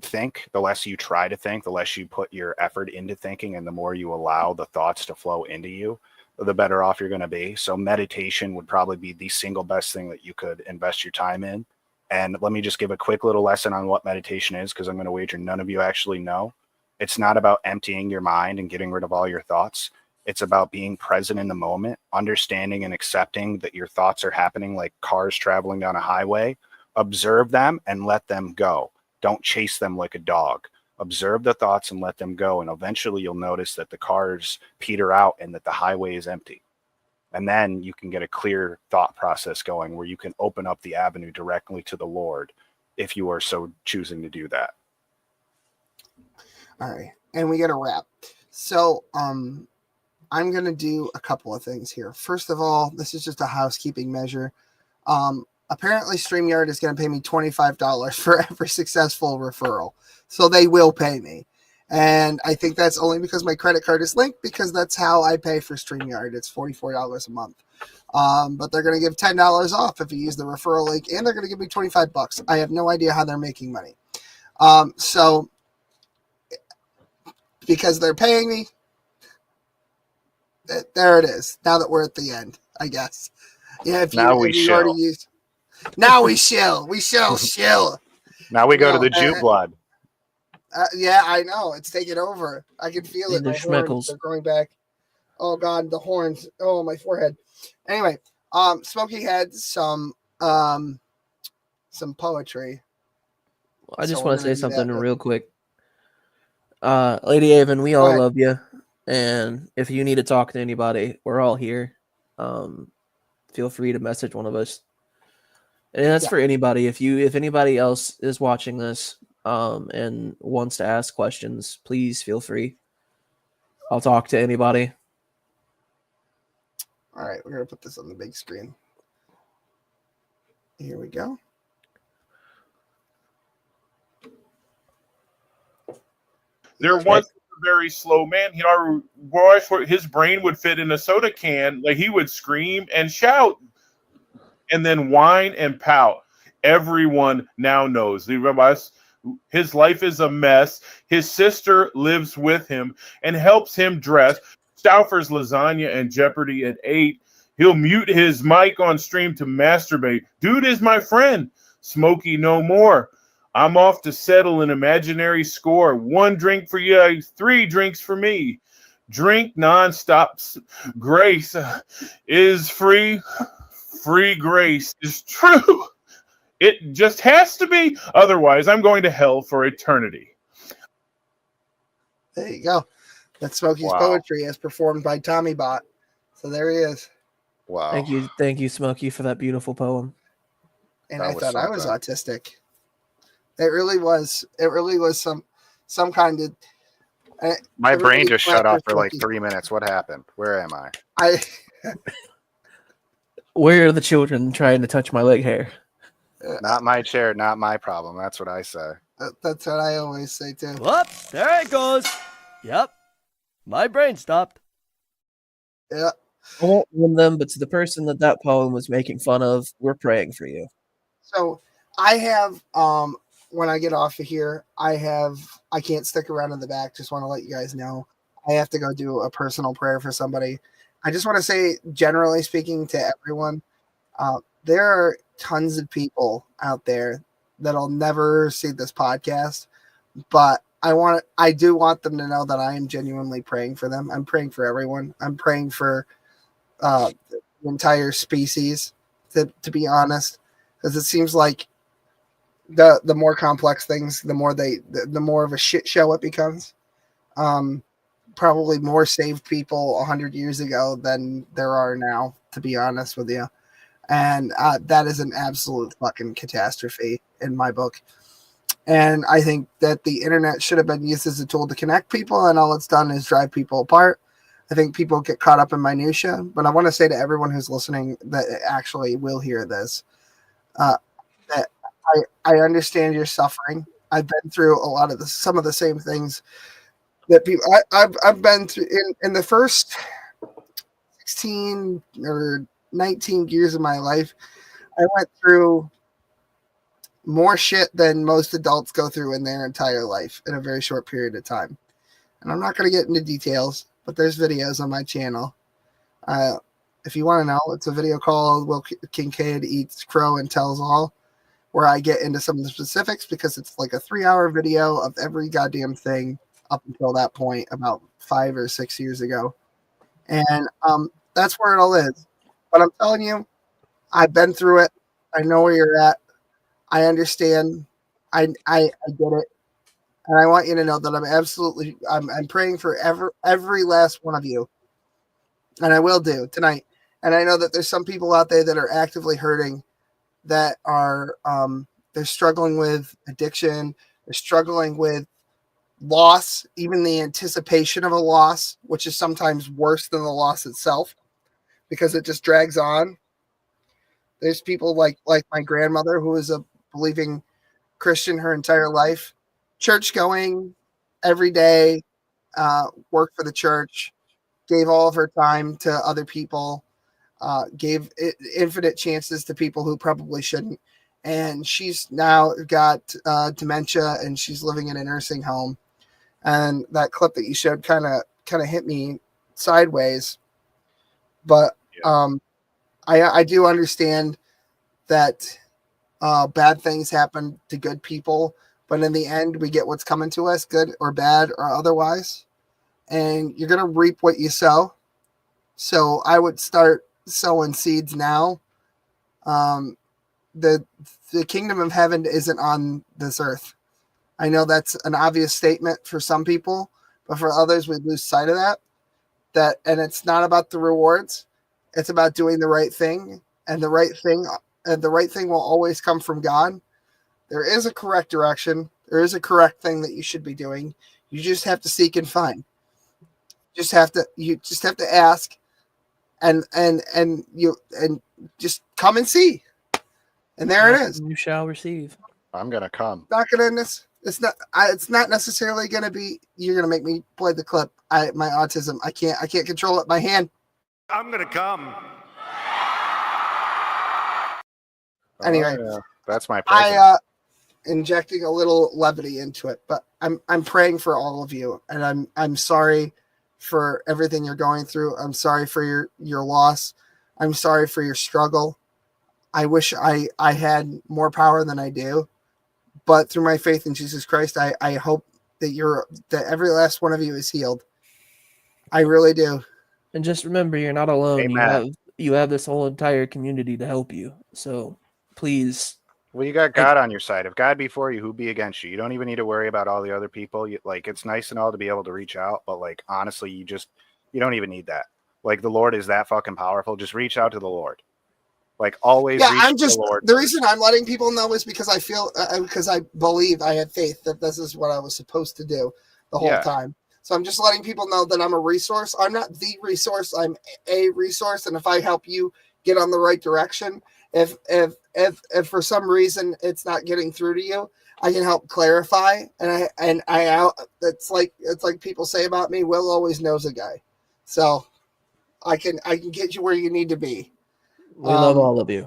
think, the less you try to think, the less you put your effort into thinking, and the more you allow the thoughts to flow into you, the better off you're going to be. So meditation would probably be the single best thing that you could invest your time in. And let me just give a quick little lesson on what meditation is, because I'm going to wager none of you actually know. It's not about emptying your mind and getting rid of all your thoughts. It's about being present in the moment, understanding and accepting that your thoughts are happening like cars traveling down a highway. Observe them and let them go. Don't chase them like a dog. Observe the thoughts and let them go. And eventually you'll notice that the cars peter out and that the highway is empty. And then you can get a clear thought process going where you can open up the avenue directly to the Lord if you are so choosing to do that. All right. And we got to wrap. So I'm going to do a couple of things here. First of all, this is just a housekeeping measure. Apparently StreamYard is going to pay me $25 for every successful referral. So they will pay me. And I think that's only because my credit card is linked, because that's how I pay for StreamYard. It's $44 a month. But they're going to give $10 off if you use the referral link, and they're going to give me $25. I have no idea how they're making money. So because they're paying me, there it is. Now that we're at the end, I guess. Yeah, now we shall. Now we shall. We shall shill. Now we go to the Jew blood. Yeah, I know. It's taking over. I can feel it. My horns are growing back. Oh, God, the horns. Oh, my forehead. Anyway, Smokey had some poetry. I just want to say something real quick. Lady Haven, we all love you. And if you need to talk to anybody, we're all here. Feel free to message one of us. And that's Yeah. for anybody. If anybody else is watching this and wants to ask questions, please feel free. I'll talk to anybody. All right, we're gonna put this on the big screen. Here we go. There was a very slow man. His brain would fit in a soda can. Like he would scream and shout, and then whine and pout. Everyone now knows. His life is a mess. His sister lives with him and helps him dress. Stauffer's lasagna and Jeopardy at 8. He'll mute his mic on stream to masturbate. Dude is my friend. Smokey no more. I'm off to settle an imaginary score. 1 drink for you, 3 drinks for me. Drink nonstop. Grace is free. Free grace is true. It just has to be. Otherwise, I'm going to hell for eternity. There you go. That's Smokey's Wow. poetry as performed by Tommy Bot. So there he is. Wow. Thank you, Smokey, for that beautiful poem. And That I was thought I was something. autistic. It really was. It really was some kind of. My it brain really just shut off for like Smokey. 3 minutes. What happened? Where am I? I Where are the children trying to touch my leg hair? Not my chair, not my problem. That's what I say. That's what I always say too. Whoops, there it goes. Yep. My brain stopped. Yeah. I won't name them, but to the person that poem was making fun of, we're praying for you. So I have when I get off of here, I can't stick around in the back. Just want to let you guys know I have to go do a personal prayer for somebody. I just want to say, generally speaking, to everyone, there are tons of people out there that'll never see this podcast, but I do want them to know that I am genuinely praying for them. I'm praying for everyone. I'm praying for the entire species, to be honest, because it seems like the more complex things, the more of a shit show it becomes. Probably more saved people 100 years ago than there are now, to be honest with you. And that is an absolute fucking catastrophe in my book. And I think that the internet should have been used as a tool to connect people, and all it's done is drive people apart. I think people get caught up in minutia, but I want to say to everyone who's listening that actually will hear this, that I understand your suffering. I've been through some of the same things that people I've been through in the first 16 or 19 years of my life. I went through more shit than most adults go through in their entire life in a very short period of time. And I'm not going to get into details, but there's videos on my channel. If you want to know, it's a video called Will Kincaid Eats Crow and Tells All, where I get into some of the specifics because it's like a 3-hour video of every goddamn thing up until that point about 5 or 6 years ago. And that's where it all is. But I'm telling you, I've been through it. I know where you're at. I understand. I get it. And I want you to know that I'm praying for every last one of you. And I will do tonight. And I know that there's some people out there that are actively hurting, that are they're struggling with addiction, they're struggling with loss, even the anticipation of a loss, which is sometimes worse than the loss itself because it just drags on. There's people like my grandmother, who is a believing Christian her entire life, church going every day, worked for the church, gave all of her time to other people, gave infinite chances to people who probably shouldn't. And she's now got dementia, and she's living in a nursing home. And that clip that you showed kind of hit me sideways. But I do understand that bad things happen to good people, but in the end, we get what's coming to us, good or bad or otherwise. And you're going to reap what you sow. So I would start sowing seeds now. The kingdom of heaven isn't on this earth. I know that's an obvious statement for some people, but for others, we lose sight of that. And it's not about the rewards. It's about doing the right thing. And the right thing the right thing will always come from God. There is a correct direction. There is a correct thing that you should be doing. You just have to seek and find. You just have to ask, and just come and see. And there it is. You shall receive. I'm gonna come. Not gonna. It's not necessarily gonna be. You're gonna make me play the clip. My autism. I can't control it. My hand. I'm gonna come. Anyway, Oh, yeah. That's my present. Injecting a little levity into it, but I'm praying for all of you, and I'm sorry for everything you're going through. I'm sorry for your loss. I'm sorry for your struggle. I wish I had more power than I do, but through my faith in Jesus Christ, I hope that every last one of you is healed. I really do. And just remember, you're not alone. Amen. You have this whole entire community to help you. So please. Well, you got God on your side. If God be for you, who be against you? You don't even need to worry about all the other people. It's nice and all to be able to reach out, but honestly, you don't even need that. The Lord is that fucking powerful. Just reach out to the Lord. Always. Yeah, reach to the Lord. The reason I'm letting people know is because I feel because I believe I have faith that this is what I was supposed to do the whole time. So I'm just letting people know that I'm a resource. I'm not the resource. I'm a resource, and if I help you get on the right direction, if for some reason it's not getting through to you, I can help clarify. And I it's like people say about me. Will always knows a guy, so I can get you where you need to be. We love all of you.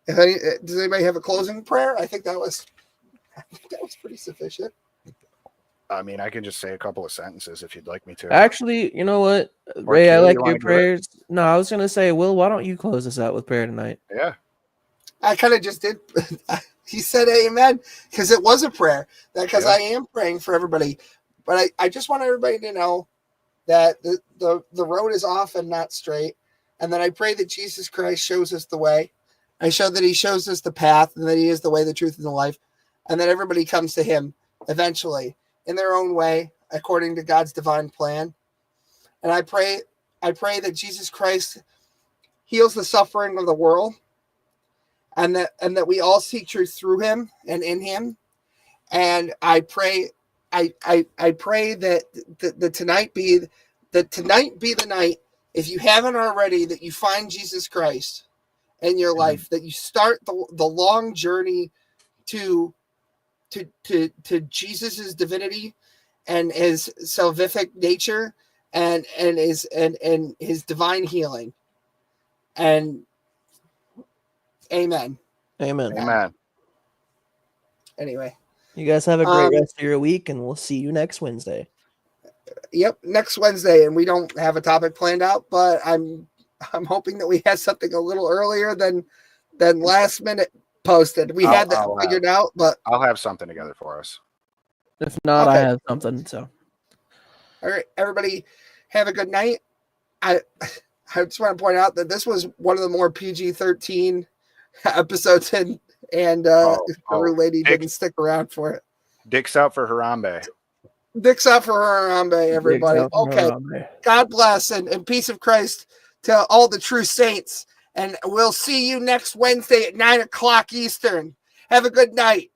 Does anybody have a closing prayer? I think that was pretty sufficient. I mean, I can just say a couple of sentences if you'd like me to. Actually, you know what, Or Ray, I Kayla, like you wanna your do it? prayers. No, I was gonna say, Will, why don't you close us out with prayer tonight? Yeah. I kind of just did. He said amen because it was a prayer. Because I am praying for everybody. But I just want everybody to know that the road is off and not straight. And then I pray that Jesus Christ shows us the way. I show that he shows us the path and that he is the way, the truth, and the life. And that everybody comes to him eventually in their own way, according to God's divine plan. And I pray that Jesus Christ heals the suffering of the world. And that we all seek truth through him and in him. And I pray that tonight be the night, if you haven't already, that you find Jesus Christ in your life, that you start the long journey to Jesus's divinity and his salvific nature and his divine healing. And amen. Amen. Anyway, You guys have a great rest of your week, and we'll see you next Wednesday. Yep, next Wednesday, and we don't have a topic planned out, but I'm hoping that we have something a little earlier than last minute posted. We had that figured out, but I'll have something together for us. If not, I Okay. have something. So, all right, everybody, have a good night. I just want to point out that this was one of the more PG-13 episodes, and the lady didn't stick around for it. Dicks out for Harambe. Dicks out for Harambe, everybody. Dicks out for Okay. Harambe. God bless and peace of Christ to all the true saints. And we'll see you next Wednesday at 9:00 Eastern. Have a good night.